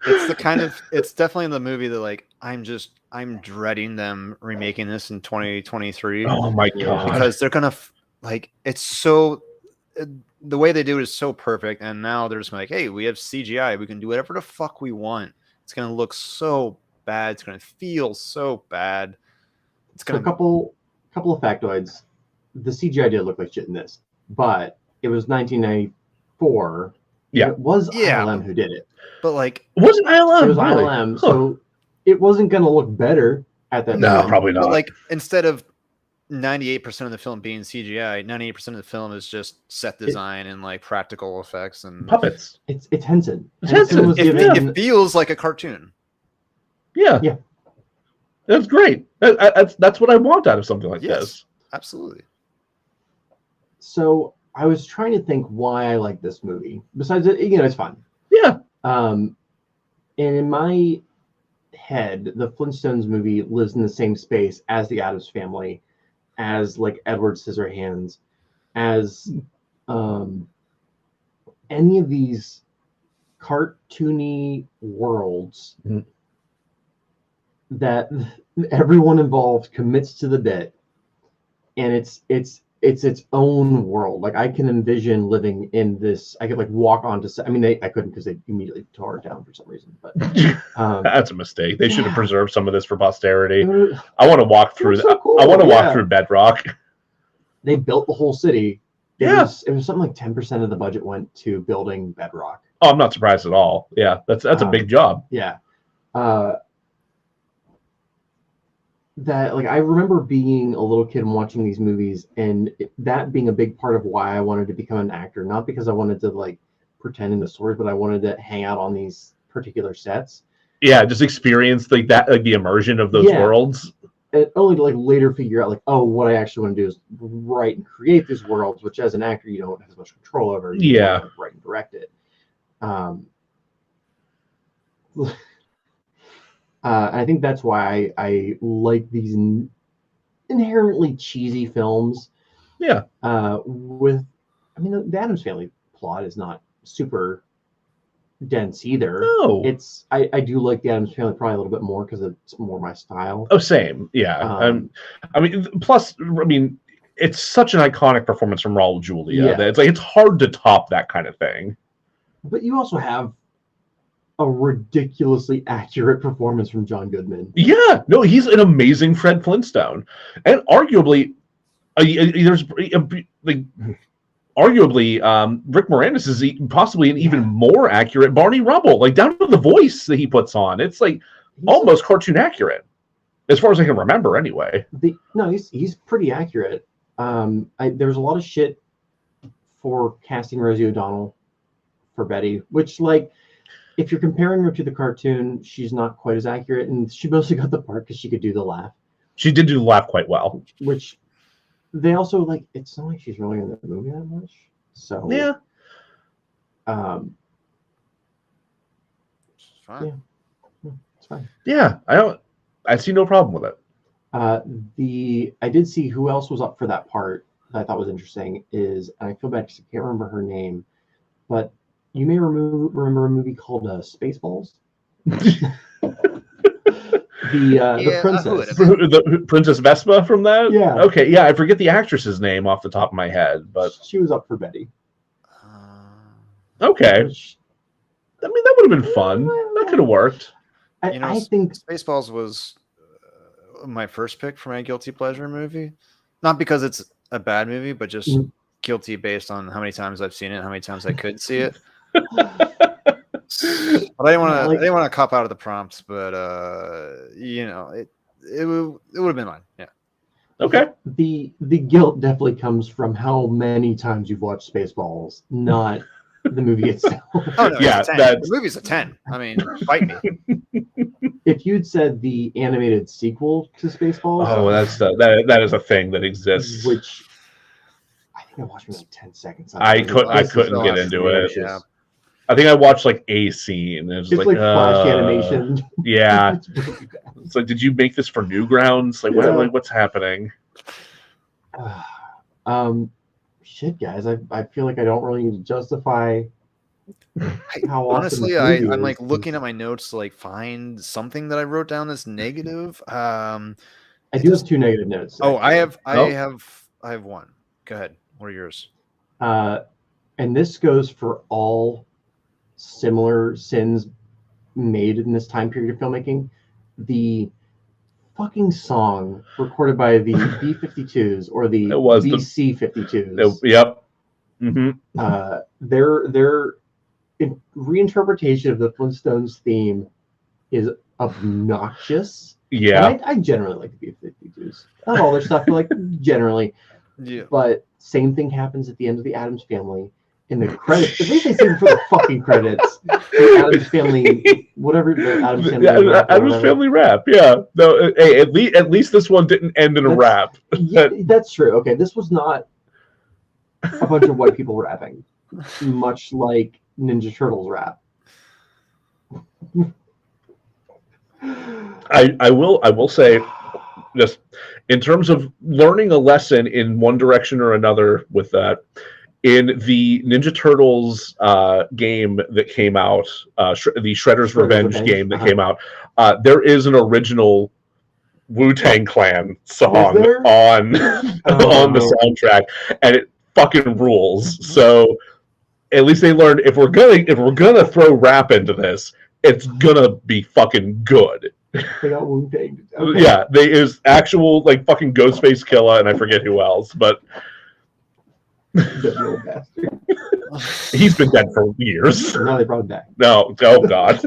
It's definitely in the movie that like I'm dreading them remaking this in 2023.
Oh my god,
because they're gonna like, it's so the way they do it is so perfect, and now they're just like, hey, we have CGI, we can do whatever the fuck we want. It's gonna look so bad, it's gonna feel so bad. It's gonna...
So a couple of factoids. The CGI did look like shit in this, but it was 1994.
Yeah,
it was ILM who did it.
But like,
it wasn't ILM.
It was really? ILM, so it wasn't gonna look better at that time.
No, probably not.
But like, instead of 98% of the film being CGI, 98% of the film is just set design and like practical effects and
puppets.
It's Henson.
It feels like a cartoon.
Yeah. That's great. That's what I want out of something like this.
Absolutely.
So I was trying to think why I like this movie. Besides it, you know, it's fun.
Yeah.
And in my head, the Flintstones movie lives in the same space as the Addams Family, as like Edward Scissorhands, as any of these cartoony worlds that everyone involved commits to the bit, and it's its own world. Like I can envision living in this. I could like walk onto set. I mean, I couldn't because they immediately tore it down for some reason. But
that's a mistake. They should have preserved some of this for posterity. I want to walk through that. So cool. I want to walk through Bedrock.
They built the whole city. It was something like 10% of the budget went to building Bedrock.
Oh, I'm not surprised at all. Yeah, that's a big job.
Yeah. That like I remember being a little kid and watching these movies, and that being a big part of why I wanted to become an actor, not because I wanted to like pretend in the stories, but I wanted to hang out on these particular sets.
Yeah, just experience like that, like the immersion of those worlds.
And only to like later figure out like, oh, what I actually want to do is write and create these worlds, which as an actor you don't have as much control over. You don't write and direct it. I think that's why I like these inherently cheesy films.
Yeah.
The Addams Family plot is not super dense either.
No.
It's I do like the Addams Family probably a little bit more because it's more my style.
Oh, same. Yeah. Plus, it's such an iconic performance from Raul Julia that it's hard to top that kind of thing.
But you also have a ridiculously accurate performance from John Goodman.
Yeah, no, he's an amazing Fred Flintstone, and arguably, Rick Moranis is possibly an even more accurate Barney Rubble, like down to the voice that he puts on. It's like almost cartoon accurate, as far as I can remember, anyway.
He's pretty accurate. There's a lot of shit for casting Rosie O'Donnell for Betty, which like. If you're comparing her to the cartoon, she's not quite as accurate, and she mostly got the part because she could do the laugh.
She did do the laugh quite well.
Which they also like. It's not like she's really in the movie that much. So
yeah,
it's fine.
Yeah, it's fine.
Yeah, I see no problem with it.
I did see who else was up for that part that I thought was interesting. And I feel bad because I can't remember her name, but. You may remember a movie called Spaceballs. The princess,
the Princess Vespa from that.
Yeah.
Okay. Yeah, I forget the actress's name off the top of my head, but
she was up for Betty.
Okay. That would have been fun. That could have worked.
I think
Spaceballs was my first pick for my guilty pleasure movie. Not because it's a bad movie, but just
Mm.
guilty based on how many times I've seen it, how many times I could see it. But I didn't want to cop out of the prompts, but it would have been mine. Yeah.
Okay.
The guilt definitely comes from how many times you've watched Spaceballs, not the movie itself.
Oh no,
Yeah,
the movie's a 10. I mean, fight me.
If you'd said the animated sequel to Spaceballs,
that is a thing that exists.
Which I think I watched maybe like 10 seconds.
I couldn't get into it.
Yeah.
I think I watched like a scene.
It's like flash animation.
Yeah. It's like, did you make this for Newgrounds? Like, what's happening?
Shit, guys. I feel like I don't really need to justify how
honestly I'm like looking at my notes to like find something that I wrote down that's negative.
I do have 2 negative notes.
Oh, actually. I have one. Go ahead. What are yours?
And this goes for all similar sins made in this time period of filmmaking. The fucking song recorded by the B-52s or the BC-52s.
Yep. Mm-hmm.
Their reinterpretation of the Flintstones theme is obnoxious.
Yeah.
I generally like the B-52s. Not all their stuff, but like generally.
Yeah.
But same thing happens at the end of the Addams Family. In the credits, at least they sing for the fucking credits. The Addams Family, whatever the Addams Family.
Addams Family rap, yeah. No, hey, at least this one didn't end in a rap.
Yeah, that's true. Okay, this was not a bunch of white people rapping, much like Ninja Turtles rap.
I will say, just in terms of learning a lesson in one direction or another with that. In the Ninja Turtles game that came out, the Shredder's Revenge game that came out, there is an original Wu-Tang Clan song on the soundtrack, and it fucking rules. So at least they learned if we're gonna throw rap into this, it's gonna be fucking good.
They got Wu-Tang. Okay.
Yeah, they is actual like fucking Ghostface Killah, and I forget who else, but.
The old bastard.
He's been dead for years.
Now they brought him back.
No, oh god.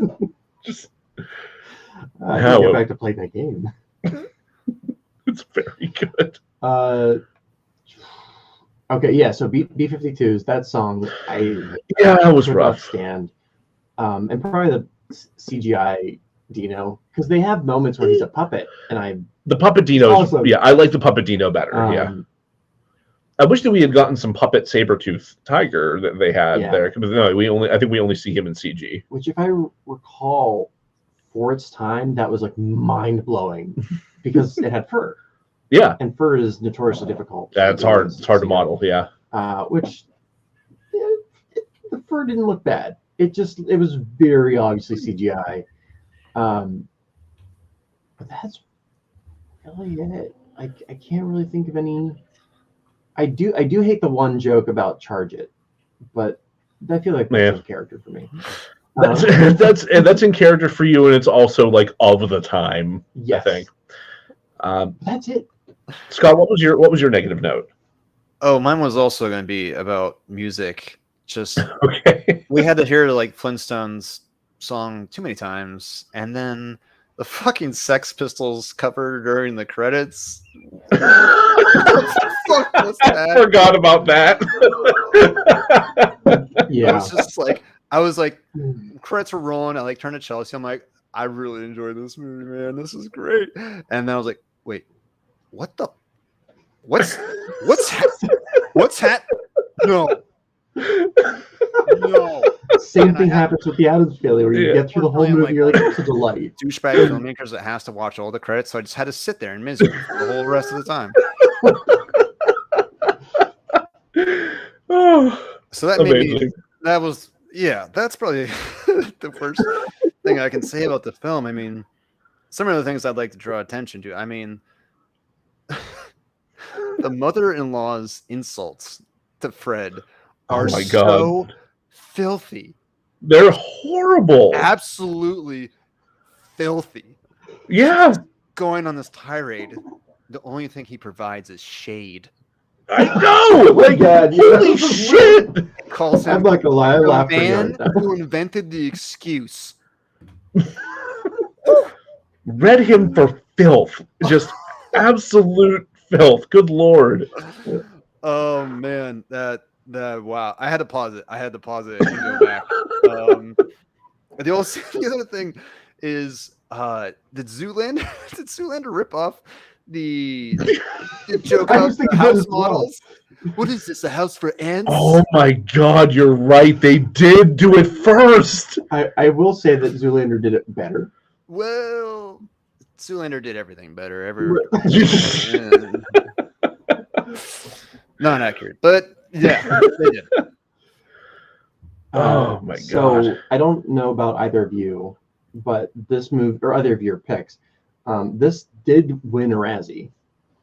Just
get back to play that game.
It's very good.
Okay, yeah. So B-52s, that song,
it was rough.
Stand, and probably the CGI Dino, because they have moments where he's a puppet, and
the puppet Dino. I like the puppet Dino better. Yeah. I wish that we had gotten some puppet Sabretooth Tiger that they had there. But no, I think we only see him in CG.
Which, if I recall, for its time, that was like mind blowing because it had fur.
Yeah,
and fur is notoriously difficult.
Yeah, it's hard. It's hard to model. Yeah.
Which the fur didn't look bad. It was very obviously CGI. But that's really it. I can't really think of any. I do hate the one joke about Charge It, but I feel like that's in character for me.
That's in character for you, and it's also like of the time.
Yes.
I think.
That's it.
Scott, what was your negative note?
Oh, mine was also going to be about music. Just
okay.
We had to hear like Flintstones song too many times, and then the fucking Sex Pistols cover during the credits.
I forgot about that.
Yeah.
I was like, credits were rolling. I like turned to Chelsea. I'm like, I really enjoyed this movie, man. This is great. And then I was like, wait, what's no.
Same thing happens with the Addams Family, where you get through the whole movie, you're like, it's a delight.
Douchebag filmmakers that has to watch all the credits, so I just had to sit there in misery for the whole rest of the time. So that made me, that's probably the worst thing I can say about the film. I mean, some of the things I'd like to draw attention to. I mean, the mother-in-law's insults to Fred are so filthy.
They're horrible.
Absolutely filthy.
Yeah.
Going on this tirade the only thing he provides is shade.
I know. Like,
God,
holy shit!
He calls him
I'm not gonna lie, I
the
laughed pretty
man
hard at that.
who invented the excuse.
Read him for filth. Just absolute filth. Good lord.
Oh man, that wow! I had to pause it. And go back. The other thing is, did Zoolander rip off the joke
I
about
was thinking
the
that
house
as well.
models? What is this? A house for ants?
Oh my god, you're right. They did do it first.
I will say that Zoolander did it better.
Well, Zoolander did everything better. Not accurate, but yeah, they did.
Oh my
So
god.
I don't know about either of you, but this movie or either of your picks, this did win a Razzie.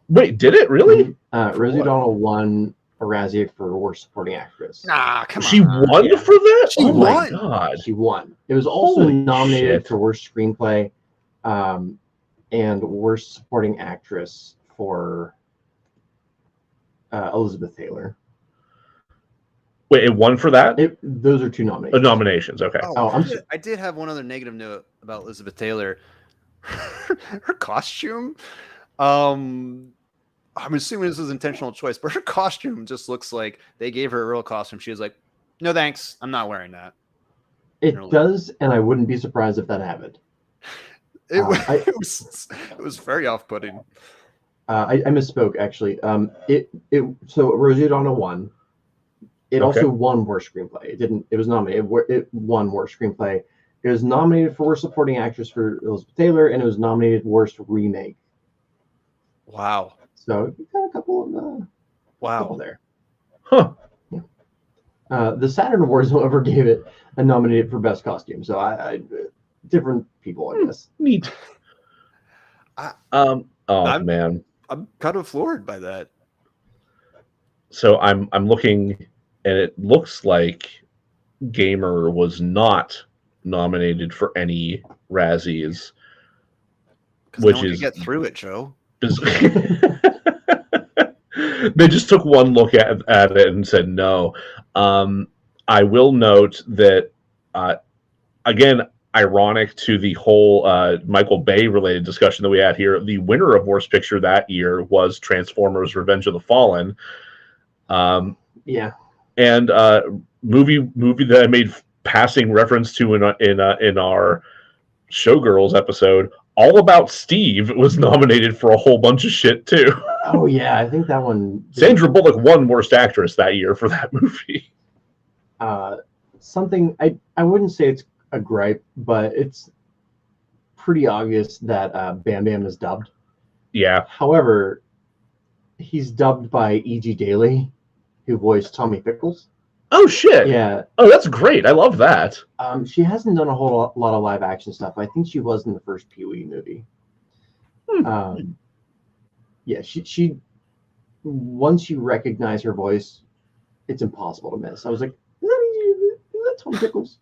Wait, did it really?
Rosie
what?
O'Donnell won a Razzie for Worst Supporting Actress.
Nah, come
She
on.
won
yeah.
for that?
She
Oh my
won.
god.
She won. It was also
Holy
nominated
shit.
for Worst Screenplay, and Worst Supporting Actress for Elizabeth Taylor.
Wait, it won for that?
Those are two nominations.
Nominations, okay.
I did have one other negative note about Elizabeth Taylor. Her costume. I'm assuming this was intentional choice, but her costume just looks like they gave her a real costume. She was like, "No thanks, I'm not wearing that."
It does, and I wouldn't be surprised if that happened.
It was very off-putting.
I misspoke actually. So Rosie O'Donnell won. It also won Worst Screenplay. It didn't. It was nominated. It won Worst Screenplay. It was nominated for Worst Supporting Actress for Elizabeth Taylor, and it was nominated Worst Remake.
Wow.
So you got a couple of there.
Huh.
Yeah. The Saturn Awards, however, gave it a nominated for Best Costume. So I different people, I guess.
Neat. Man.
I'm kind of floored by that.
So I'm looking, and it looks like Gamer was not nominated for any Razzies,
which is get through it, Joe.
They just took one look at it and said no. I will note that again, ironic to the whole Michael Bay related discussion that we had here, the winner of Worst Picture that year was Transformers: Revenge of the Fallen.
Yeah,
and movie that I made passing reference to in our Showgirls episode, All About Steve, was nominated for a whole bunch of shit too.
Oh yeah, I think that one.
Sandra Bullock won Worst Actress that year for that movie.
Something I wouldn't say it's a gripe, but it's pretty obvious that Bam Bam is dubbed.
Yeah.
However, he's dubbed by E.G. Daily, who voiced Tommy Pickles.
Oh shit!
Yeah.
Oh, that's great. I love that.
She hasn't done a whole lot of live action stuff. I think she was in the first Pee-wee movie. Yeah, she once you recognize her voice, it's impossible to miss. I was like, is that Tommy Pickles?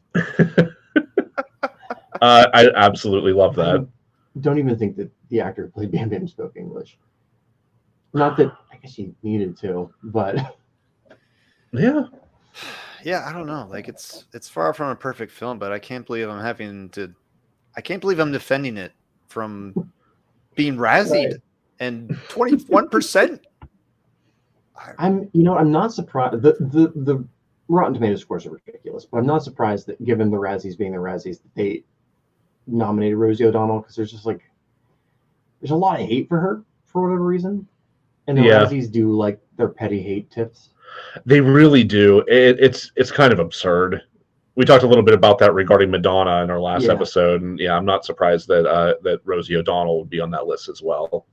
I absolutely love that.
I don't even think that the actor who played Bam Bam spoke English. Not that I guess he needed to, but
yeah.
Yeah, I don't know. Like it's far from a perfect film, but I can't believe I'm defending it from being razzied. Right. And 21%.
I'm not surprised. The Rotten Tomatoes scores are ridiculous, but I'm not surprised that given the Razzies being the Razzies, that they nominated Rosie O'Donnell, because there's a lot of hate for her for whatever reason, and the Razzies do like their petty hate tips.
They really do. It's kind of absurd. We talked a little bit about that regarding Madonna in our last episode, and I'm not surprised that Rosie O'Donnell would be on that list as well.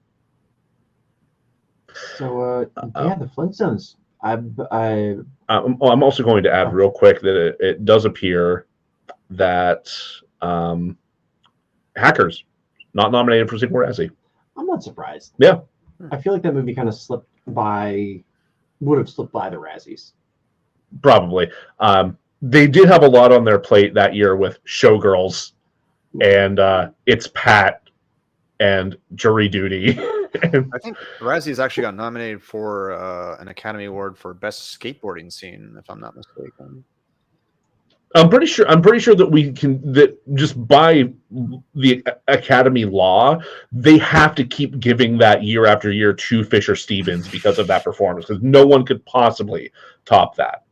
So the Flintstones. I'm
also going to add real quick that it does appear that Hackers not nominated for sequel Razzie.
I'm not surprised.
Yeah,
I feel like that movie kind of would have slipped by the Razzies.
Probably. They did have a lot on their plate that year with Showgirls and It's Pat and Jury Duty.
I think Razzies actually got nominated for an Academy Award for Best Skateboarding Scene, if I'm not mistaken.
I'm pretty sure that just by the Academy law, they have to keep giving that year after year to Fisher Stevens because of that performance, because no one could possibly top that.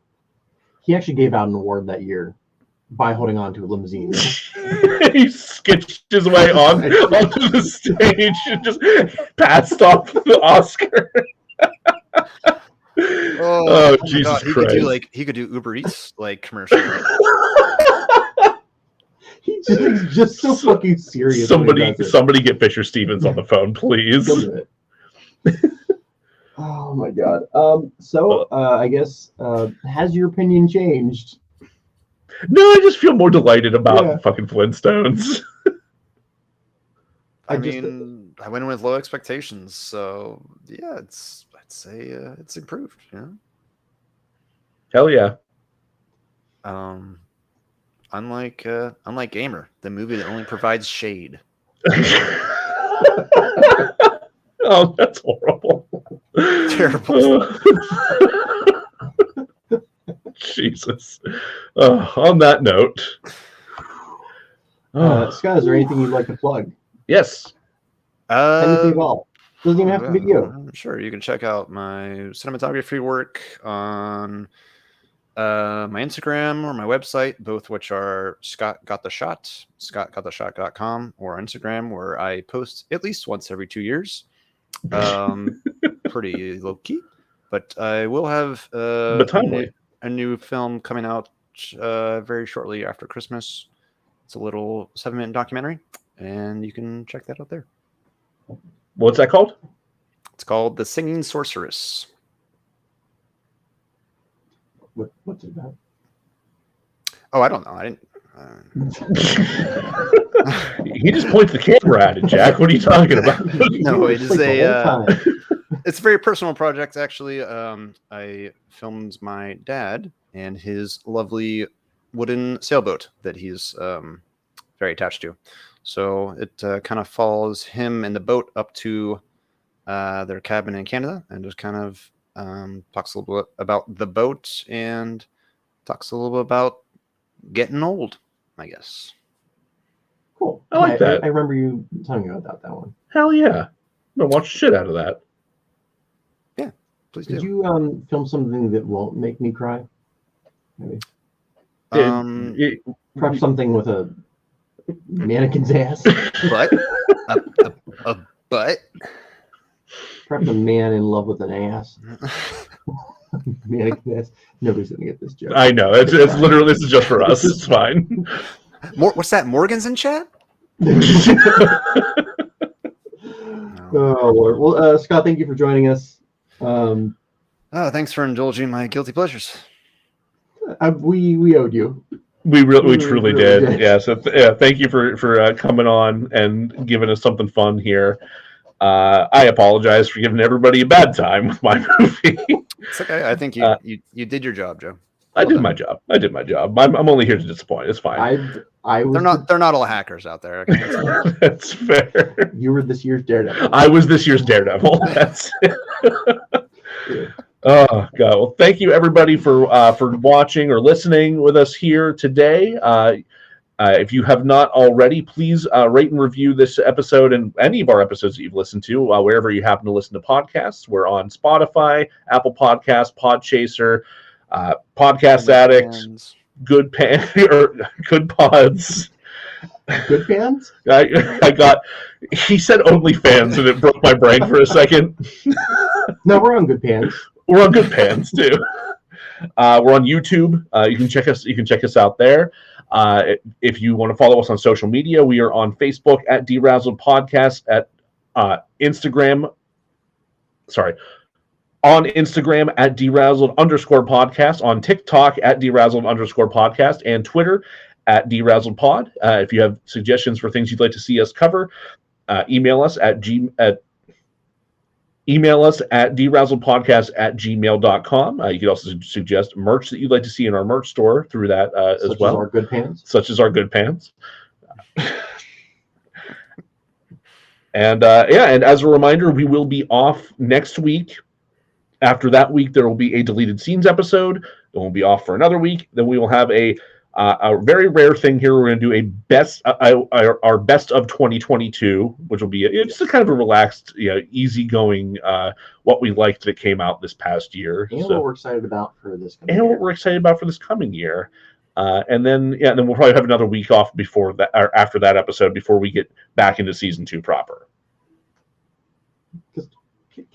He actually gave out an award that year by holding on to a limousine.
He sketched his way onto the stage and just passed off the Oscar. Oh Jesus Christ!
He could do Uber Eats commercial.
He's just so fucking serious.
Somebody get Fisher Stevens on the phone, please.
Oh my god. So I guess has your opinion changed?
No, I just feel more delighted about fucking Flintstones.
I mean, I went in with low expectations, so yeah, I'd say it's improved. Yeah.
Hell yeah.
Unlike Gamer, the movie that only provides shade.
Oh, that's horrible.
Terrible.
Jesus. On that note,
Scott, is there anything you'd like to plug?
Yes.
Anything at all. Doesn't even have to be you.
Sure, you can check out my cinematography work on my Instagram or my website, both which are Scott Got the Shot, scottgottheshot.com, or Instagram, where I post at least once every 2 years. Pretty low key, but I will have a new film coming out very shortly after Christmas. It's a little 7-minute documentary, and you can check that out there.
What's that called?
It's called The Singing Sorceress.
What's it about?
Oh, I don't know. I didn't.
He just points the camera at it, Jack. What are you talking about?
No, it is it's a very personal project, actually. I filmed my dad and his lovely wooden sailboat that he's very attached to. So it kind of follows him and the boat up to their cabin in Canada, and just kind of talks a little bit about the boat and talks a little bit about getting old, I guess.
Cool.
I like that.
I remember you telling me about that one.
Hell yeah. I'm going to watch the shit out of that.
Yeah, please do.
Could you film something that won't make me cry? Maybe. Perhaps something with a mannequin's ass.
But a butt.
Perhaps a man in love with an ass. Mannequin's ass. Nobody's gonna get this joke.
I know. It's literally, this is just for us. It's fine.
What's that? Morgan's in chat?
Oh Lord. Well, Scott, thank you for joining us.
Thanks for indulging my guilty pleasures.
We owed you.
We truly did. Yeah. So thank you for coming on and giving us something fun here. I apologize for giving everybody a bad time with my movie.
It's okay. I think you did your job, Joe.
I did my job. I'm only here to disappoint. It's fine.
They're not all hackers out there. Okay?
That's fair.
You were this year's Daredevil.
I was this year's Daredevil. That's it. Oh God! Well, thank you everybody for watching or listening with us here today. If you have not already, please rate and review this episode and any of our episodes that you've listened to wherever you happen to listen to podcasts. We're on Spotify, Apple Podcasts, Podchaser, Podcast Addicts, Good Pods.
Good Pants?
He said OnlyFans and it broke my brain for a second.
No, we're on Good Pants.
We're on Good Pants too. We're on YouTube. You can check us out there. If you want to follow us on social media, we are on Facebook at DeRazzled Podcast, at Instagram at DeRazzled_podcast, on TikTok at DeRazzled_podcast, and Twitter at DeRazzledPod. If you have suggestions for things you'd like to see us cover, email us at DeRazzledPodcast@gmail.com. You can also suggest merch that you'd like to see in our merch store through that as well.
Such as our Good Pants.
And and as a reminder, we will be off next week. After that week, there will be a deleted scenes episode. Then we'll be off for another week. Then we will have a very rare thing here. We're going to do our best of 2022, which will be just a kind of a relaxed, easygoing what we liked that came out this past year.
And what we're excited about for this coming
year.
what
we're excited about for this coming year. And then we'll probably have another week off before that, or after that episode, before we get back into season 2 proper.
Because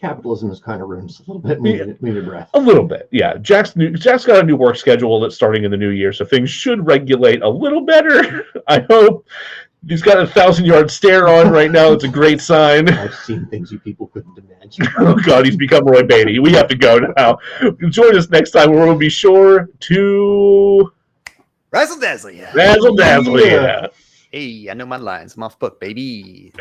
capitalism has kind of ruined us a little bit. Need a breath.
A little bit, yeah. Jack's got a new work schedule that's starting in the new year, so things should regulate a little better. I hope. He's got a 1,000-yard stare on right now. It's a great sign.
I've seen things you people couldn't imagine.
Oh, God, he's become Roy Beatty. We have to go now. Join us next time where we'll be sure to...
Razzle dazzle, yeah.
Razzle dazzle, yeah.
Hey, I know my lines. I'm off book, baby.